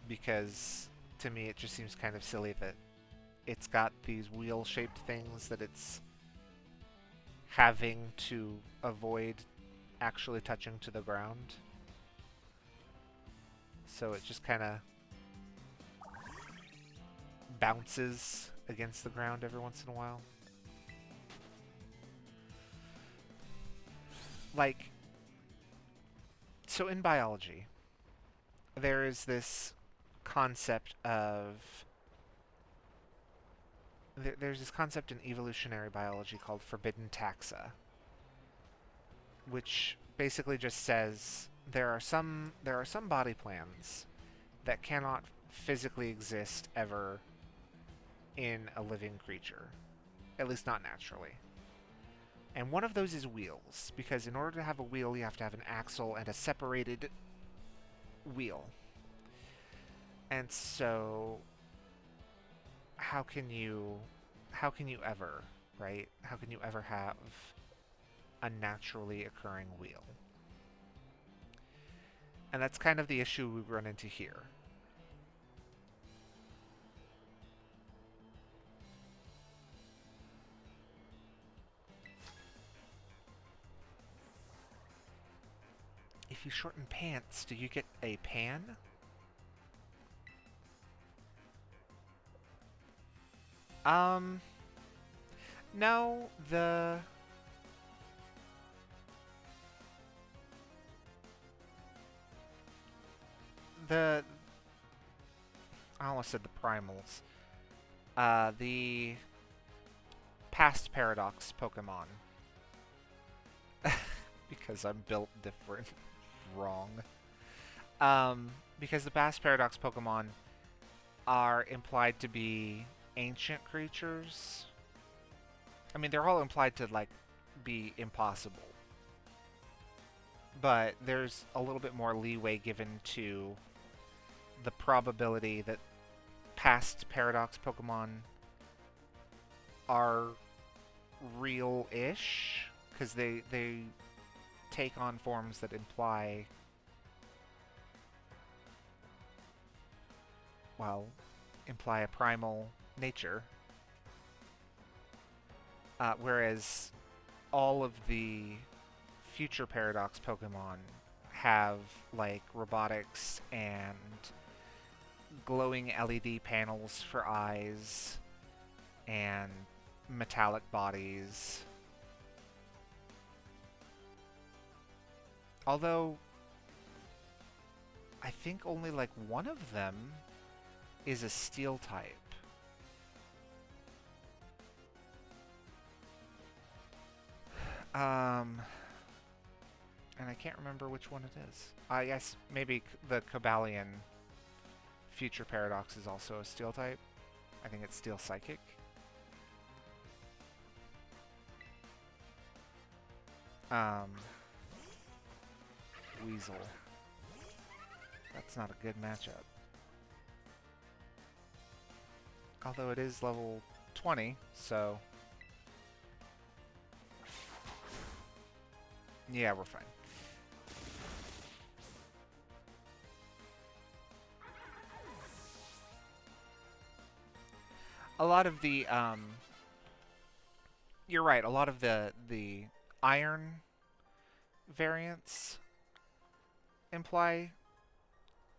A: because to me it just seems kind of silly that it's got these wheel-shaped things that it's having to avoid actually touching to the ground. So it just kind of bounces against the ground every once in a while. Like, so in biology, there is this concept of... There's this concept in evolutionary biology called forbidden taxa, which basically just says there are some body plans that cannot physically exist ever in a living creature, at least not naturally. And one of those is wheels, because in order to have a wheel, you have to have an axle and a separated wheel. And so, how can you ever, right? How can you ever have a naturally occurring wheel? And that's kind of the issue we run into here. If you shorten pants, do you get a pan? No, the I almost said the primals. The past paradox Pokemon. Because I'm built different. Wrong. Because the past paradox Pokemon are implied to be ancient creatures. I mean, they're all implied to, like, be impossible. But there's a little bit more leeway given to the probability that past paradox Pokemon are real-ish, because they take on forms that imply, well, imply a primal nature. Whereas all of the future paradox Pokemon have, like, robotics and glowing LED panels for eyes and metallic bodies. Although, I think only, like, one of them is a steel type. And I can't remember which one it is. I guess maybe the Cobalion Future Paradox is also a steel type. I think it's Steel Psychic. Weasel. That's not a good matchup. Although it is level 20, so... yeah, we're fine. A lot of the, you're right, a lot of the iron variants imply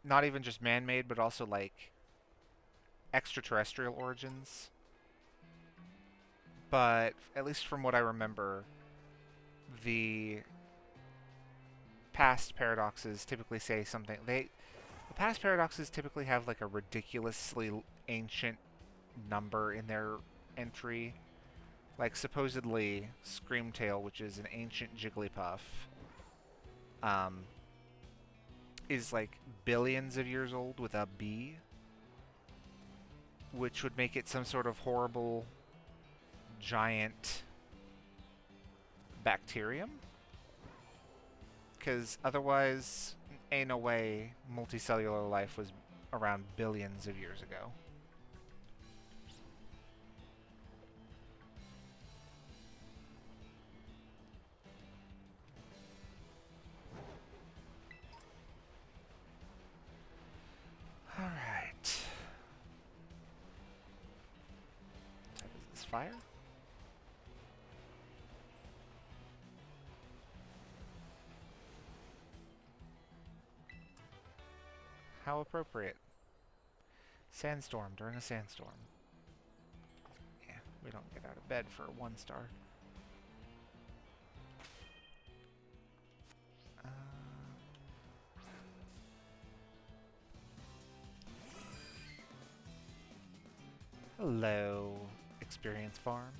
A: not even just man-made, but also, like, extraterrestrial origins. But, at least from what I remember, the past paradoxes typically say something... the past paradoxes typically have, like, a ridiculously ancient number in their entry. Like, supposedly, Screamtail, which is an ancient Jigglypuff, is, like, billions of years old with a B, which would make it some sort of horrible, giant bacterium. Because otherwise, ain't no way multicellular life was around billions of years ago. Alright. Type is this fire? How appropriate. Sandstorm during a sandstorm. Yeah, we don't get out of bed for a 1-star. Hello, Experience Farm.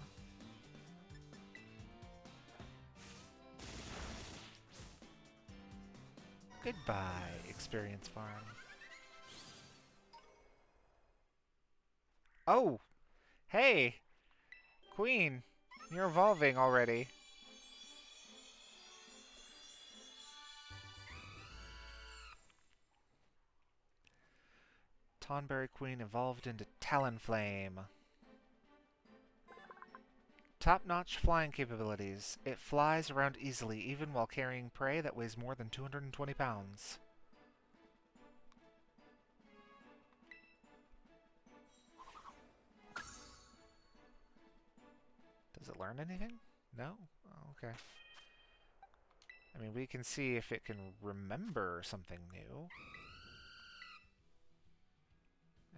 A: Goodbye, Experience Farm. Oh! Hey! Queen! You're evolving already. Tonberry Queen evolved into Talonflame. Top-notch flying capabilities. It flies around easily, even while carrying prey that weighs more than 220 pounds. Does it learn anything? No? Oh, okay. I mean, we can see if it can remember something new.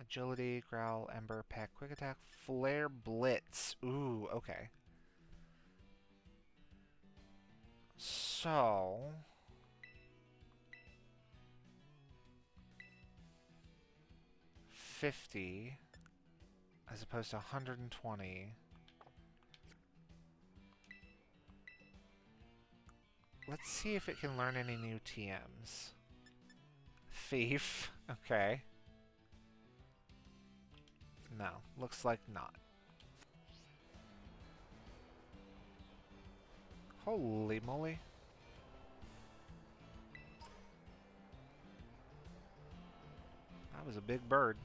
A: Agility, Growl, Ember, Peck, Quick Attack, Flare, Blitz. Ooh, okay. So... $50 as opposed to 120. Let's see if it can learn any new TMs. Thief. Okay. No, looks like not. Holy moly. That was a big bird.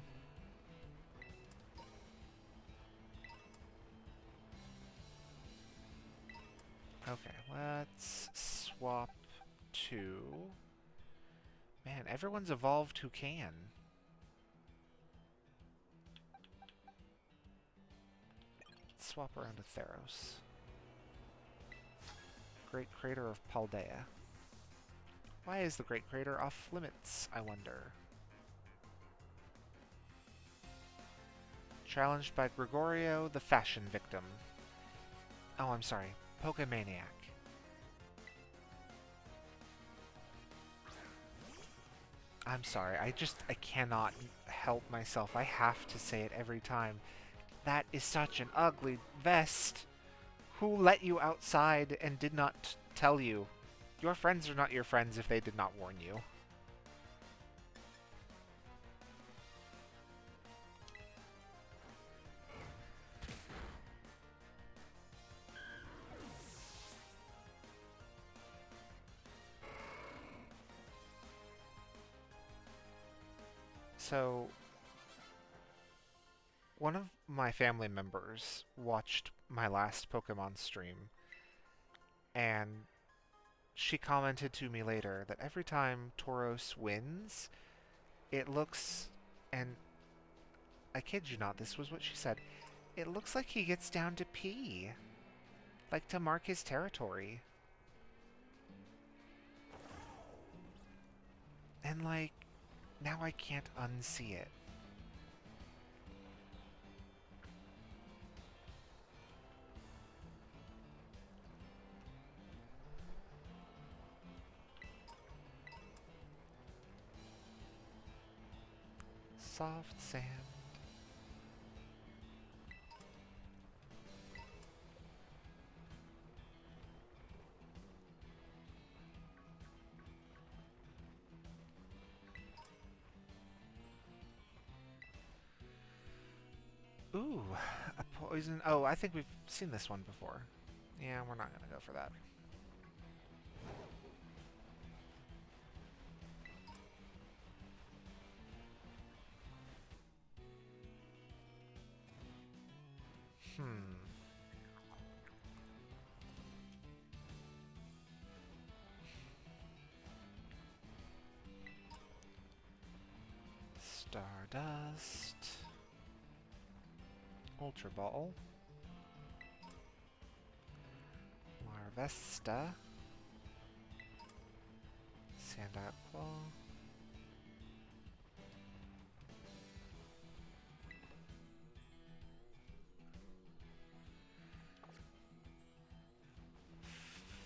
A: Okay, let's swap to... Man, everyone's evolved who can. Let's swap around to Theros. Great Crater of Paldea. Why is the Great Crater off limits, I wonder? Challenged by Gregorio, the fashion victim. Oh, I'm sorry. Pokemaniac. I'm sorry, I cannot help myself. I have to say it every time. That is such an ugly vest. Who let you outside and did not tell you? Your friends are not your friends if they did not warn you. So, one of my family members watched my last Pokemon stream, and she commented to me later that every time Tauros wins, it looks, and I kid you not, this was what she said, it looks like he gets down to pee, like to mark his territory. And like, now I can't unsee it. Soft sand. Ooh, a poison. Oh, I think we've seen this one before. Yeah, we're not gonna go for that. Stardust. Ultra Ball. Larvesta. Sandile Claw.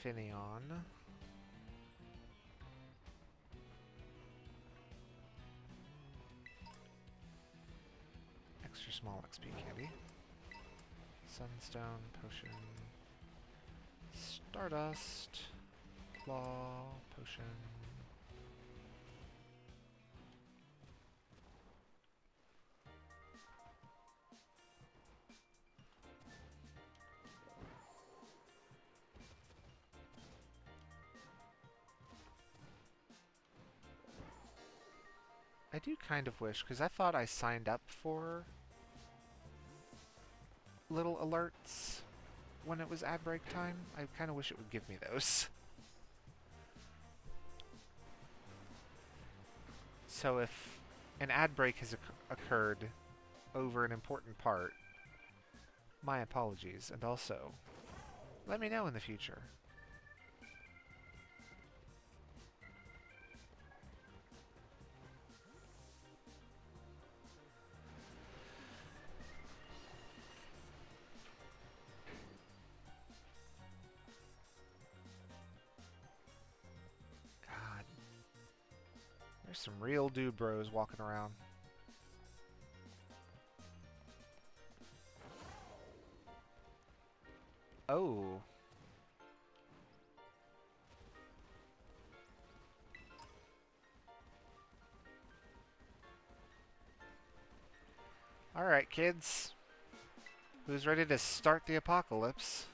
A: Finneon. Extra small XP candy. Sunstone, Potion. Stardust. Claw, Potion. I do kind of wish, because I thought I signed up for little alerts when it was ad break time. I kind of wish it would give me those. So if an ad break has occurred over an important part, my apologies, and also, let me know in the future. There's some real dude bros walking around. Oh. Alright, kids. Who's ready to start the apocalypse?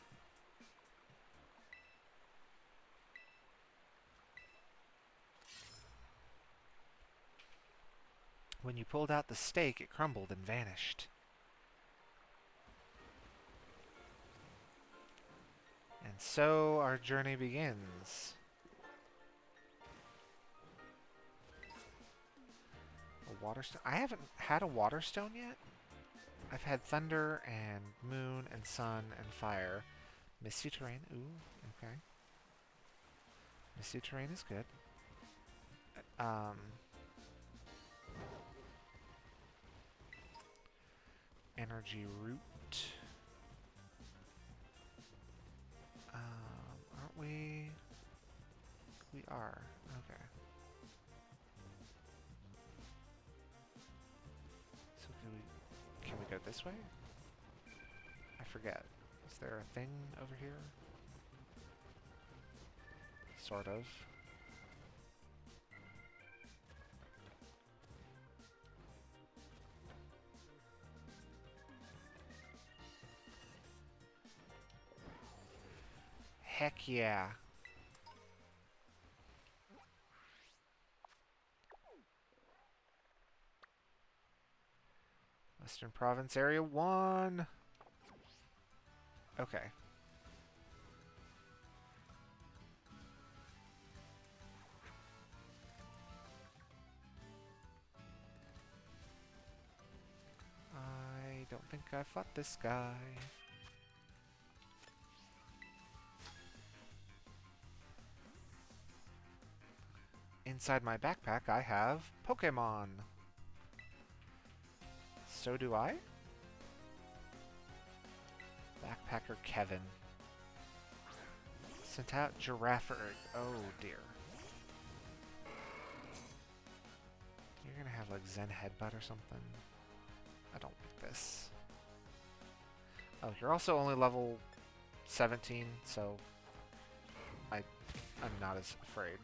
A: When you pulled out the stake, it crumbled and vanished. And so our journey begins. A water stone? I haven't had a water stone yet. I've had thunder and moon and sun and fire. Misty terrain. Ooh, okay. Misty terrain is good. Energy root. Aren't we? We are. Okay. So can we go this way? I forget. Is there a thing over here? Sort of. Heck yeah. Western Province Area 1. Okay. I don't think I fought this guy. Inside my backpack, I have Pokémon. So do I? Backpacker Kevin. Sent out Giraffe. Oh dear. You're gonna have like Zen Headbutt or something. I don't like this. Oh, you're also only level 17, so I'm not as afraid.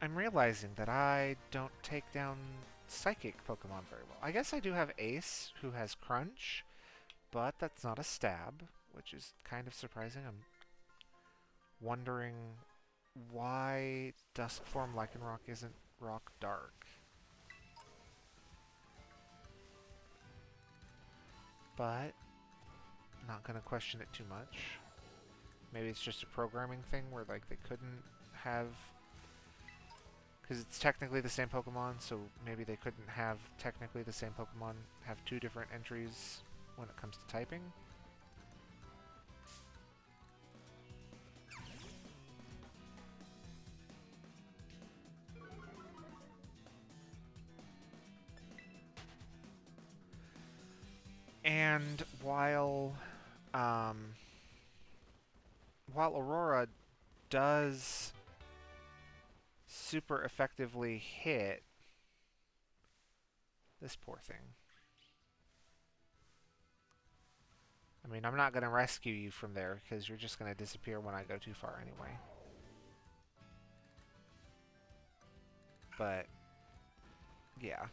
A: I'm realizing that I don't take down psychic Pokemon very well. I guess I do have Ace, who has Crunch, but that's not a stab, which is kind of surprising. I'm wondering why Duskform Lycanroc isn't Rock Dark. But not gonna question it too much. Maybe it's just a programming thing where like they couldn't have, because it's technically the same Pokemon, so maybe they couldn't have technically the same Pokemon have two different entries when it comes to typing. And while Aurora does super effectively hit this poor thing. I mean, I'm not going to rescue you from there because you're just going to disappear when I go too far anyway. But yeah.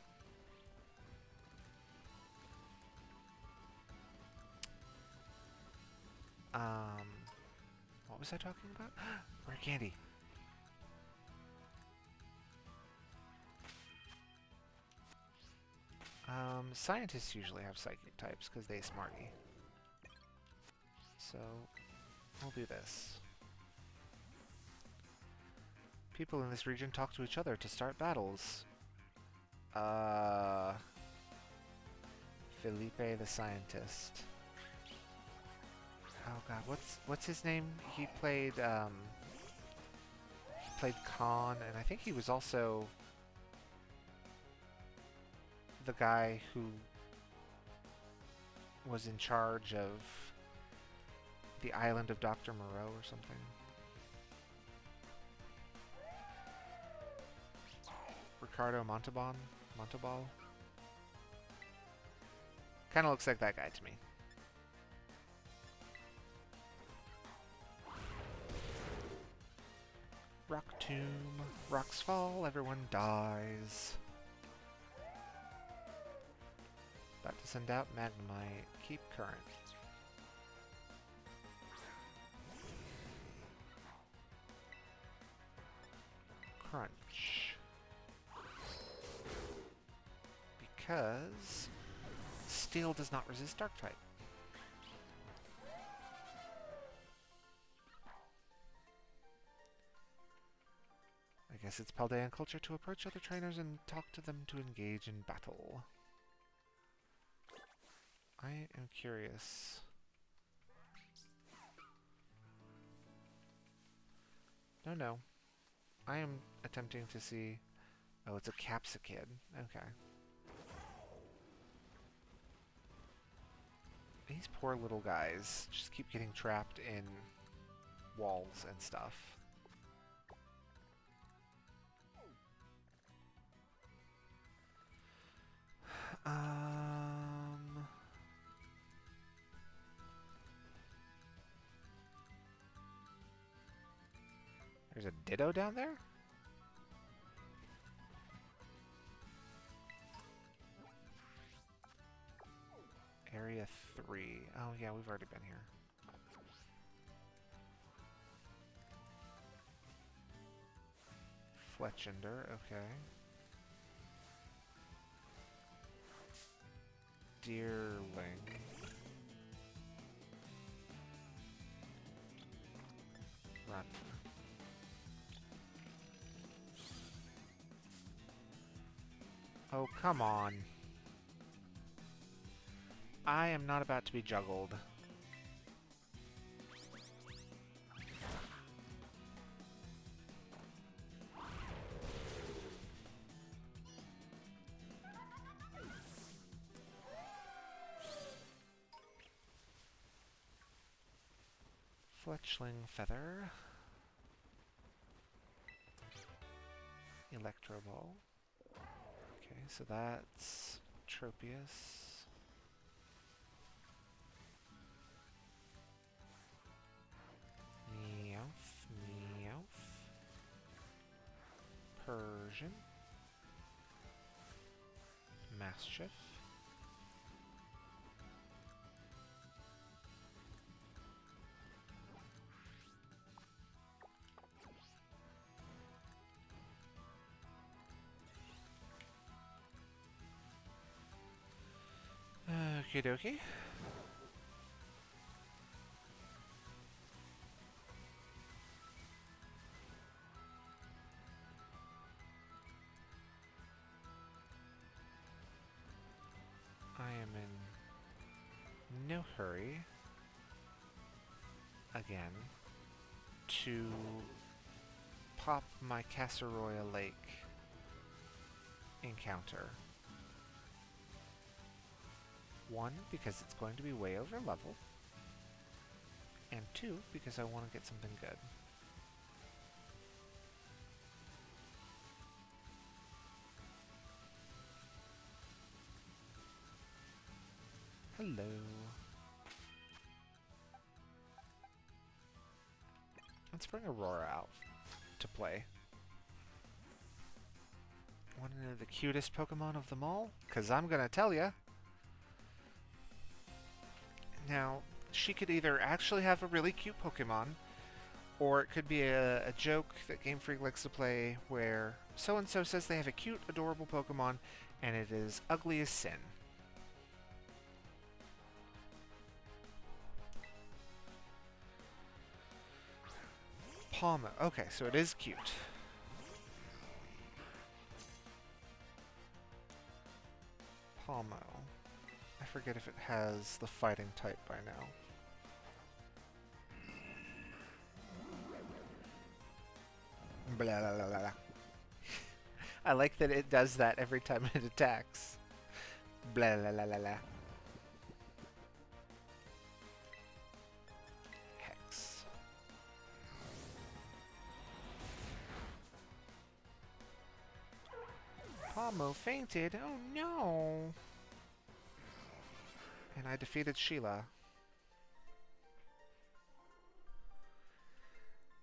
A: What was I talking about? Rare candy. Scientists usually have psychic types because they smarty. So, we'll do this. People in this region talk to each other to start battles. Felipe the Scientist. Oh god, what's his name? He played Khan, and I think he was also the guy who was in charge of The island of Dr. Moreau or something. Ricardo Montalban? Montalbal? Kind of looks like that guy to me. Rock tomb. Rocks fall, everyone dies. About to send out Magnemite. Keep current. Crunch. Because steel does not resist dark type. I guess it's Paldean culture to approach other trainers and talk to them to engage in battle. I am curious. No. I am attempting to see... Oh, it's a Capsicid. Okay. These poor little guys just keep getting trapped in walls and stuff. There's a Ditto down there? Area 3. Oh yeah, we've already been here. Fletchender, okay. Deerling. Run. Oh, come on. I am not about to be juggled. Fletchling Feather. Electro Ball. Okay, so that's Tropius. Meowth, Meowth. Persian. Mastiff. Okie dokie. I am in no hurry, again, to pop my Cascarrafa Lake encounter. One, because it's going to be way over level, and two, because I want to get something good. Hello. Let's bring Aurora out to play. Want to know the cutest Pokemon of them all? 'Cause I'm gonna tell ya. Now, she could either actually have a really cute Pokemon, or it could be a joke that Game Freak likes to play where so-and-so says they have a cute, adorable Pokemon, and it is ugly as sin. Palmo. Okay, so it is cute. Palmo. I forget if it has the fighting type by now. Blah, blah, blah, blah. I like that it does that every time it attacks. Blah, blah, blah, blah, blah. Amo fainted. Oh no! And I defeated Sheila.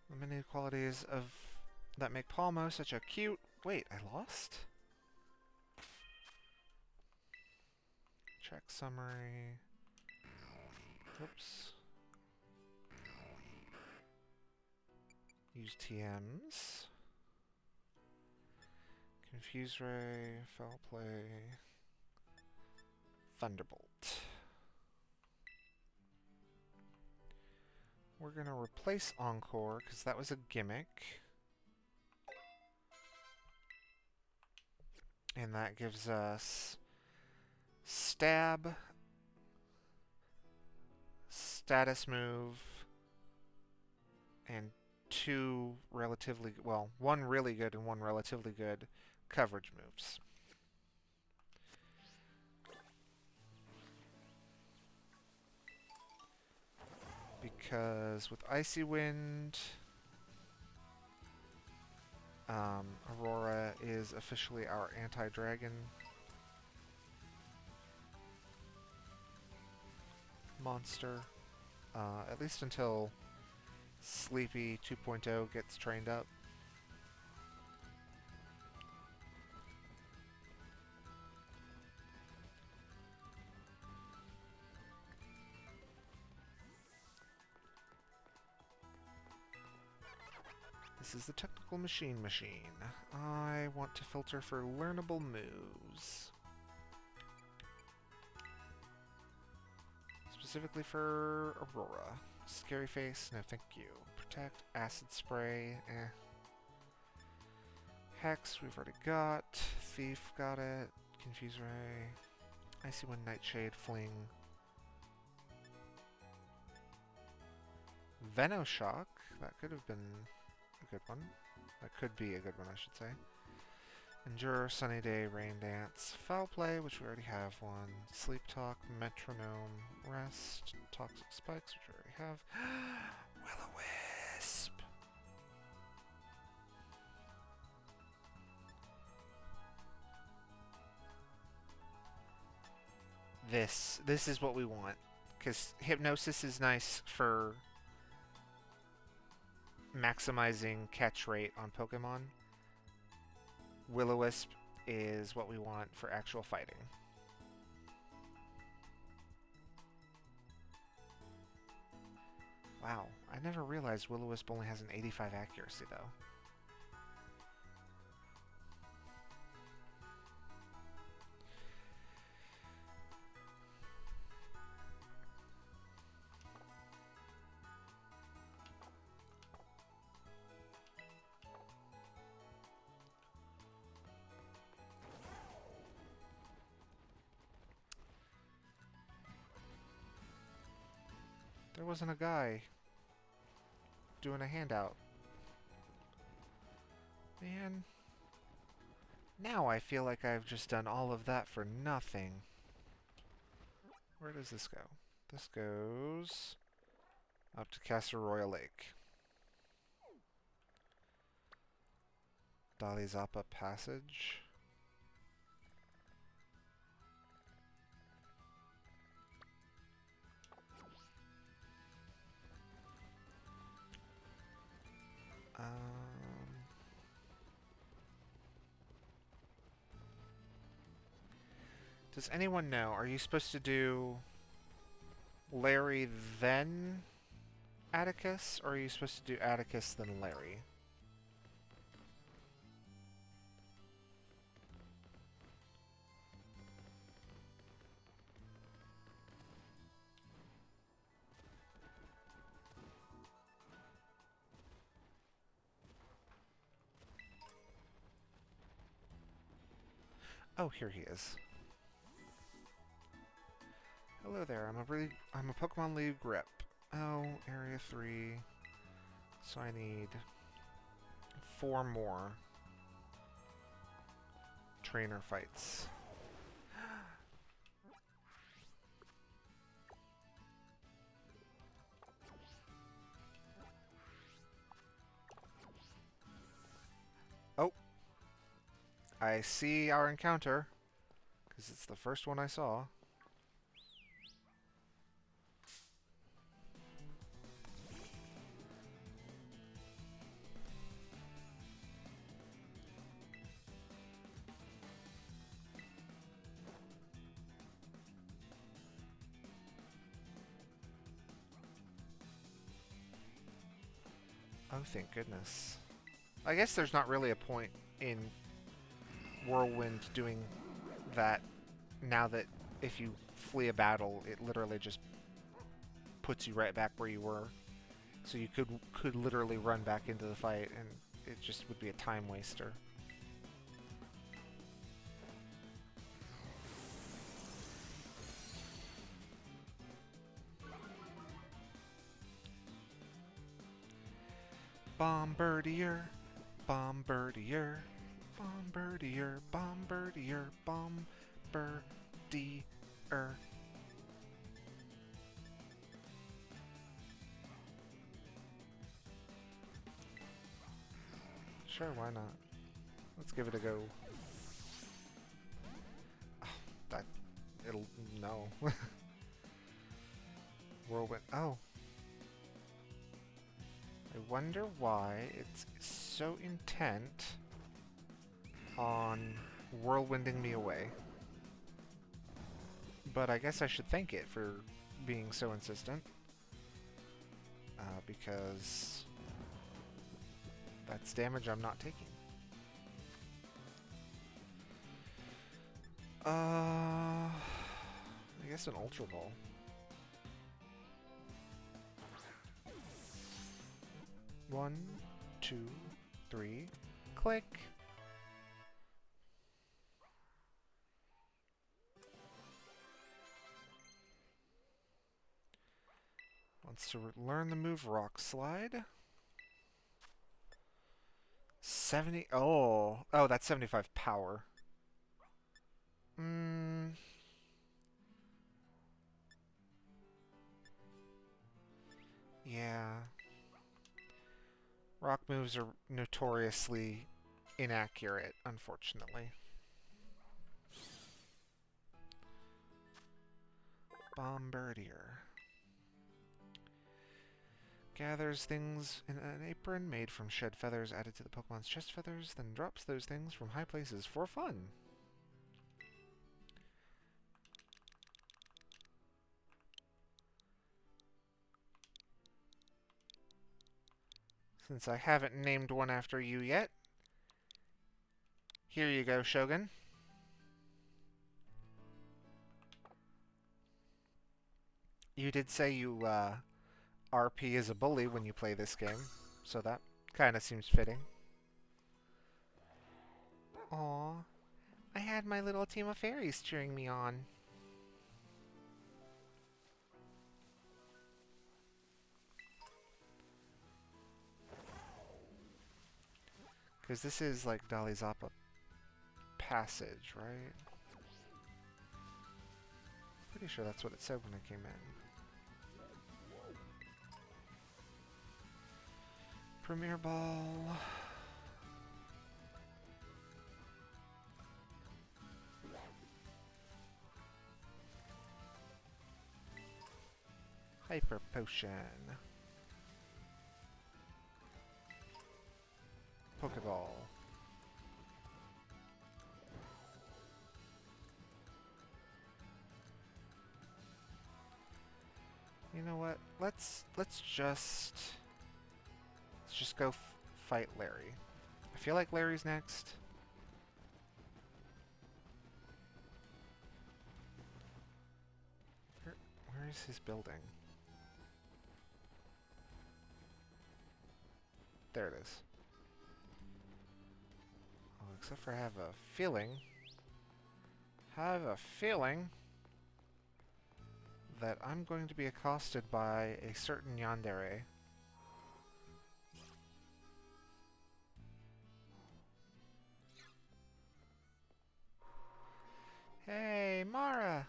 A: The many qualities of that make Palmo such a cute... Wait, I lost? Check summary. Oops. Use TMs. Confuse Ray, Foul Play, Thunderbolt. We're gonna replace Encore, because that was a gimmick. And that gives us Stab, Status Move, and two relatively, well, one really good and one relatively good coverage moves. Because with Icy Wind, Aurora is officially our anti-dragon monster, at least until Sleepy 2.0 gets trained up. This is the technical machine. I want to filter for learnable moves. Specifically for Aurora. Scary Face, no thank you. Protect, Acid Spray, eh. Hex, we've already got. Thief, got it. Confuse Ray. Icy Wind, Nightshade, Fling. Venoshock, that could have been a good one. That could be a good one, I should say. Endure, Sunny Day, Rain Dance, Foul Play, which we already have one. Sleep Talk, Metronome, Rest, Toxic Spikes, which we already have. Will-O-Wisp! This is what we want. Because Hypnosis is nice for maximizing catch rate on Pokemon. Will-O-Wisp is what we want for actual fighting. Wow, I never realized Will-O-Wisp only has an 85 accuracy, though. There wasn't a guy doing a handout. Man. Now I feel like I've just done all of that for nothing. Where does this go? This goes up to Cascarrafa Lake. Dalizapa Passage. Does anyone know, are you supposed to do Larry then Atticus, or are you supposed to do Atticus then Larry? Oh, here he is. Hello there, I'm a Pokemon League rep. Oh, Area 3. So I need 4 more trainer fights. Oh. I see our encounter, because it's the first one I saw. Oh, thank goodness. I guess there's not really a point in Whirlwind doing that now that if you flee a battle, it literally just puts you right back where you were. So you could literally run back into the fight, and it just would be a time waster. Bombardier, Bombardier, Bombardier, Bombardier, Bombardier. Sure, why not? Let's give it a go. Oh, it'll, no. Whirlwind, oh. I wonder why it's so intent on whirlwinding me away. But I guess I should thank it for being so insistent. Because that's damage I'm not taking. I guess an Ultra Ball. One, two, three, click. Wants to learn the move Rock Slide. 70. Oh, that's 75 power. Yeah. Rock moves are notoriously inaccurate, unfortunately. Bombardier. Gathers things in an apron made from shed feathers added to the Pokemon's chest feathers, then drops those things from high places for fun. Since I haven't named one after you yet, here you go, Shogun. You did say you RP is a bully when you play this game, so that kind of seems fitting. Aw, I had my little team of fairies cheering me on. Because this is like Dali Zappa Passage, right? Pretty sure that's what it said when I came in. Premier Ball. Hyper Potion. Pokeball. You know what? Let's just go fight Larry. I feel like Larry's next. Where is his building? There it is. Oh, except for I have a feeling that I'm going to be accosted by a certain yandere. Hey, Mara!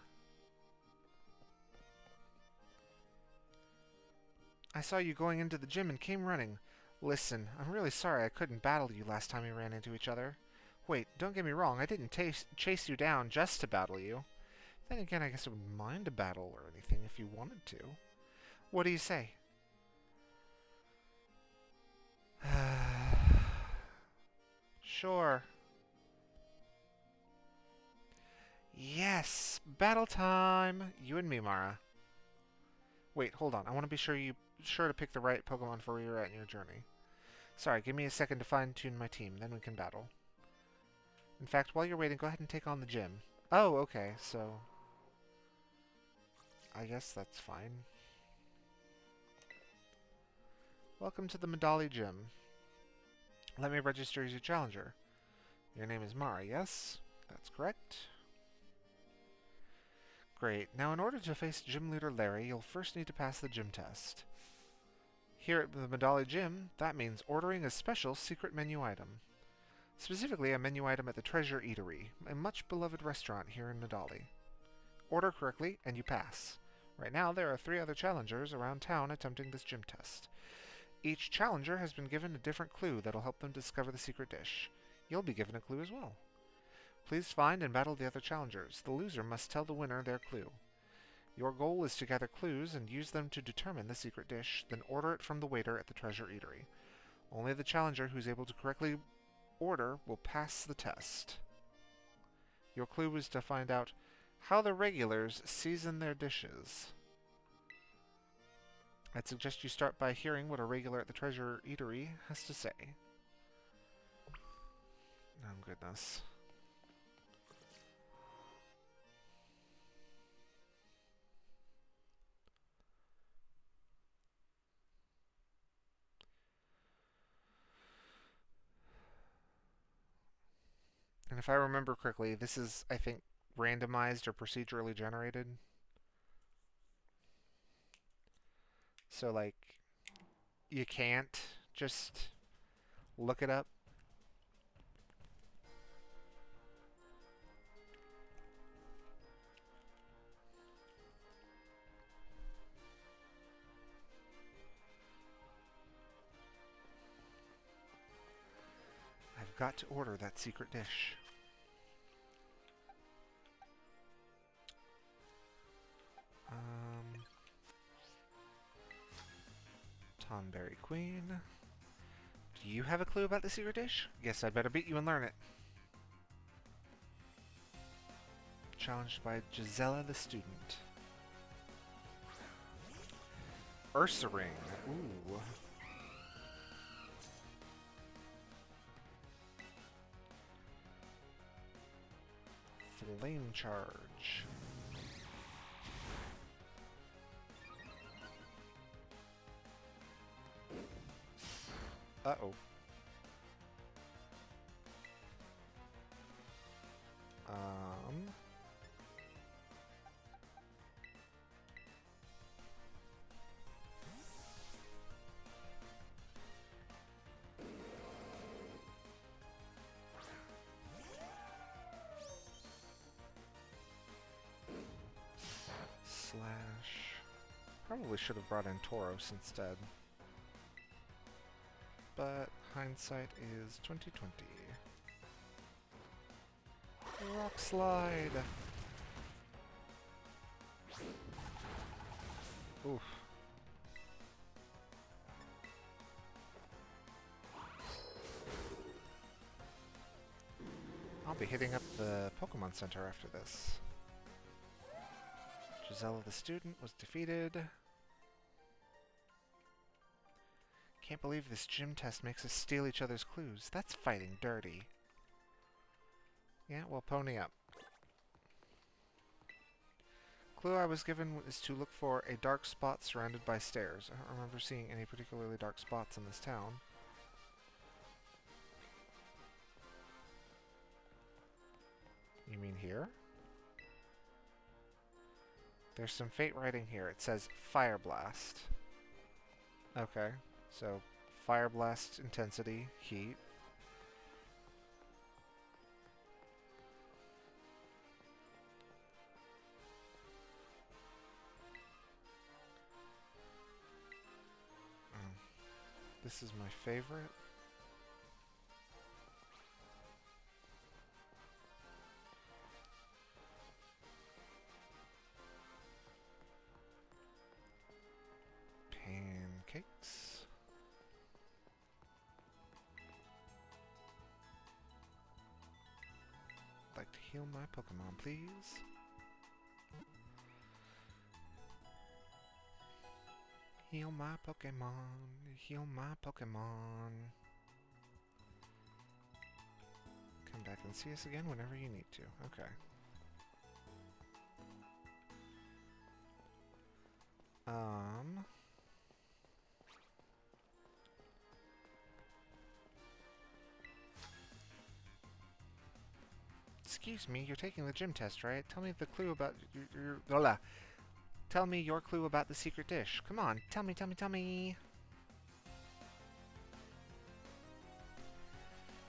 A: I saw you going into the gym and came running. Listen, I'm really sorry I couldn't battle you last time we ran into each other. Wait, don't get me wrong, I didn't chase you down just to battle you. Then again, I guess I wouldn't mind a battle or anything if you wanted to. What do you say? Sure. Yes! Battle time! You and me, Mara. Wait, hold on. I want to be sure to pick the right Pokemon for where you're at in your journey. Sorry, give me a second to fine-tune my team, then we can battle. In fact, while you're waiting, go ahead and take on the gym. Oh, okay, so... I guess that's fine. Welcome to the Medali Gym. Let me register as your challenger. Your name is Mara, yes? That's correct. Great. Now, in order to face Gym Leader Larry, you'll first need to pass the gym test. Here at the Medali Gym, that means ordering a special secret menu item. Specifically, a menu item at the Treasure Eatery, a much-beloved restaurant here in Medali. Order correctly, and you pass. Right now, there are 3 other challengers around town attempting this gym test. Each challenger has been given a different clue that'll help them discover the secret dish. You'll be given a clue as well. Please find and battle the other challengers. The loser must tell the winner their clue. Your goal is to gather clues and use them to determine the secret dish, then order it from the waiter at the Treasure Eatery. Only the challenger who's able to correctly order will pass the test. Your clue is to find out how the regulars season their dishes. I'd suggest you start by hearing what a regular at the Treasure Eatery has to say. Oh, goodness. And if I remember correctly, this is, I think, randomized or procedurally generated. So, like, you can't just look it up. I've got to order that secret dish. Tonberry Queen. Do you have a clue about the secret dish? Guess I'd better beat you and learn it. Challenged by Gisela the student. Ursaring. Ooh. Flame Charge. Uh-oh. Slash. Probably should have brought in Tauros instead. But hindsight is 2020. Rock Slide! Oof. I'll be hitting up the Pokemon Center after this. Gisela the student was defeated. Can't believe this gym test makes us steal each other's clues. That's fighting dirty. Yeah, well, pony up. Clue I was given is to look for a dark spot surrounded by stairs. I don't remember seeing any particularly dark spots in this town. You mean here? There's some fate writing here. It says Fire Blast. Okay, so Fire Blast intensity, heat. This is my favorite. Heal my Pokemon, please. Heal my Pokemon. Heal my Pokemon. Come back and see us again whenever you need to. Okay. Excuse me, you're taking the gym test, right? Tell me the clue about your Tell me your clue about the secret dish. Come on, tell me, tell me, tell me.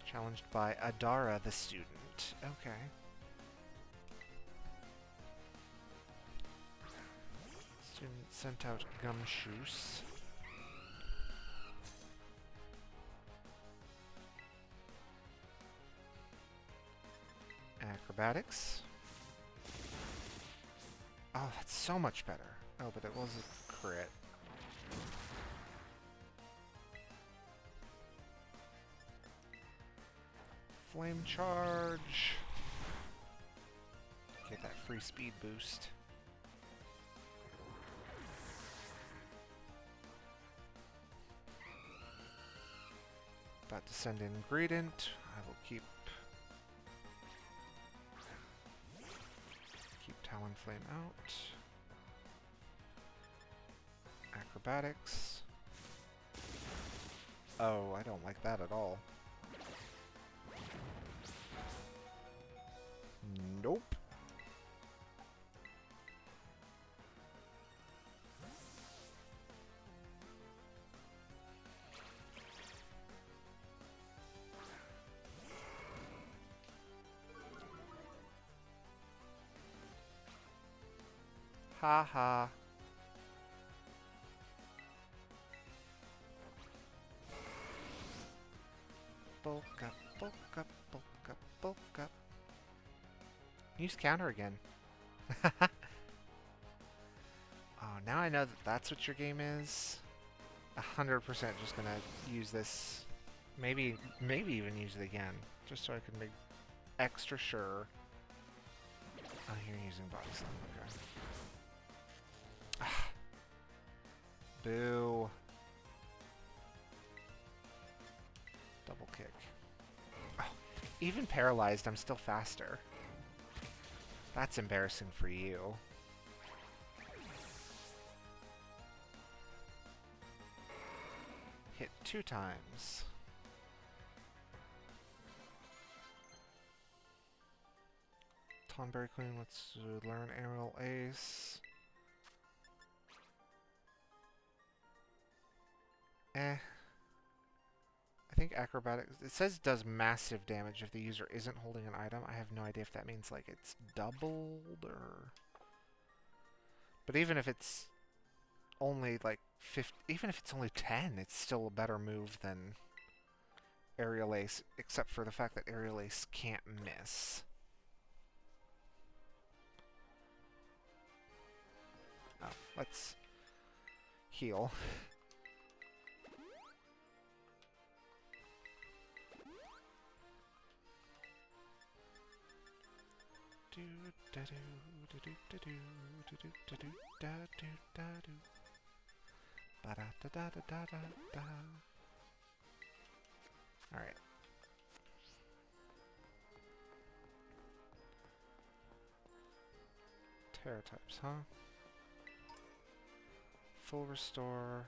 A: Challenged by Adara, the student. Okay. Student sent out gumshoes. Acrobatics. Oh, that's so much better. Oh, but it was a crit. Flame charge. Get that free speed boost. About to send in Ingredient. I will keep Talonflame out. Acrobatics. Oh, I don't like that at all. Nope. Ha ha. Bulk up, bulk up, bulk up, bulk up. Use counter again. Oh, now I know that that's what your game is. 100% just gonna use this. Maybe even use it again. Just so I can make extra sure. Oh, you're using Body Slam, okay. Boo. Double kick. Oh, even paralyzed, I'm still faster. That's embarrassing for you. Hit 2 times. Tonberry Queen, let's learn Aerial Ace. I think Acrobatics... It says it does massive damage if the user isn't holding an item. I have no idea if that means, like, it's doubled or... But even if it's only, like, 50... Even if it's only 10, it's still a better move than Aerial Ace, except for the fact that Aerial Ace can't miss. Oh, let's heal. Alright. Terra types, huh? Full restore.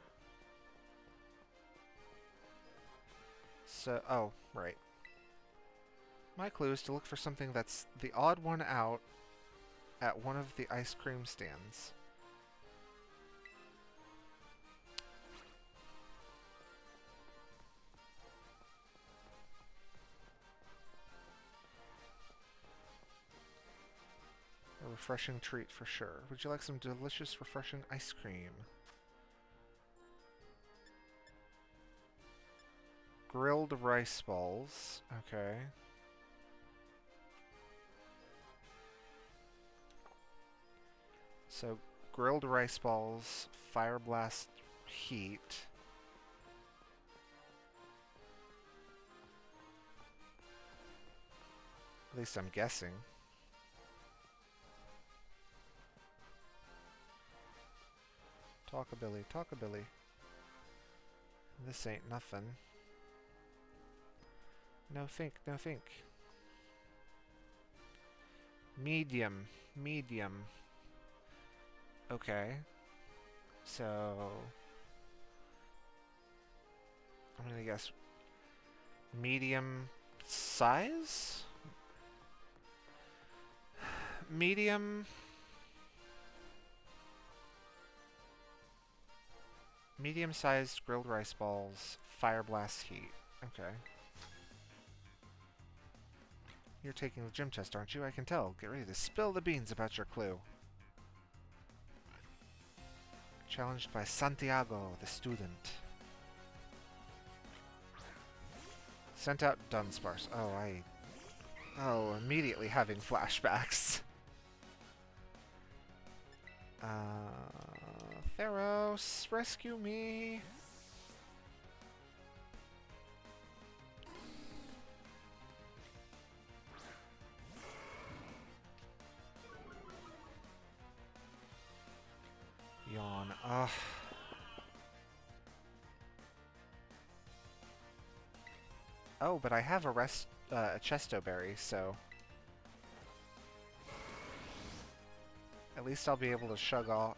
A: So, oh, right. My clue is to look for something that's the odd one out at one of the ice cream stands. A refreshing treat for sure. Would you like some delicious, refreshing ice cream? Grilled rice balls. Okay. So, grilled rice balls, fire blast heat. At least I'm guessing. Talkabilly, talkabilly. This ain't nothing. No think, no think. Medium, medium. Okay. So... I'm gonna guess... medium size? Medium... medium-sized grilled rice balls, fire blast heat. Okay. You're taking the gym test, aren't you? I can tell. Get ready to spill the beans about your clue. Challenged by Santiago, the student. Sent out Dunsparce. Oh, immediately having flashbacks. Theros, rescue me! Yawn. Ugh. Oh, but I have a Chesto Berry, so... at least I'll be able to shrug off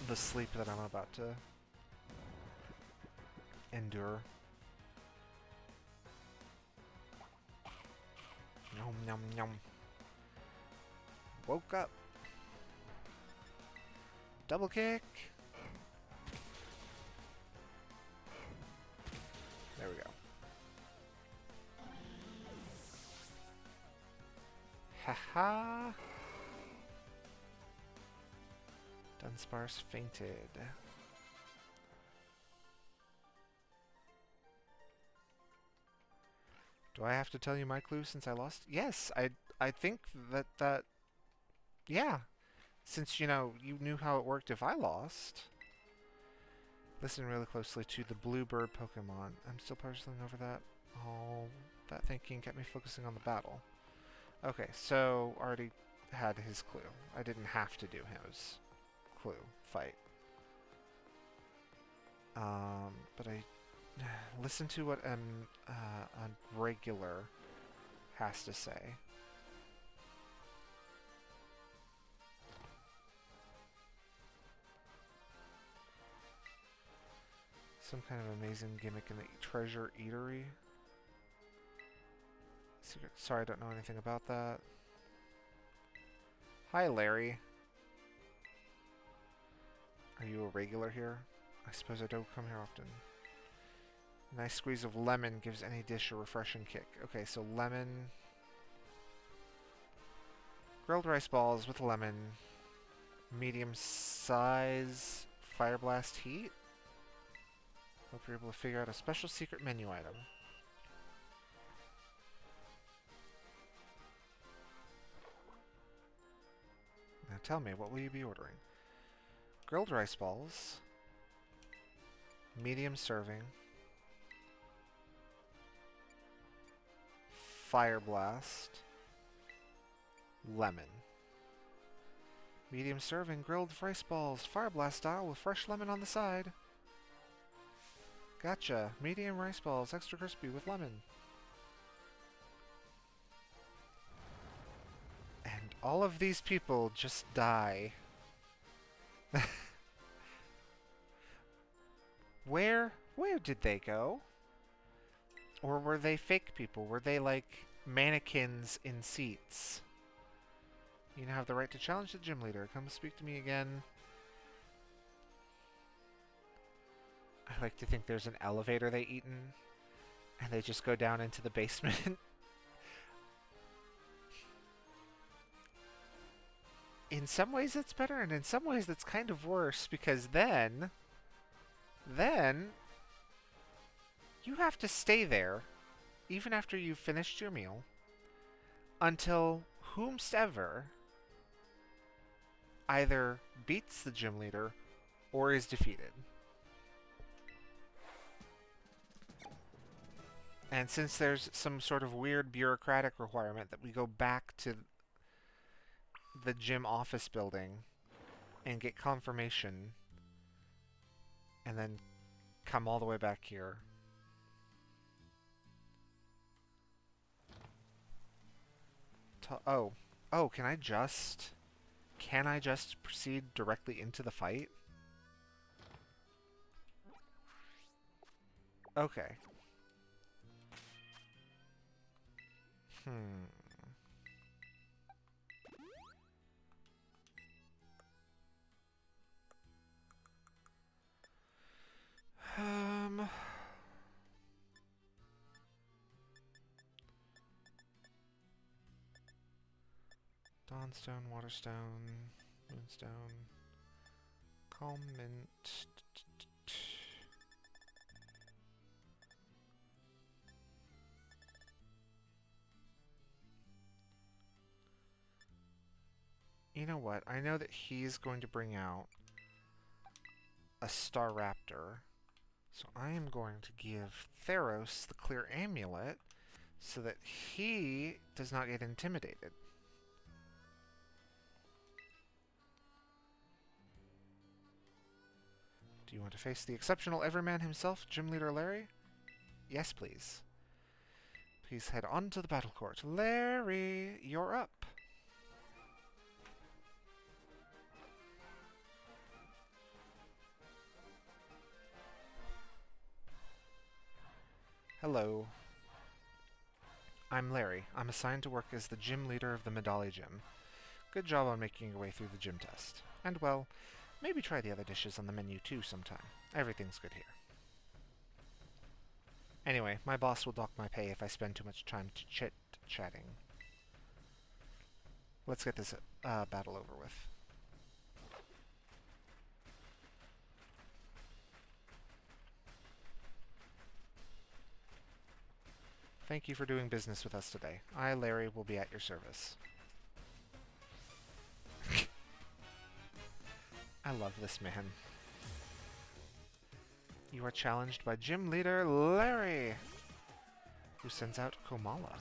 A: the sleep that I'm about to endure. Nom nom nom. Woke up. Double kick. There we go. Haha. Dunsparce fainted. Do I have to tell you my clue since I lost? Yes, I think that yeah. Since, you know, you knew how it worked if I lost. Listen really closely to the bluebird Pokemon. I'm still puzzling over that. All that thinking kept me focusing on the battle. Okay, so already had his clue. I didn't have to do his clue fight. But I listen to what a regular has to say. Some kind of amazing gimmick in the treasure eatery. Secret. Sorry, I don't know anything about that. Hi, Larry. Are you a regular here? I suppose I don't come here often. A nice squeeze of lemon gives any dish a refreshing kick. Okay, so lemon. Grilled rice balls with lemon. Medium size fire blast heat. Hope you're able to figure out a special secret menu item. Now tell me, what will you be ordering? Grilled rice balls. Medium serving. Fire blast. Lemon. Medium serving grilled rice balls. Fire blast style with fresh lemon on the side. Gotcha. Medium rice balls, extra crispy with lemon. And all of these people just die. Where did they go? Or were they fake people? Were they like mannequins in seats? You now have the right to challenge the gym leader. Come speak to me again. I like to think there's an elevator they eaten, and they just go down into the basement. In some ways it's better, and in some ways that's kind of worse, because then you have to stay there, even after you've finished your meal, until whomsoever either beats the gym leader or is defeated. And since there's some sort of weird bureaucratic requirement that we go back to the gym office building and get confirmation and then come all the way back here. Oh. Oh, can I just proceed directly into the fight? Okay. Hmm. Dawnstone, Waterstone, Moonstone, Calm Mint. You know what? I know that he's going to bring out a Star Raptor. So I am going to give Theros the clear amulet so that he does not get intimidated. Do you want to face the exceptional Everman himself, Gym Leader Larry? Yes, please. Please head on to the battle court. Larry, you're up. Hello. I'm Larry. I'm assigned to work as the gym leader of the Medali Gym. Good job on making your way through the gym test. And, well, maybe try the other dishes on the menu too sometime. Everything's good here. Anyway, my boss will dock my pay if I spend too much time chit-chatting. Let's get this battle over with. Thank you for doing business with us today. I, Larry, will be at your service. I love this man. You are challenged by Gym Leader Larry, who sends out Komala.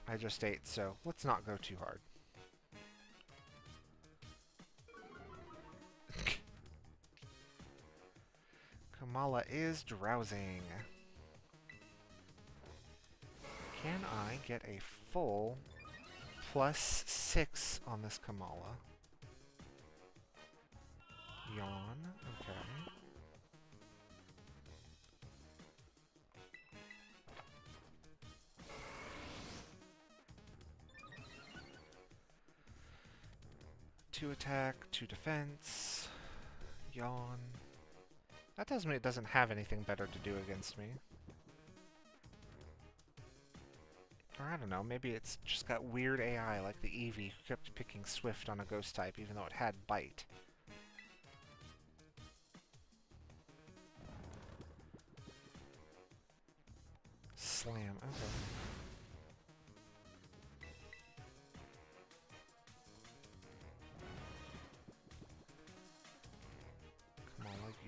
A: I just ate, so let's not go too hard. Komala is drowsing. Can I get a full +6 on this Komala? Yawn, okay. Two attack, 2 defense. Yawn. That tells me it doesn't have anything better to do against me. Or I don't know, maybe it's just got weird AI like the Eevee who kept picking Swift on a ghost type even though it had Bite. Slam, okay.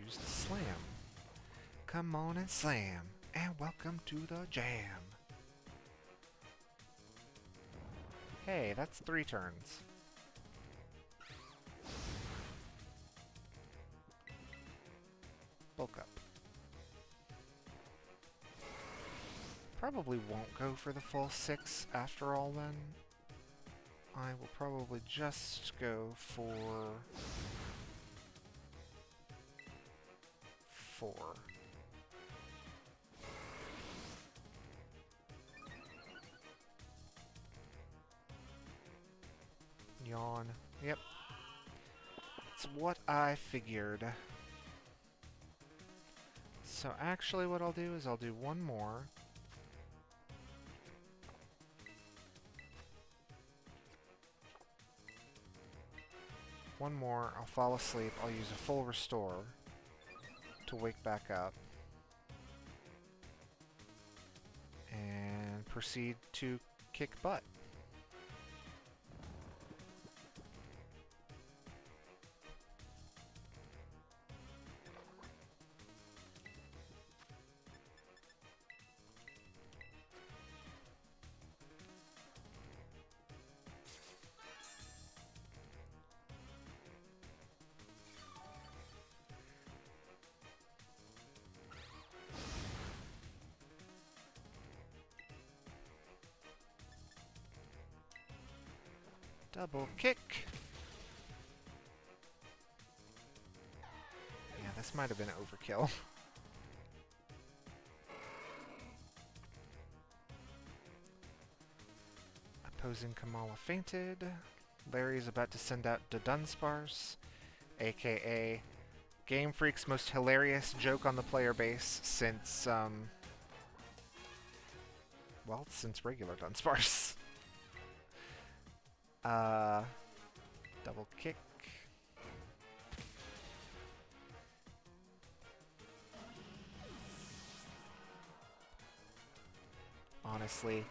A: Used Slam. Come on and slam, and welcome to the jam. Hey, that's 3 turns. Bulk up. Probably won't go for the full 6 after all then. I will probably just go for 4. Yawn. Yep. It's what I figured. So actually what I'll do is I'll do one more. One more, I'll fall asleep, I'll use a full restore to wake back up. And proceed to kick butt. Double kick. Yeah, this might have been overkill. Opposing Kamala fainted. Larry is about to send out the Dunsparce, aka Game Freak's most hilarious joke on the player base since, well, since regular Dunsparce. Double kick. Honestly,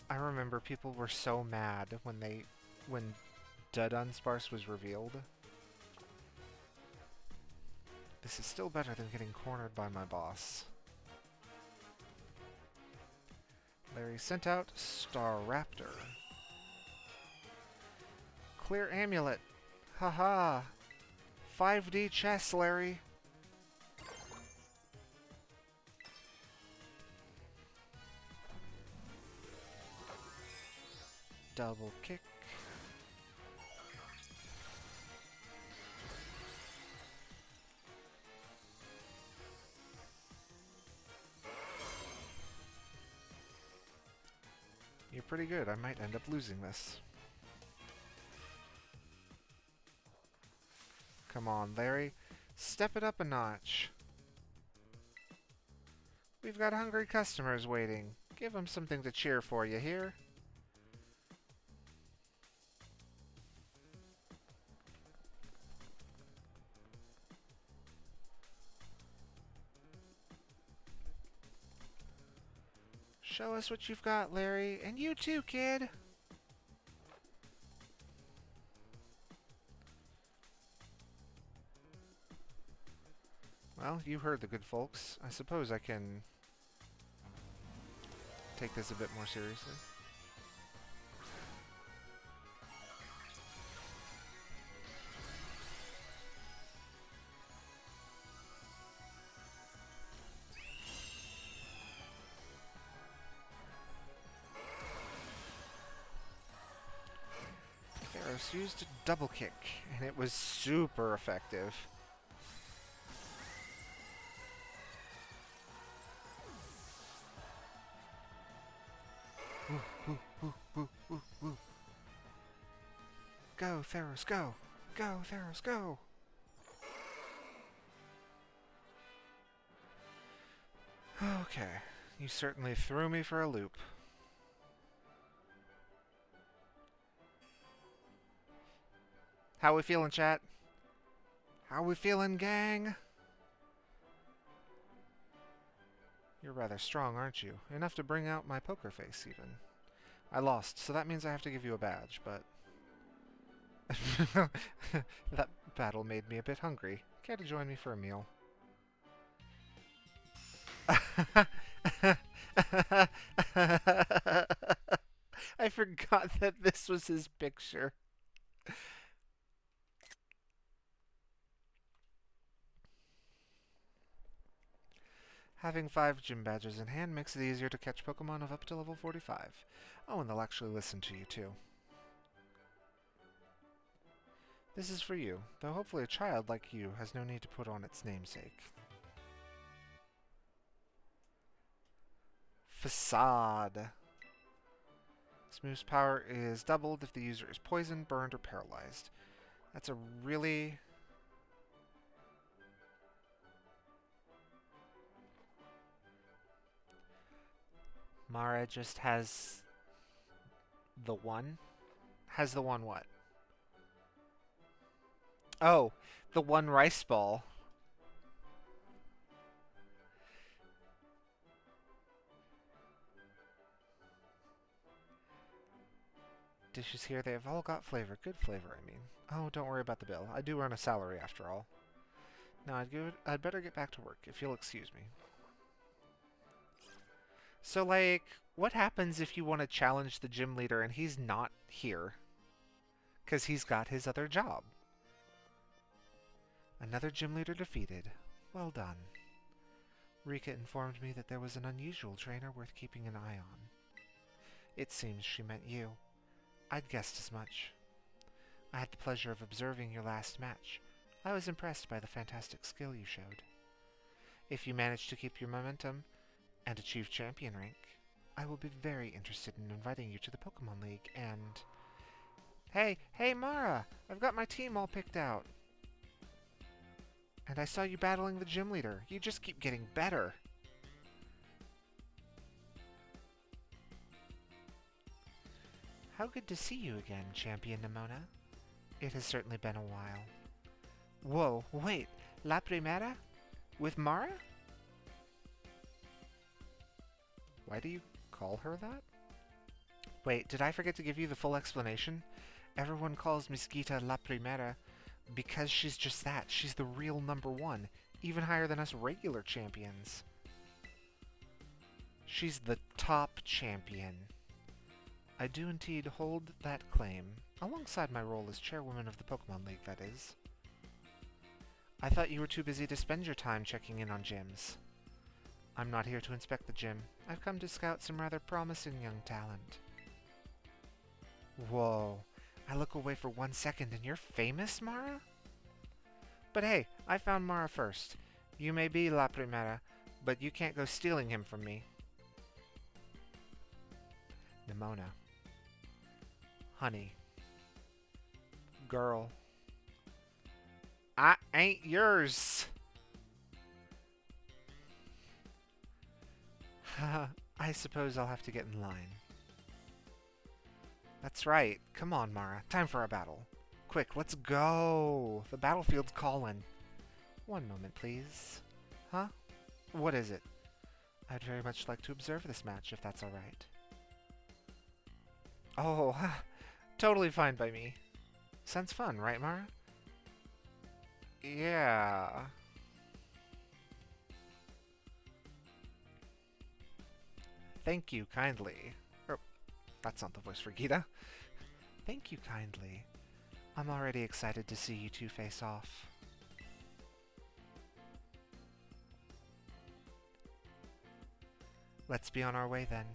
A: I remember people were so mad when Dunsparce was revealed. This is still better than getting cornered by my boss. Larry sent out Staraptor. Clear Amulet. Haha. 5D chess, Larry. Double kick. You're pretty good. I might end up losing this. Come on, Larry. Step it up a notch. We've got hungry customers waiting. Give them something to cheer for, you hear? Show us what you've got, Larry. And you too, kid. Well, you heard the good folks. I suppose I can take this a bit more seriously. Theros used a double kick, and it was super effective. Woo, woo, woo, woo, woo, woo. Go, Theros, go! Go, Theros, go! Okay, you certainly threw me for a loop. How we feeling, chat? How we feeling, gang? You're rather strong, aren't you? Enough to bring out my poker face, even. I lost, so that means I have to give you a badge, but... that battle made me a bit hungry. Care to join me for a meal? I forgot that this was his picture. Having 5 gym badges in hand makes it easier to catch Pokemon of up to level 45. Oh, and they'll actually listen to you, too. This is for you, though hopefully a child like you has no need to put on its namesake. Facade. This move's power is doubled if the user is poisoned, burned, or paralyzed. That's a really... Mara just has the one? Has the one what? Oh, the one rice ball. Dishes here, they have all got flavor. Good flavor, I mean. Oh, don't worry about the bill. I do earn a salary after all. Now, I'd better get back to work, if you'll excuse me. So, like, what happens if you want to challenge the gym leader and he's not here? Because he's got his other job. Another gym leader defeated. Well done. Rika informed me that there was an unusual trainer worth keeping an eye on. It seems she meant you. I'd guessed as much. I had the pleasure of observing your last match. I was impressed by the fantastic skill you showed. If you manage to keep your momentum and achieve champion rank, I will be very interested in inviting you to the Pokemon League and... Hey, Mara! I've got my team all picked out. And I saw you battling the gym leader. You just keep getting better. How good to see you again, Champion Nimona. It has certainly been a while. Whoa, wait, La Primera? With Mara? Why do you call her that? Wait, did I forget to give you the full explanation? Everyone calls Mesquita La Primera because she's just that. She's the real #1, even higher than us regular champions. She's the top champion. I do indeed hold that claim, alongside my role as chairwoman of the Pokemon League, that is. I thought you were too busy to spend your time checking in on gyms. I'm not here to inspect the gym. I've come to scout some rather promising young talent. Whoa, I look away for 1 second and you're famous, Mara? But hey, I found Mara first. You may be La Primera, but you can't go stealing him from me. Nimona. Honey. Girl. I ain't yours. I suppose I'll have to get in line. That's right. Come on, Mara. Time for a battle. Quick, let's go. The battlefield's calling. One moment, please. Huh? What is it? I'd very much like to observe this match, if that's all right. Oh, totally fine by me. Sounds fun, right, Mara? Yeah. Thank you kindly. Oh, that's not the voice for Gita. Thank you kindly. I'm already excited to see you two face off. Let's be on our way then.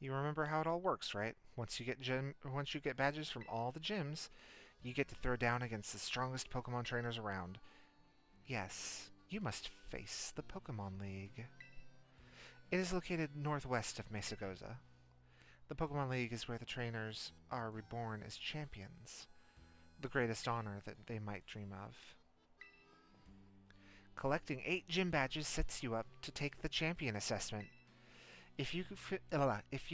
A: You remember how it all works, right? Once you get badges from all the gyms, you get to throw down against the strongest Pokemon trainers around. Yes, you must face the Pokemon League. It is located northwest of Mesagoza. The Pokemon League is where the trainers are reborn as champions, the greatest honor that they might dream of. Collecting 8 gym badges sets you up to take the champion assessment. If you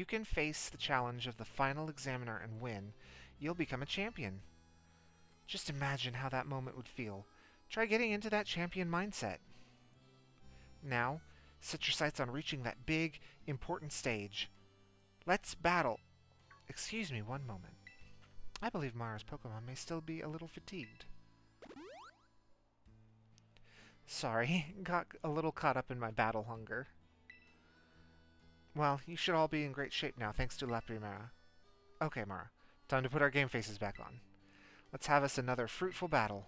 A: can face the challenge of the final examiner and win, you'll become a champion. Just imagine how that moment would feel. Try getting into that champion mindset. Now, set your sights on reaching that big, important stage. Let's battle. Excuse me one moment. I believe Mara's Pokemon may still be a little fatigued. Sorry, got a little caught up in my battle hunger. Well, you should all be in great shape now, thanks to La Primera. Okay, Mara. Time to put our game faces back on. Let's have us another fruitful battle.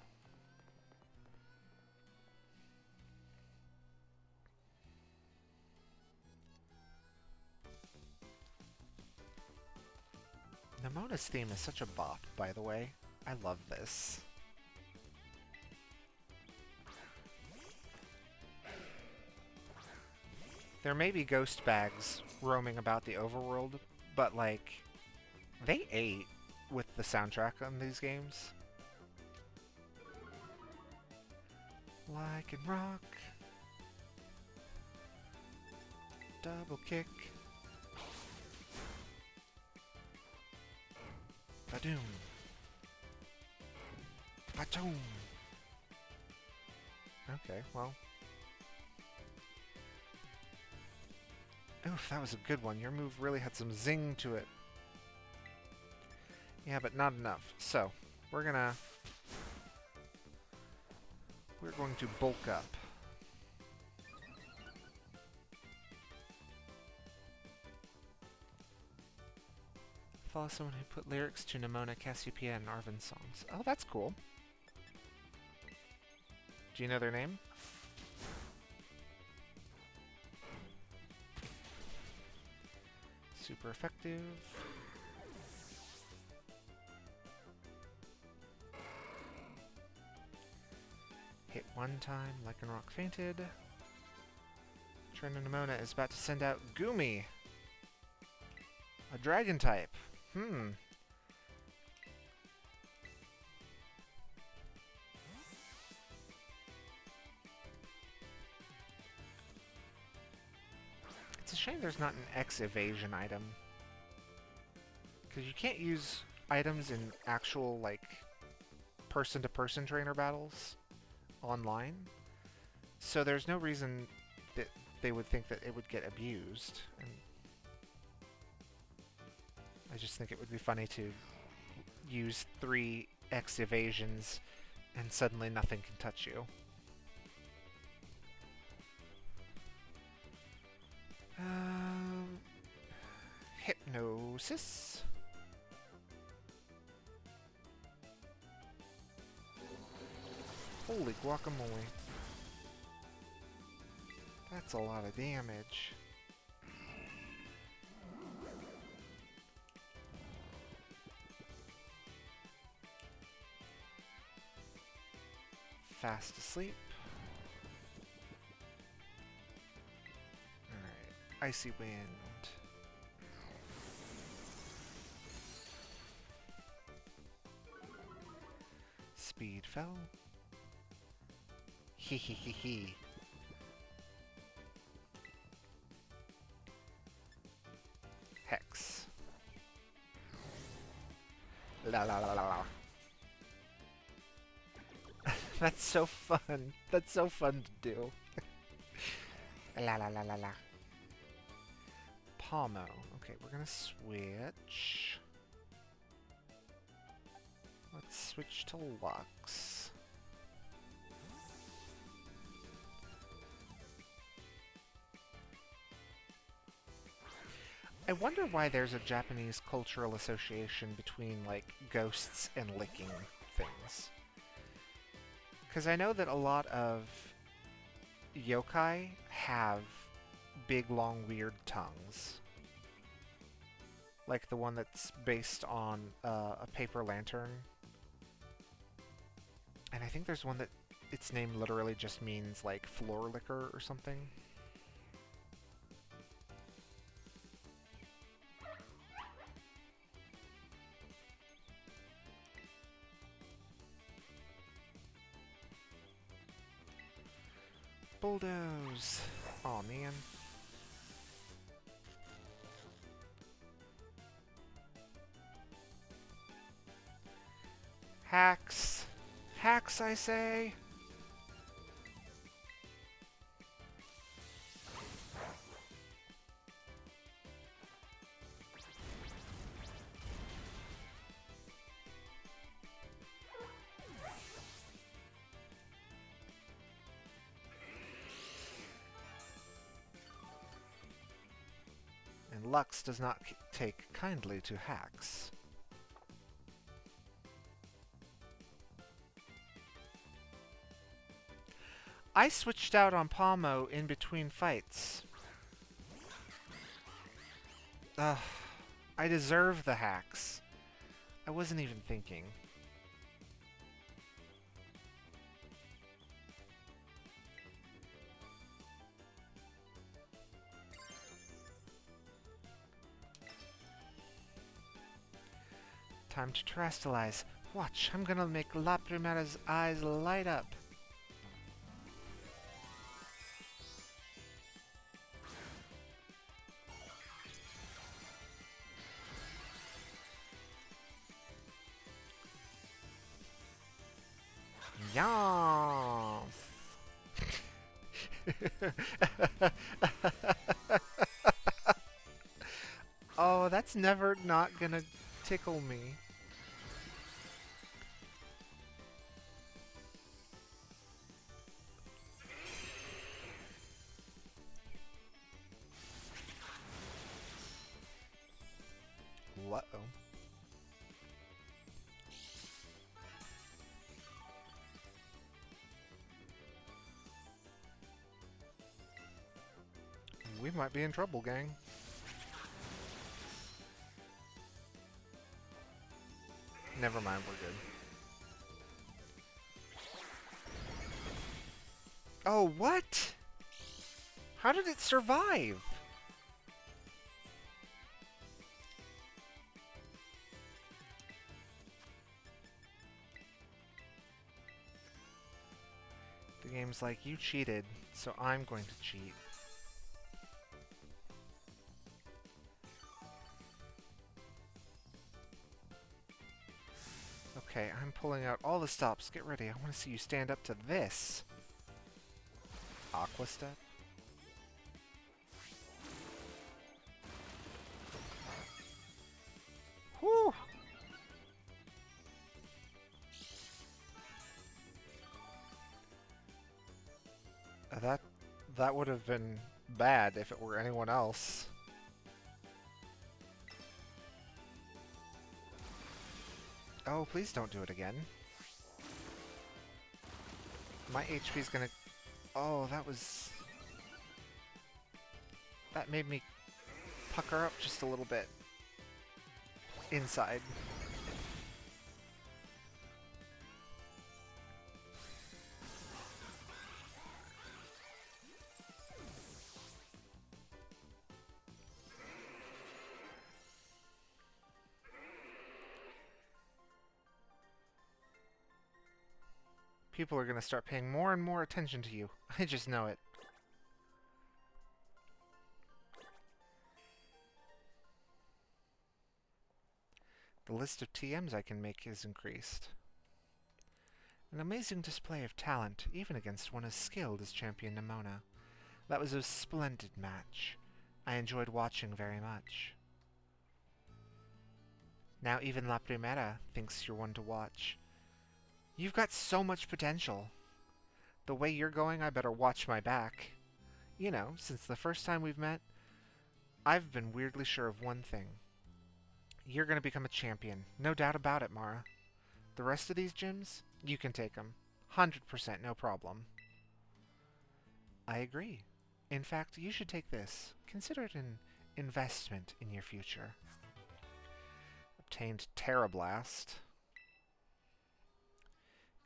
A: Nimona's theme is such a bop, by the way. I love this. There may be ghost bags roaming about the overworld, but, like, they ate with the soundtrack on these games. Like and rock. Double kick. Badoom. Badoom. Okay, well. Oof, that was a good one. Your move really had some zing to it. Yeah, but not enough. So, we're going to bulk up. Follow someone who put lyrics to Nimona, Cassiopeia, and Arven's songs. Oh, that's cool. Do you know their name? Super effective. Hit one time, Lycanroc fainted. Trainer Nimona is about to send out Goomy, a dragon type. It's a shame there's not an X evasion item. Because you can't use items in actual, like, person-to-person trainer battles online. So there's no reason that they would think that it would get abused. And I just think it would be funny to use 3 X evasions and suddenly nothing can touch you. Hypnosis. Holy guacamole. That's a lot of damage. Fast asleep. Alright, Icy Wind. Speed fell. Hee. Hex. La la la la la. That's so fun. That's so fun to do. La la la la la. Palmo. Okay, we're gonna switch. Let's switch to Lux. I wonder why there's a Japanese cultural association between, like, ghosts and licking things. Because I know that a lot of yokai have big, long, weird tongues. Like the one that's based on a paper lantern. And I think there's one that its name literally just means, like, floor licker or something. Bulldoze. Aw, man. Hacks. Hacks, I say. And Lux does not take kindly to hacks. I switched out on Palmo in between fights. Ugh. I deserve the hacks. I wasn't even thinking. Time to terrestrialize. Watch, I'm gonna make La Primera's eyes light up. Yes. Oh, that's never not gonna tickle me. Uh-oh. We might be in trouble, gang. Never mind, we're good. Oh, what? How did it survive? The game's like, you cheated, so I'm going to cheat. Okay, I'm pulling out all the stops. Get ready. I want to see you stand up to this. Aqua Step. Whew! That would have been bad if it were anyone else. Oh, please don't do it again. My HP's gonna... Oh, that was... That made me pucker up just a little bit. Inside. People are going to start paying more and more attention to you. I just know it. The list of TMs I can make is increased. An amazing display of talent, even against one as skilled as Champion Nimona. That was a splendid match. I enjoyed watching very much. Now even La Primera thinks you're one to watch. You've got so much potential. The way you're going, I better watch my back. You know, since the first time we've met, I've been weirdly sure of one thing. You're going to become a champion. No doubt about it, Mara. The rest of these gyms, you can take them. 100%, no problem. I agree. In fact, you should take this. Consider it an investment in your future. Obtained Terra Blast.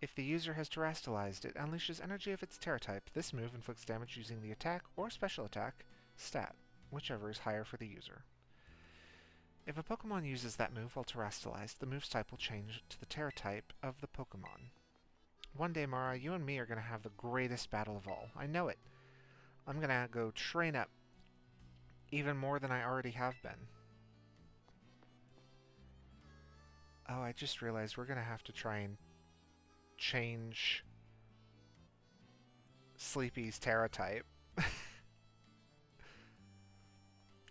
A: If the user has terastallized, it unleashes energy of its Terra type. This move inflicts damage using the attack or special attack stat, whichever is higher for the user. If a Pokemon uses that move while terastallized, the move's type will change to the Terra type of the Pokemon. One day, Mara, you and me are going to have the greatest battle of all. I know it. I'm going to go train up even more than I already have been. Oh, I just realized we're going to have to try and change Sleepy's Terra type.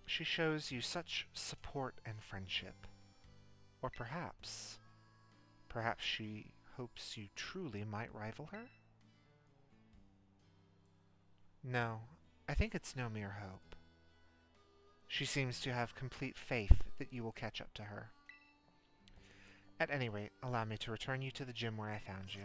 A: She shows you such support and friendship. Or perhaps she hopes you truly might rival her? No, I think it's no mere hope. She seems to have complete faith that you will catch up to her. At any rate, allow me to return you to the gym where I found you.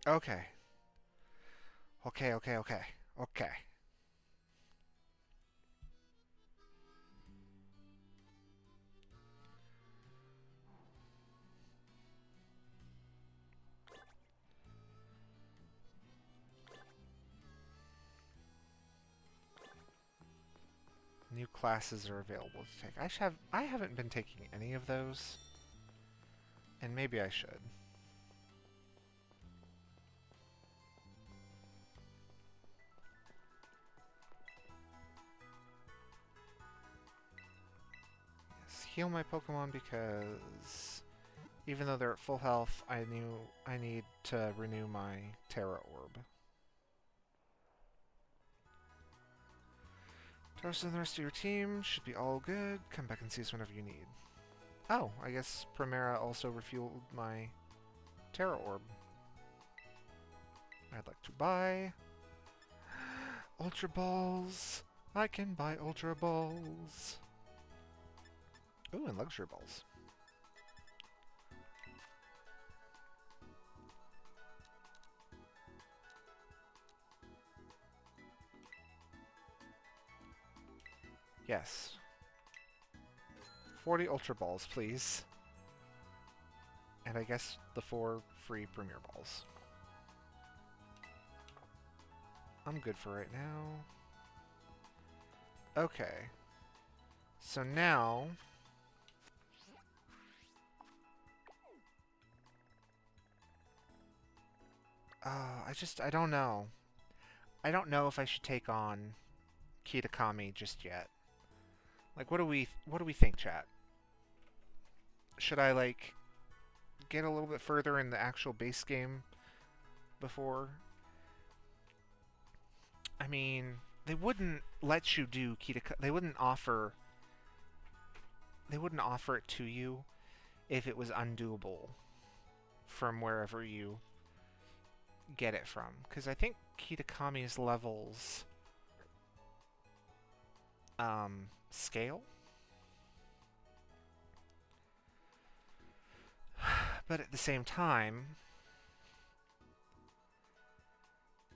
A: Okay. Okay. New classes are available to take. I haven't been taking any of those. And maybe I should. Yes, heal my Pokemon because even though they're at full health, I need to renew my Terra Orb. Toast and the rest of your team should be all good. Come back and see us whenever you need. Oh, I guess Primera also refueled my Terra Orb. I'd like to buy Ultra Balls. I can buy Ultra Balls. Ooh, and Luxury Balls. Yes. 40 Ultra Balls, please. And I guess the 4 free Premier Balls. I'm good for right now. Okay. So now... I don't know. I don't know if I should take on Kitakami just yet. Like, what do we think, chat? Should I, like, get a little bit further in the actual base game before? I mean, they wouldn't let you do Kitakami. They wouldn't offer it to you if it was undoable from wherever you get it from. Because I think Kitakami's levels scale. But at the same time,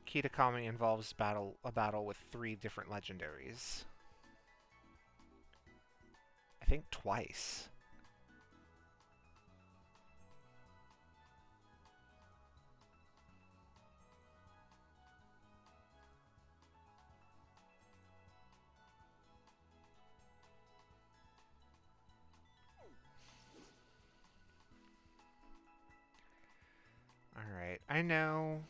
A: Kitakami involves a battle with 3 different legendaries. I think twice. Alright, I know...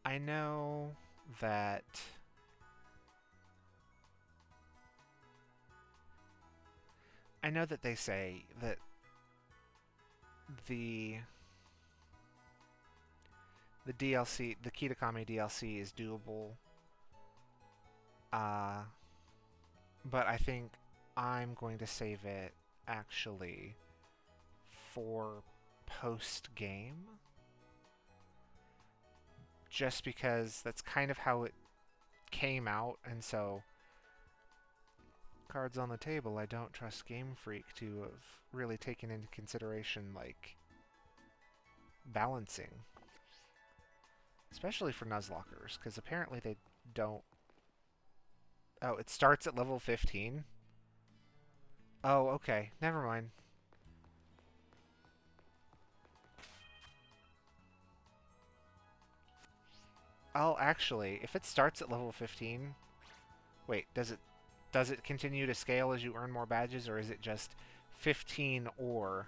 A: I know that... I know that they say that the DLC, the Kitakami DLC is doable. But I think I'm going to save it, actually, for post-game. Just because that's kind of how it came out, and so... Cards on the table, I don't trust Game Freak to have really taken into consideration, like, balancing. Especially for Nuzlockers, because apparently they don't... Oh, it starts at level 15? Oh, okay. Never mind. Oh, actually, if it starts at level 15... Wait, does it continue to scale as you earn more badges, or is it just 15 or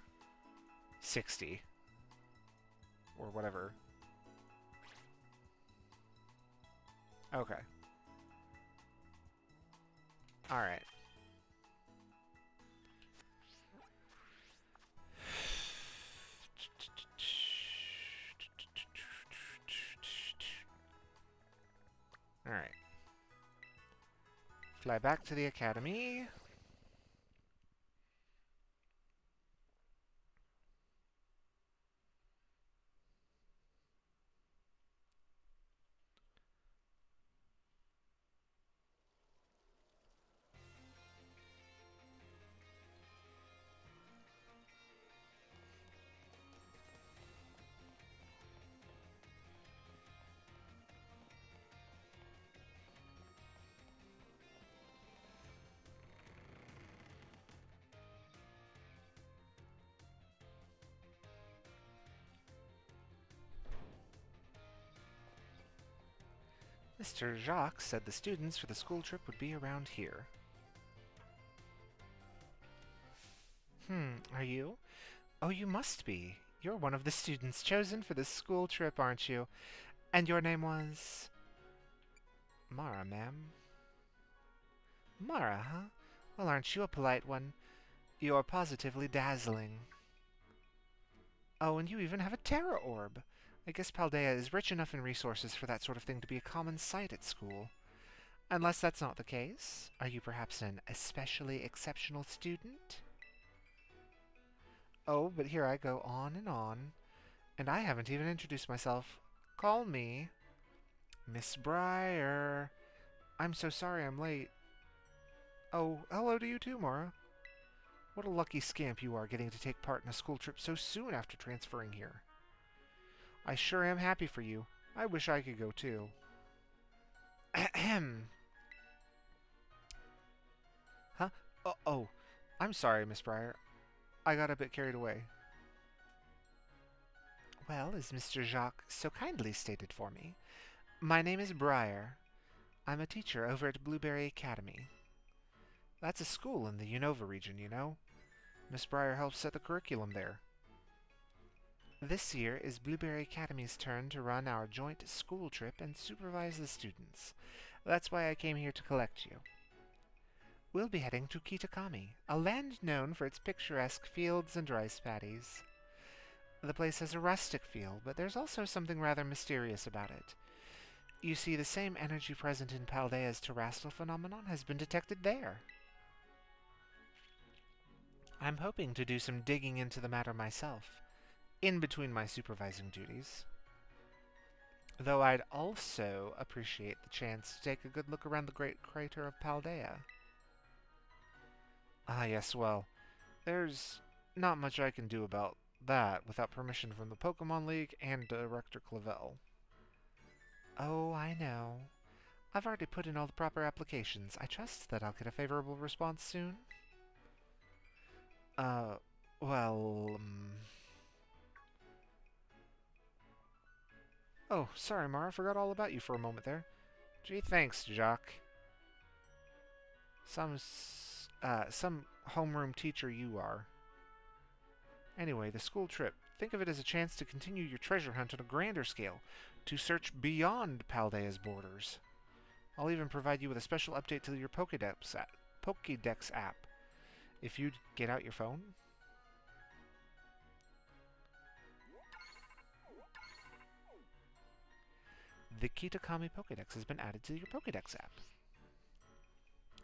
A: 60? Or whatever. Okay. Alright. Alright. Fly back to the academy. Mr. Jacques said the students for the school trip would be around here. Are you? Oh, you must be. You're one of the students chosen for this school trip, aren't you? And your name was... Mara, ma'am. Mara, huh? Well, aren't you a polite one? You're positively dazzling. Oh, and you even have a Terra Orb. I guess Paldea is rich enough in resources for that sort of thing to be a common sight at school. Unless that's not the case, are you perhaps an especially exceptional student? Oh, but here I go on, and I haven't even introduced myself. Call me Miss Briar. I'm so sorry I'm late. Oh, hello to you too, Mara. What a lucky scamp you are getting to take part in a school trip so soon after transferring here. I sure am happy for you. I wish I could go too. Ahem. Huh? Oh, I'm sorry, Miss Briar. I got a bit carried away. Well, as Mr. Jacques so kindly stated for me, my name is Briar. I'm a teacher over at Blueberry Academy. That's a school in the Unova region, you know. Miss Briar helps set the curriculum there. This year is Blueberry Academy's turn to run our joint school trip and supervise the students. That's why I came here to collect you. We'll be heading to Kitakami, a land known for its picturesque fields and rice paddies. The place has a rustic feel, but there's also something rather mysterious about it. You see, the same energy present in Paldea's terrestrial phenomenon has been detected there. I'm hoping to do some digging into the matter myself, in between my supervising duties. Though I'd also appreciate the chance to take a good look around the great crater of Paldea. Ah, yes, well, there's not much I can do about that without permission from the Pokémon League and Director Clavel. Oh, I know. I've already put in all the proper applications. I trust that I'll get a favorable response soon. Uh, well, Oh, sorry, Mara. I forgot all about you for a moment there. Gee, thanks, Jock. Some homeroom teacher you are. Anyway, the school trip. Think of it as a chance to continue your treasure hunt on a grander scale, to search beyond Paldea's borders. I'll even provide you with a special update to your Pokédex app. If you'd get out your phone. The Kitakami Pokédex has been added to your Pokédex app.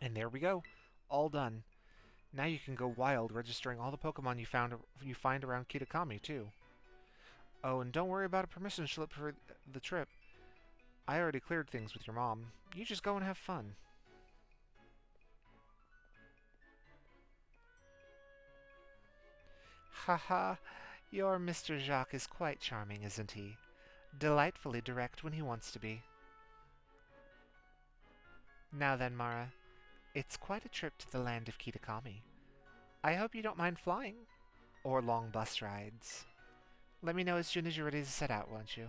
A: And there we go. All done. Now you can go wild registering all the Pokemon you find around Kitakami, too. Oh, and don't worry about a permission slip for the trip. I already cleared things with your mom. You just go and have fun. Haha, your Mr. Jacques is quite charming, isn't he? Delightfully direct when he wants to be. Now then, Mara, it's quite a trip to the land of Kitakami. I hope you don't mind flying. Or long bus rides. Let me know as soon as you're ready to set out, won't you?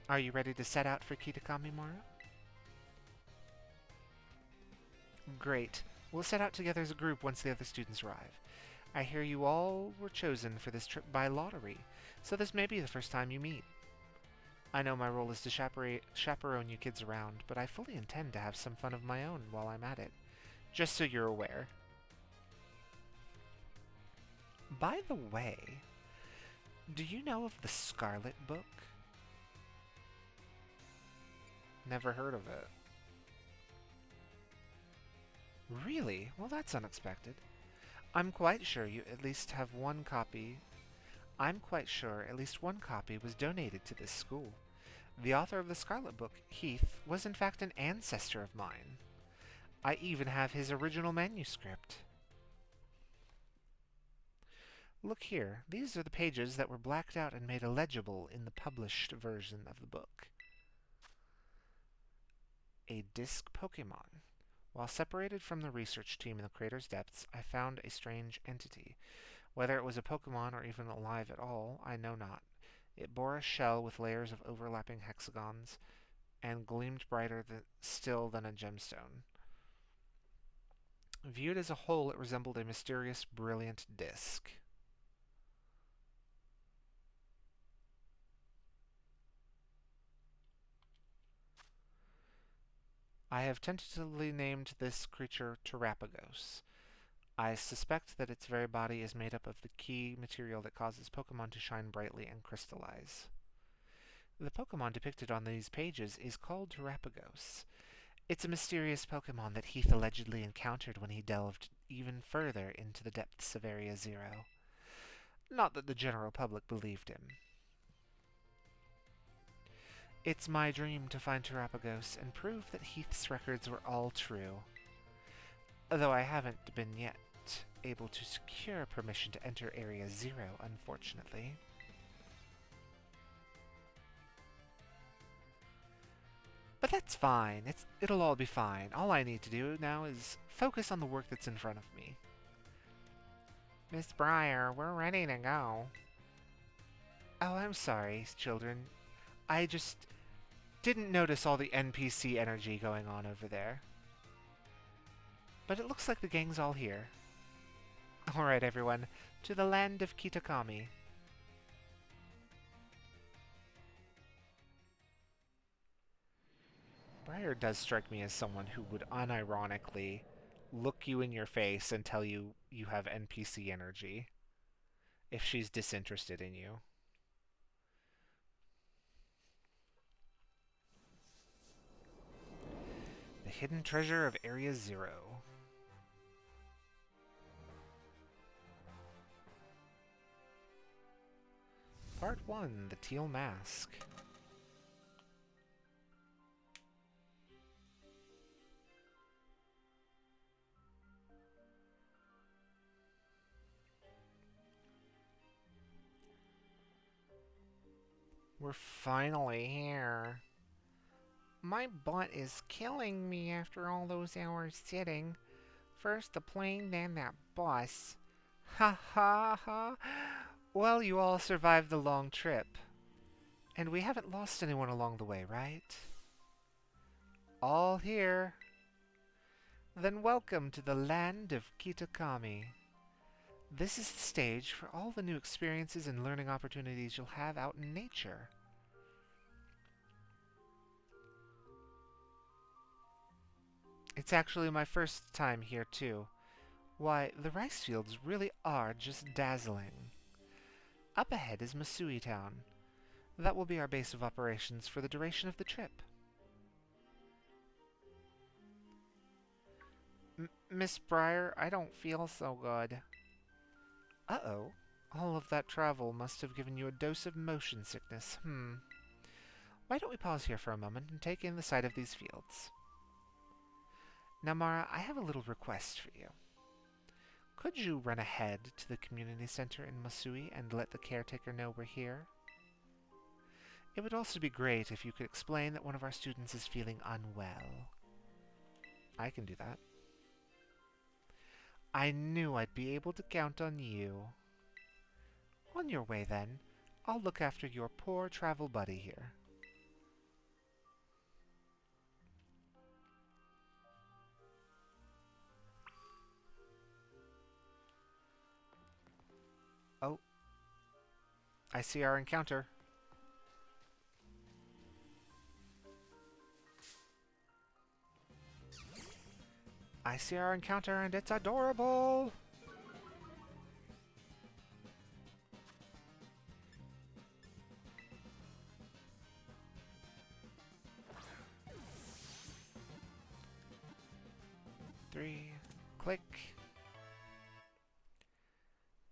A: Are you ready to set out for Kitakami, Mara? Great. We'll set out together as a group once the other students arrive. I hear you all were chosen for this trip by lottery, so this may be the first time you meet. I know my role is to chaperone you kids around, but I fully intend to have some fun of my own while I'm at it. Just so you're aware. By the way, do you know of the Scarlet book? Never heard of it. Really? Well, that's unexpected. I'm quite sure you at least have one copy. I'm quite sure at least one copy was donated to this school. The author of the Scarlet Book, Heath, was in fact an ancestor of mine. I even have his original manuscript. Look here, these are the pages that were blacked out and made illegible in the published version of the book. A disc Pokémon. While separated from the research team in the crater's depths, I found a strange entity. Whether it was a Pokémon or even alive at all, I know not. It bore a shell with layers of overlapping hexagons, and gleamed brighter still than a gemstone. Viewed as a whole, it resembled a mysterious, brilliant disc. I have tentatively named this creature Terapagos. I suspect that its very body is made up of the key material that causes Pokémon to shine brightly and crystallize. The Pokémon depicted on these pages is called Terapagos. It's a mysterious Pokémon that Heath allegedly encountered when he delved even further into the depths of Area Zero. Not that the general public believed him. It's my dream to find Terapagos and prove that Heath's records were all true. Though I haven't been yet able to secure permission to enter Area Zero, unfortunately. But that's fine. It'll all be fine. All I need to do now is focus on the work that's in front of me. Miss Briar, we're ready to go. Oh, I'm sorry, children. I just didn't notice all the NPC energy going on over there. But it looks like the gang's all here. Alright, everyone. To the land of Kitakami. Briar does strike me as someone who would unironically look you in your face and tell you you have NPC energy if she's disinterested in you. The hidden treasure of Area Zero. Part 1, The Teal Mask. We're finally here. My butt is killing me after all those hours sitting. First the plane, then that bus. Ha ha ha. Well, you all survived the long trip. And we haven't lost anyone along the way, right? All here. Then welcome to the land of Kitakami. This is the stage for all the new experiences and learning opportunities you'll have out in nature. It's actually my first time here, too. Why, the rice fields really are just dazzling. Up ahead is Masui Town. That will be our base of operations for the duration of the trip. Miss Briar, I don't feel so good. Uh-oh. All of that travel must have given you a dose of motion sickness. Why don't we pause here for a moment and take in the sight of these fields? Now, Mara, I have a little request for you. Could you run ahead to the community center in Masui and let the caretaker know we're here? It would also be great if you could explain that one of our students is feeling unwell. I can do that. I knew I'd be able to count on you. On your way, then. I'll look after your poor travel buddy here. Oh. I see our encounter. I see our encounter and it's adorable! Three, click.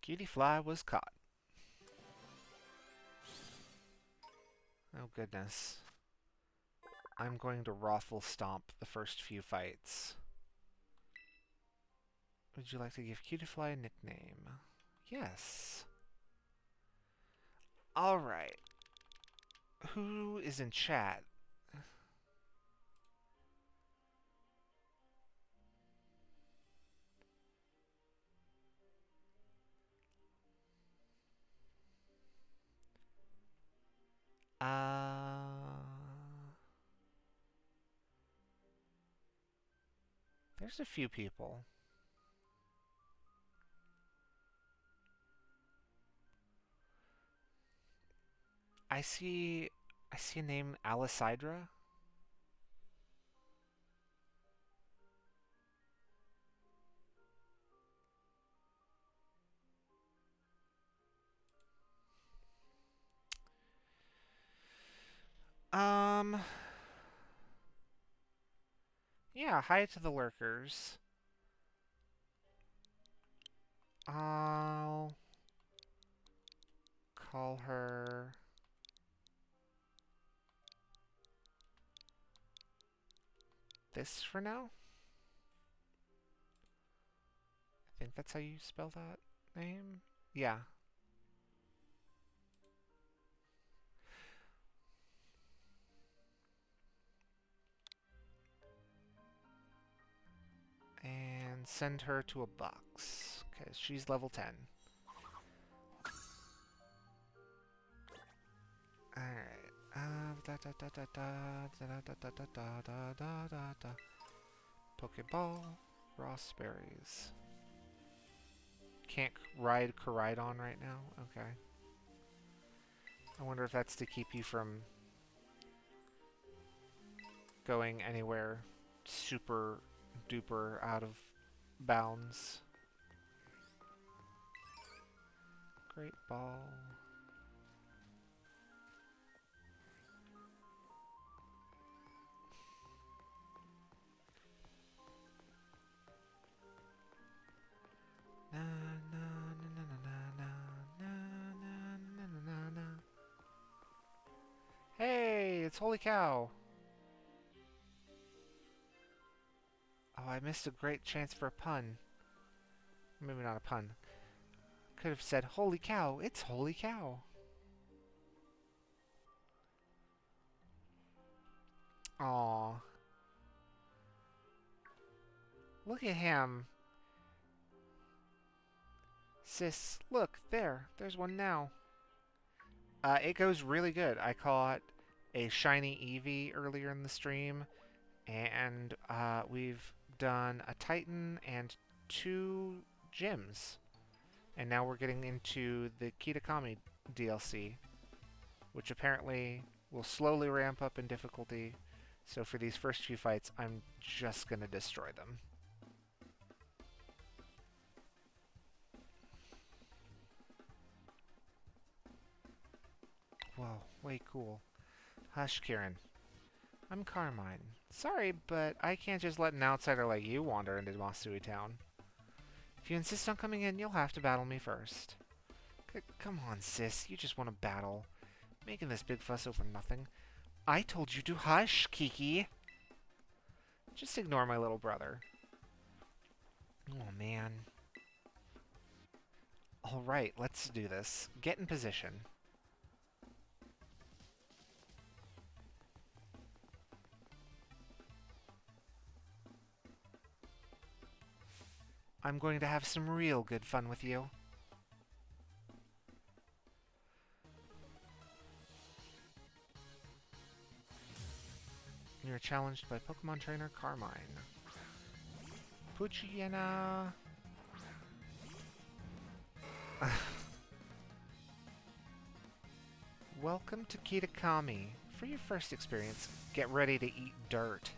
A: Cutie Fly was caught. Oh goodness. I'm going to Raffle Stomp the first few fights. Would you like to give Cutie Fly a nickname? Yes. Alright. Who is in chat? There's a few people. I see a name, Alicidra. Um, yeah, hi to the lurkers. I'll call her this for now. I think that's how you spell that name. Yeah. And send her to a box, because she's level 10. Alright. Pokeball, raspberries. Can't ride Koraidon right now? Okay. I wonder if that's to keep you from going anywhere super duper out of bounds. Great ball. Na na na na na na na na na na na. Hey, it's Holy Cow. Oh, I missed a great chance for a pun. Maybe not a pun. Could have said, Holy Cow, it's Holy Cow. Aw. Look at him. Sis, look, there's one now. It goes really good. I caught a shiny Eevee earlier in the stream, and we've done a Titan and 2 gyms. And now we're getting into the Kitakami DLC, which apparently will slowly ramp up in difficulty. So for these first few fights, I'm just gonna destroy them. Whoa, way cool. Hush, Kieran. I'm Carmine. Sorry, but I can't just let an outsider like you wander into Masui Town. If you insist on coming in, you'll have to battle me first. Come on, sis. You just want to battle. Making this big fuss over nothing. I told you to hush, Kiki. Just ignore my little brother. Oh, man. Alright, let's do this. Get in position. I'm going to have some real good fun with you. You're challenged by Pokemon Trainer Carmine. Puchiena. Welcome to Kitakami. For your first experience, get ready to eat dirt.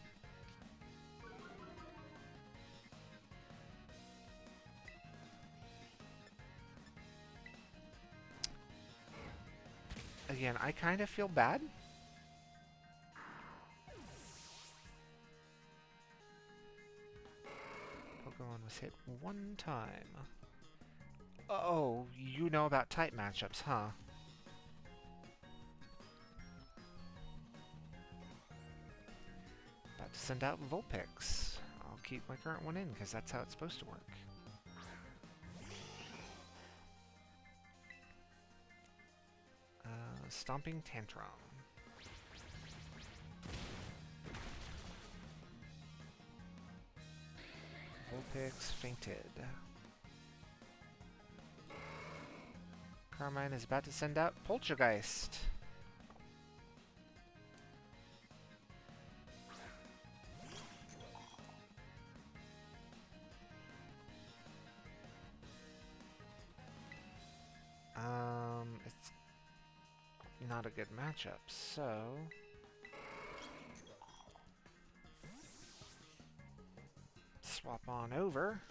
A: Again, I kind of feel bad. Pokemon was hit one time. Oh, you know about type matchups, huh? About to send out Vulpix. I'll keep my current one in, because that's how it's supposed to work. Stomping Tantrum. Vulpix fainted. Carmine is about to send out Poltergeist. It's not a good matchup, so... swap on over.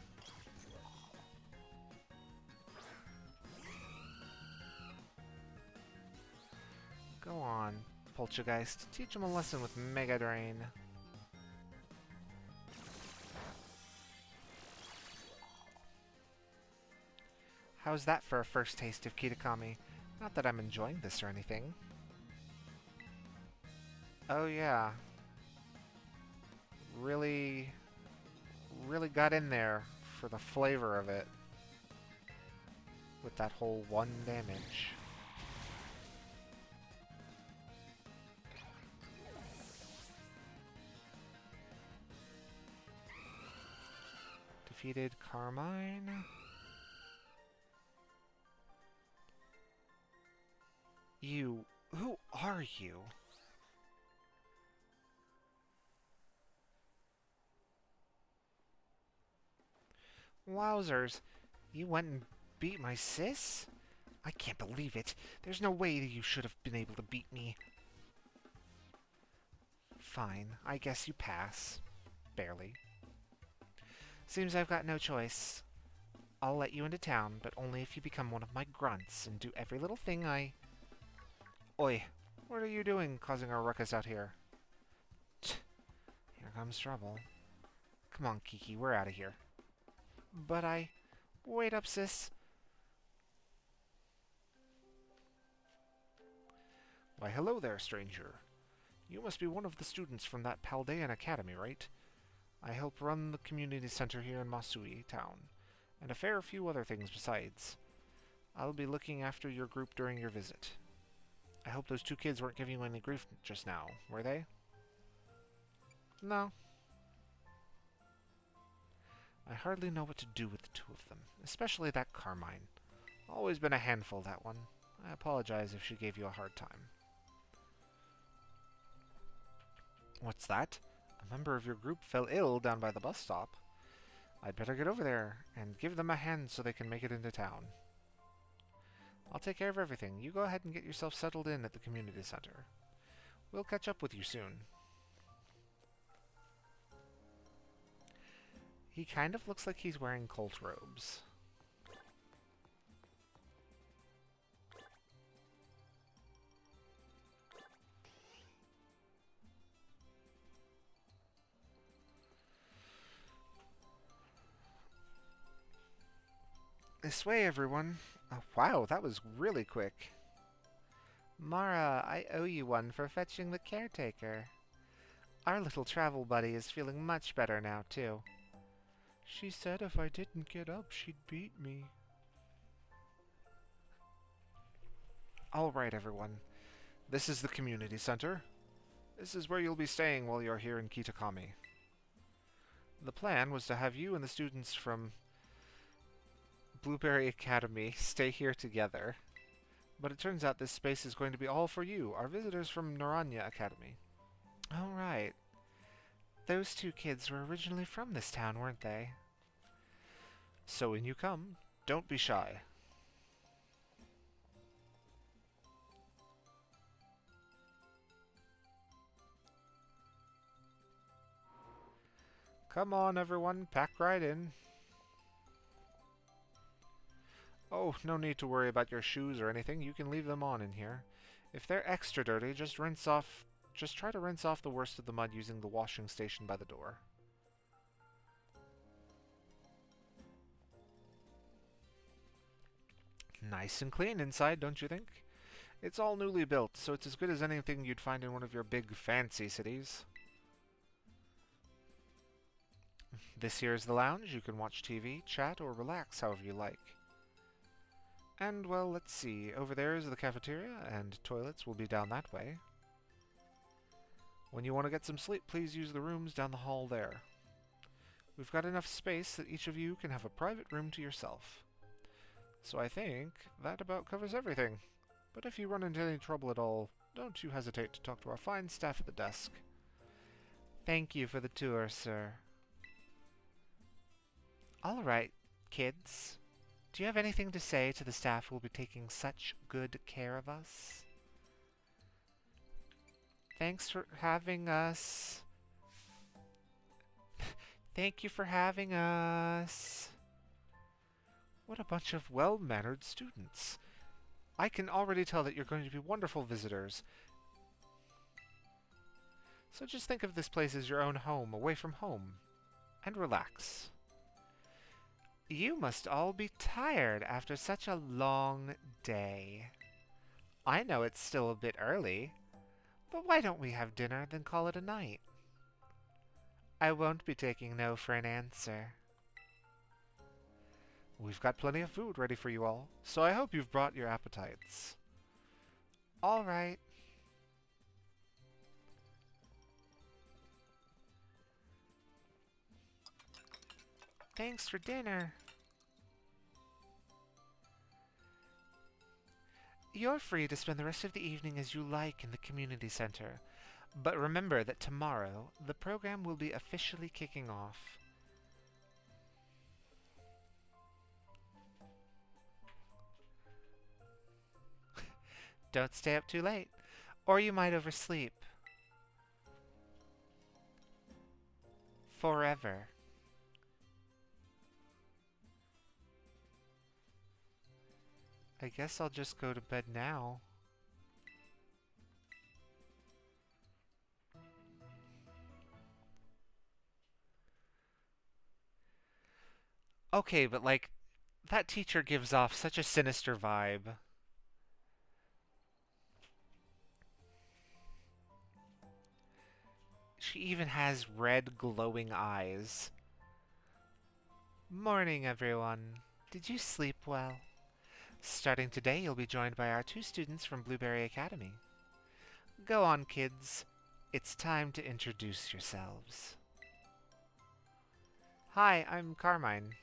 A: Go on. Poltergeist. Teach him a lesson with Mega Drain. How's that for a first taste of Kitakami? Not that I'm enjoying this or anything. Oh yeah. Really got in there for the flavor of it. With that whole 1 damage. Defeated Carmine. You... Who are you? Wowzers. You went and beat my sis? I can't believe it. There's no way that you should have been able to beat me. Fine. I guess you pass. Barely. Seems I've got no choice. I'll let you into town, but only if you become one of my grunts and do every little thing I... Oi, what are you doing causing a ruckus out here? Here comes trouble. Come on, Kiki, we're out of here. But I... Wait up, sis. Why, hello there, stranger. You must be one of the students from that Paldean Academy, right? I help run the community center here in Masui town, and a fair few other things besides. I'll be looking after your group during your visit. I hope those 2 kids weren't giving you any grief just now, were they? No. I hardly know what to do with the 2 of them, especially that Carmine. Always been a handful, that one. I apologize if she gave you a hard time. What's that? A member of your group fell ill down by the bus stop. I'd better get over there and give them a hand so they can make it into town. I'll take care of everything. You go ahead and get yourself settled in at the community center. We'll catch up with you soon. He kind of looks like he's wearing cult robes. This way, everyone. Oh, wow, that was really quick. Mara, I owe you one for fetching the caretaker. Our little travel buddy is feeling much better now, too. She said if I didn't get up, she'd beat me. All right, everyone. This is the community center. This is where you'll be staying while you're here in Kitakami. The plan was to have you and the students from Blueberry Academy stay here together. But it turns out this space is going to be all for you, our visitors from Naranya Academy. Oh, right. Those 2 kids were originally from this town, weren't they? So in you come. Don't be shy. Come on, everyone. Pack right in. Oh, no need to worry about your shoes or anything. You can leave them on in here. If they're extra dirty, just try to rinse off the worst of the mud using the washing station by the door. Nice and clean inside, don't you think? It's all newly built, so it's as good as anything you'd find in one of your big fancy cities. This here is the lounge. You can watch TV, chat, or relax however you like. And, well, let's see. Over there is the cafeteria, and toilets will be down that way. When you want to get some sleep, please use the rooms down the hall there. We've got enough space that each of you can have a private room to yourself. So I think that about covers everything. But if you run into any trouble at all, don't you hesitate to talk to our fine staff at the desk. Thank you for the tour, sir. All right, kids. Do you have anything to say to the staff who will be taking such good care of us? Thanks for having us. Thank you for having us. What a bunch of well-mannered students. I can already tell that you're going to be wonderful visitors. So just think of this place as your own home, away from home, and relax. You must all be tired after such a long day. I know it's still a bit early, but why don't we have dinner, then call it a night? I won't be taking no for an answer. We've got plenty of food ready for you all, so I hope you've brought your appetites. All right. Thanks for dinner. You're free to spend the rest of the evening as you like in the community center. But remember that tomorrow, the program will be officially kicking off. Don't stay up too late, or you might oversleep. Forever. I guess I'll just go to bed now. Okay, but like, that teacher gives off such a sinister vibe. She even has red glowing eyes. Morning, everyone. Did you sleep well? Starting today, you'll be joined by our 2 students from Blueberry Academy. Go on, kids. It's time to introduce yourselves. Hi, I'm Carmine.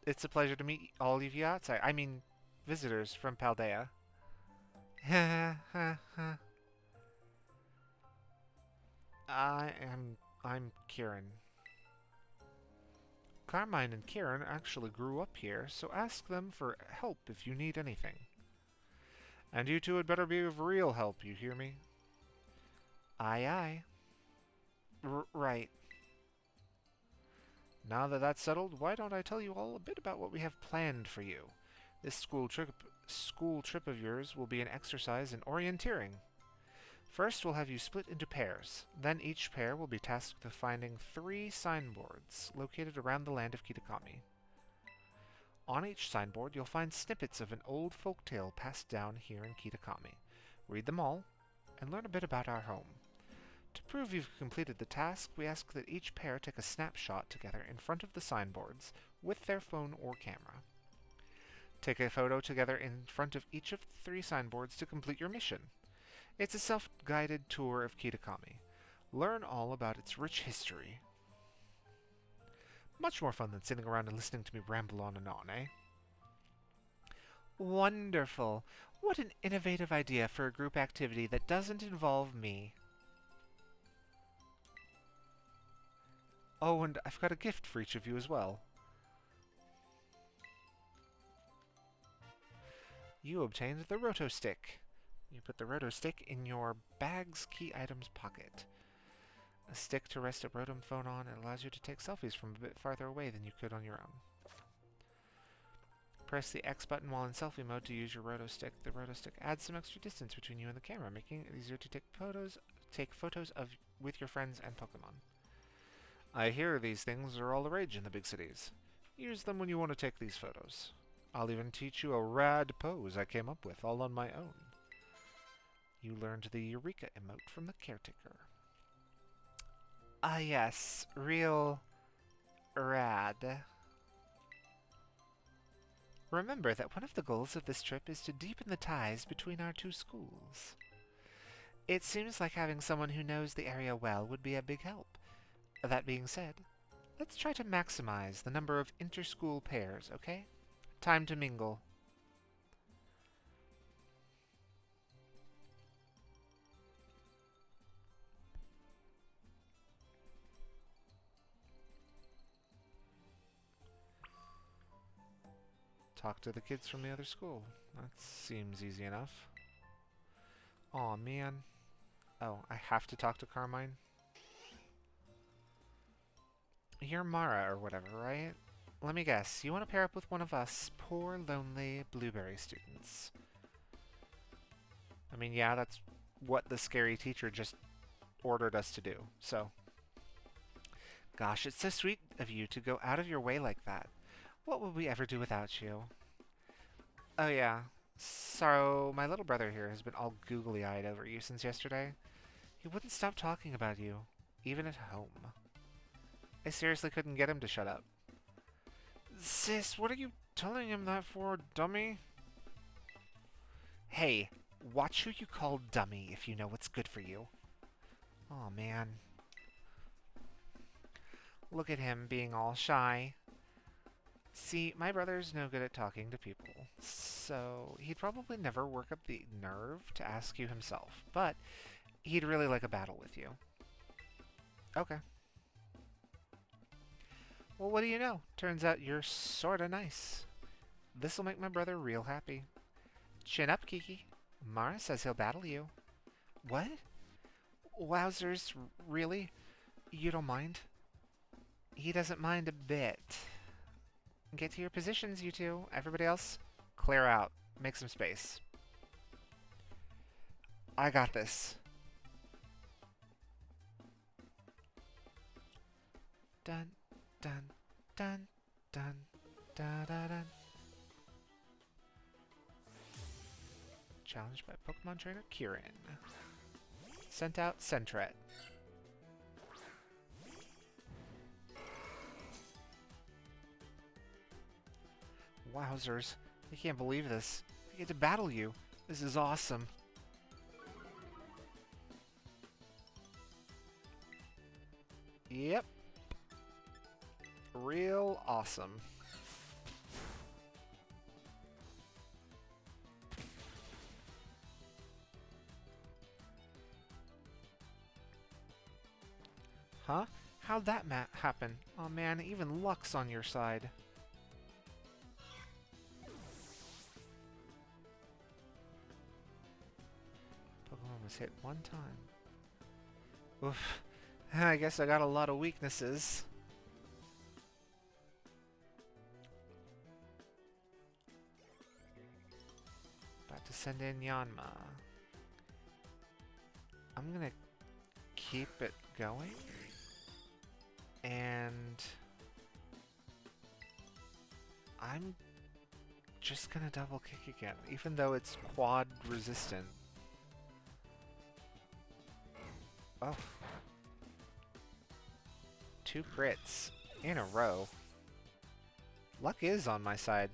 A: It's a pleasure to meet all of you outside. I mean, visitors from Paldea. I'm Kieran. Carmine and Kieran actually grew up here, so ask them for help if you need anything. And you two had better be of real help, you hear me? Aye, aye. Right. Now that that's settled, why don't I tell you all a bit about what we have planned for you? This school trip of yours will be an exercise in orienteering. First, we'll have you split into pairs. Then each pair will be tasked with finding 3 signboards located around the land of Kitakami. On each signboard, you'll find snippets of an old folktale passed down here in Kitakami. Read them all, and learn a bit about our home. To prove you've completed the task, we ask that each pair take a snapshot together in front of the signboards with their phone or camera. Take a photo together in front of each of the 3 signboards to complete your mission. It's a self-guided tour of Kitakami. Learn all about its rich history. Much more fun than sitting around and listening to me ramble on and on, eh? Wonderful! What an innovative idea for a group activity that doesn't involve me. Oh, and I've got a gift for each of you as well. You obtained the Roto Stick. You put the Roto Stick in your bag's key items pocket. A stick to rest a Rotom phone on. It allows you to take selfies from a bit farther away than you could on your own. Press the X button while in selfie mode to use your Roto Stick. The Roto Stick adds some extra distance between you and the camera, making it easier to take photos with your friends and Pokemon. I hear these things are all the rage in the big cities. Use them when you want to take these photos. I'll even teach you a rad pose I came up with all on my own. You learned the Eureka emote from the caretaker. Ah yes, real rad. Remember that one of the goals of this trip is to deepen the ties between our 2 schools. It seems like having someone who knows the area well would be a big help. That being said, let's try to maximize the number of inter-school pairs, okay? Time to mingle. Talk to the kids from the other school. That seems easy enough. Aw, man. Oh, I have to talk to Carmine? You're Mara or whatever, right? Let me guess, you want to pair up with one of us poor, lonely Blueberry students. I mean, yeah, that's what the scary teacher just ordered us to do. So, gosh, it's so sweet of you to go out of your way like that. What would we ever do without you? Oh, yeah. So, my little brother here has been all googly-eyed over you since yesterday. He wouldn't stop talking about you, even at home. I seriously couldn't get him to shut up. Sis, what are you telling him that for, dummy? Hey, watch who you call dummy if you know what's good for you. Aw, man. Look at him being all shy. See, my brother's no good at talking to people, so he'd probably never work up the nerve to ask you himself, but he'd really like a battle with you. Okay. Well, what do you know? Turns out you're sorta nice. This'll make my brother real happy. Chin up, Kiki. Mara says he'll battle you. What? Wowzers, really? You don't mind? He doesn't mind a bit. Get to your positions, you two. Everybody else, clear out. Make some space. I got this. Dun, dun, dun, dun, dun, dun, dun. Challenged by Pokemon trainer Kieran. Sent out Sentret. Wowzers. I can't believe this. I get to battle you. This is awesome. Yep. Real awesome. Huh? How'd that happen? Oh man, even luck's on your side. Pokemon was hit one time. Oof. I guess I got a lot of weaknesses. About to send in Yanma. I'm gonna keep it going. And I'm just gonna double kick again, even though it's quad resistant. Oh. 2 crits in a row. Luck is on my side.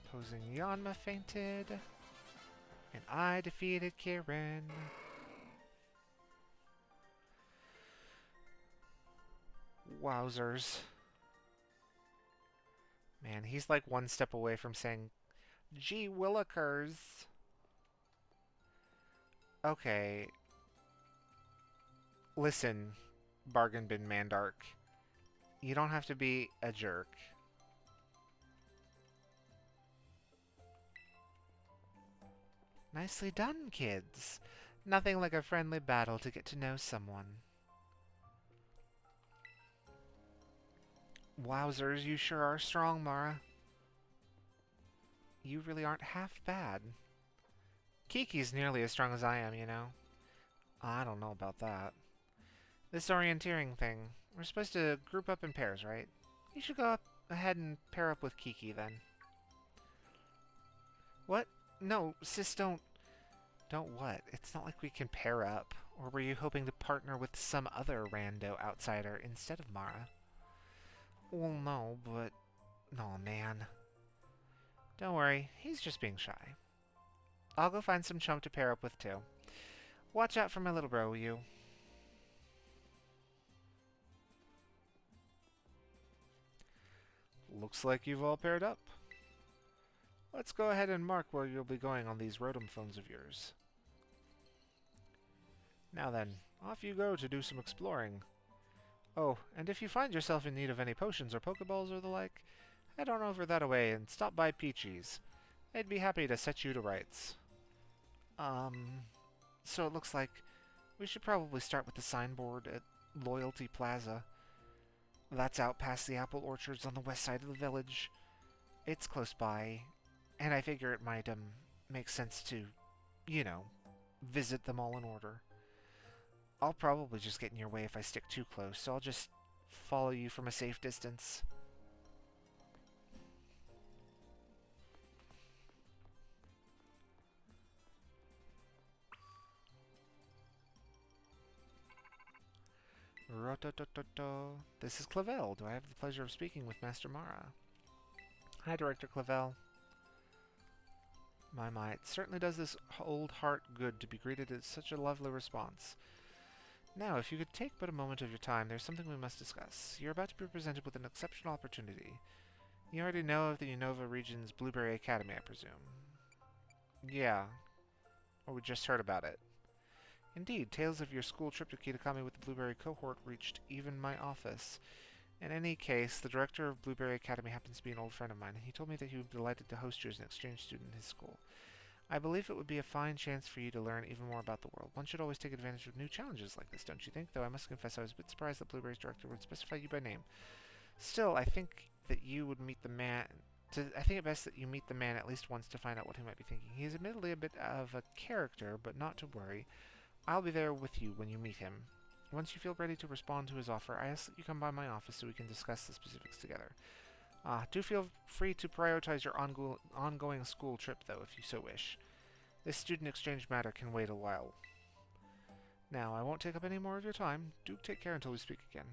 A: Opposing Yanma fainted. And I defeated Kieran. Wowzers. Man, he's like one step away from saying, gee willikers. Okay. Listen, Bargain Bin Mandark. You don't have to be a jerk. Nicely done, kids. Nothing like a friendly battle to get to know someone. Wowzers, you sure are strong, Mara. You really aren't half bad. Kiki's nearly as strong as I am, you know. I don't know about that. This orienteering thing, we're supposed to group up in pairs, right? You should go ahead and pair up with Kiki, then. What? No, sis, don't... Don't what? It's not like we can pair up. Or were you hoping to partner with some other rando outsider instead of Mara? Well, no, but... Oh, man. Don't worry, he's just being shy. I'll go find some chump to pair up with, too. Watch out for my little bro, will you? Looks like you've all paired up. Let's go ahead and mark where you'll be going on these Rotom phones of yours. Now then, off you go to do some exploring. Oh, and if you find yourself in need of any potions or Pokeballs or the like, head on over that away and stop by Peachy's. They'd be happy to set you to rights. So it looks like we should probably start with the signboard at Loyalty Plaza. That's out past the apple orchards on the west side of the village. It's close by, and I figure it might, make sense to, you know, visit them all in order. I'll probably just get in your way if I stick too close, so I'll just follow you from a safe distance. Rototototo. This is Clavel. Do I have the pleasure of speaking with Master Mara? Hi, Director Clavel. My, it certainly does this old heart good to be greeted at such a lovely response. Now, if you could take but a moment of your time, there's something we must discuss. You're about to be presented with an exceptional opportunity. You already know of the Unova region's Blueberry Academy, I presume. Yeah. Or we just heard about it. Indeed, tales of your school trip to Kitakami with the Blueberry cohort reached even my office. In any case, the director of Blueberry Academy happens to be an old friend of mine, and he told me that he would be delighted to host you as an exchange student in his school. I believe it would be a fine chance for you to learn even more about the world. One should always take advantage of new challenges like this, don't you think? Though I must confess I was a bit surprised that Blueberry's director would specify you by name. Still, I think that you would meet the man... I think it best that you meet the man at least once to find out what he might be thinking. He is admittedly a bit of a character, but not to worry. I'll be there with you when you meet him. Once you feel ready to respond to his offer, I ask that you come by my office so we can discuss the specifics together. Do feel free to prioritize your ongoing school trip, though, if you so wish. This student exchange matter can wait a while. Now, I won't take up any more of your time. Do take care until we speak again.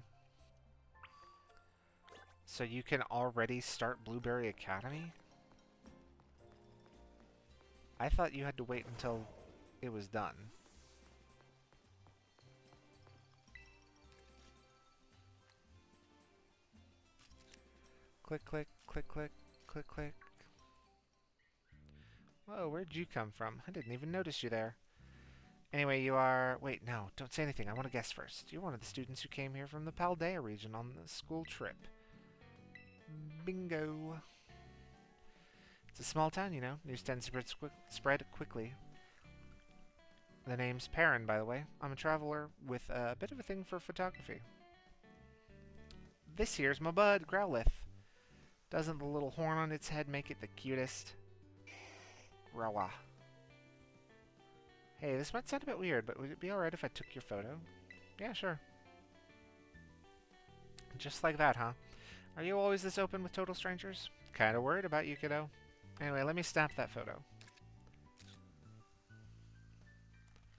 A: So you can already start Blueberry Academy? I thought you had to wait until it was done. Click, click, click, click, click, click. Whoa, where'd you come from? I didn't even notice you there. Anyway, you are... Wait, no, don't say anything. I want to guess first. You're one of the students who came here from the Paldea region on the school trip. Bingo. It's a small town, you know. News tends to spread quickly. The name's Perrin, by the way. I'm a traveler with a bit of a thing for photography. This here's my bud, Growlithe. Doesn't the little horn on its head make it the cutest? Rawa. Hey, this might sound a bit weird, but would it be alright if I took your photo? Yeah, sure. Just like that, huh? Are you always this open with total strangers? Kinda worried about you, kiddo. Anyway, let me snap that photo.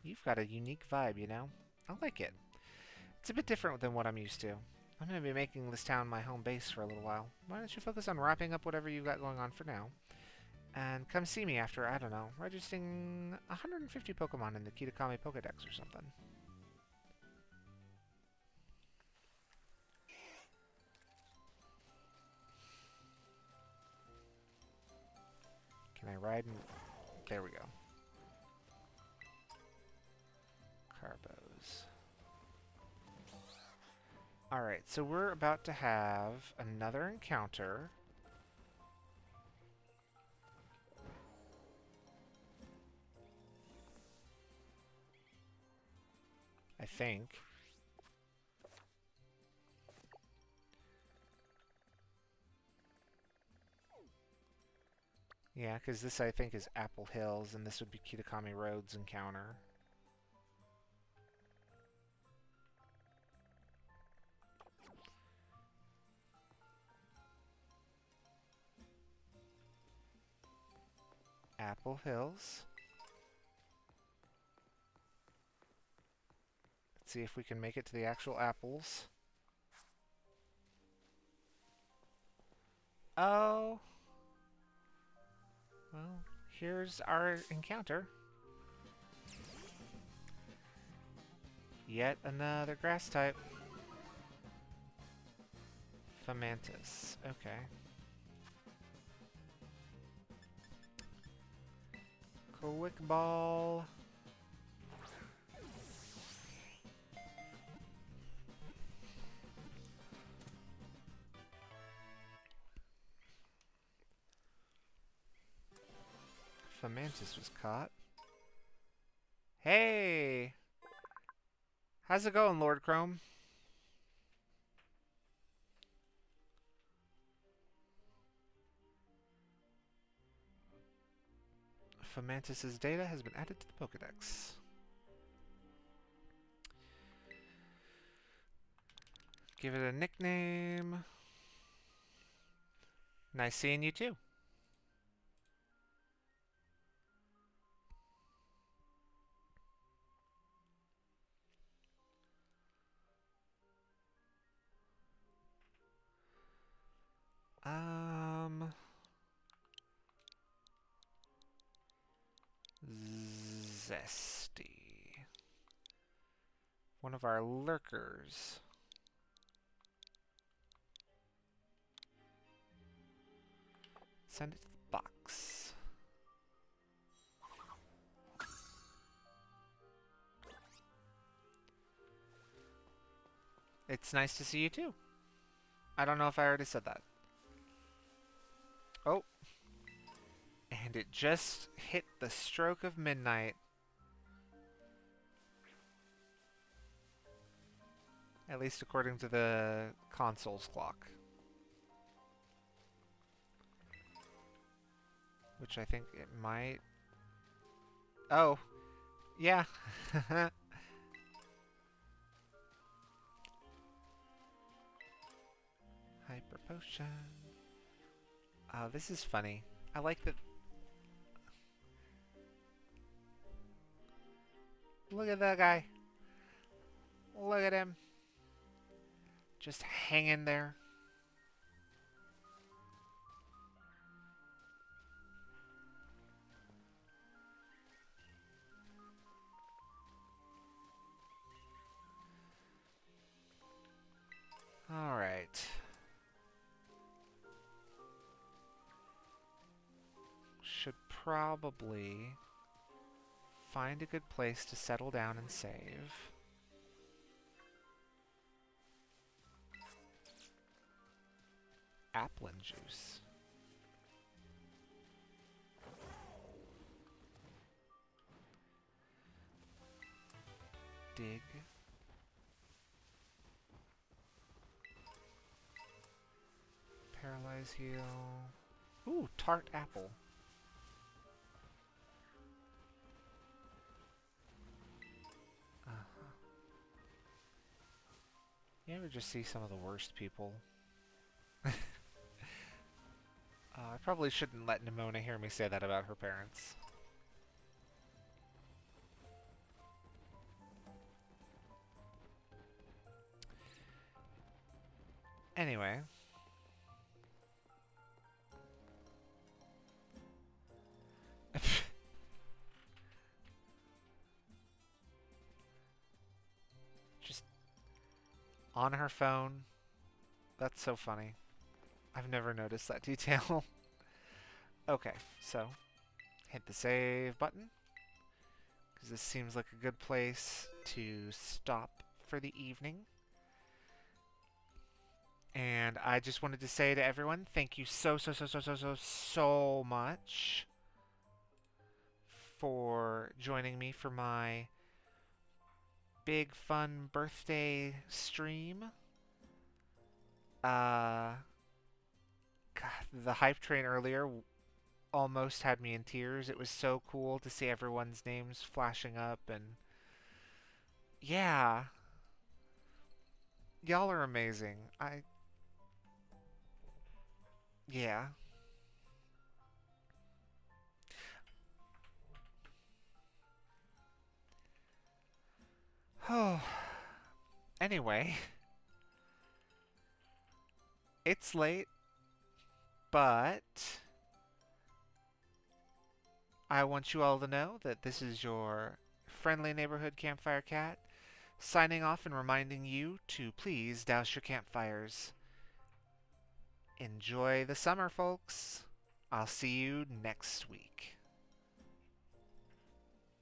A: You've got a unique vibe, you know? I like it. It's a bit different than what I'm used to. I'm going to be making this town my home base for a little while. Why don't you focus on wrapping up whatever you've got going on for now? And come see me after, I don't know, registering 150 Pokemon in the Kitakami Pokedex or something. Can I ride? There we go. Carbos. Alright, so we're about to have another encounter. I think. Yeah, because this, I think, is Apple Hills, and this would be Kitakami Road's encounter. Apple Hills. Let's see if we can make it to the actual apples. Oh. Well, here's our encounter. Yet another grass type. Fomantis. Okay. Quick ball. Fomantis was caught. Hey! How's it going, Lord Chrome? Fomantis' data has been added to the Pokedex. Give it a nickname. Nice seeing you too. Zesty. One of our lurkers. Send it to the box. It's nice to see you too. I don't know if I already said that. Oh. And it just hit the stroke of midnight. At least according to the console's clock. Which I think it might... Oh. Yeah. Hyper potion. Oh, this is funny. I like that... Look at that guy. Look at him. Just hanging there. All right. Should probably find a good place to settle down and save. Applin juice. Dig. Paralyze heal. Ooh, tart apple. You ever just see some of the worst people? I probably shouldn't let Nimona hear me say that about her parents. Anyway. Just on her phone. That's so funny. I've never noticed that detail. Okay, so hit the save button, because this seems like a good place to stop for the evening. And I just wanted to say to everyone, thank you so much for joining me for my big fun birthday stream. God, the hype train earlier almost had me in tears. It was so cool to see everyone's names flashing up, and yeah, y'all are amazing. Yeah. Oh, anyway, it's late, but I want you all to know that this is your friendly neighborhood campfire cat signing off and reminding you to please douse your campfires. Enjoy the summer, folks. I'll see you next week.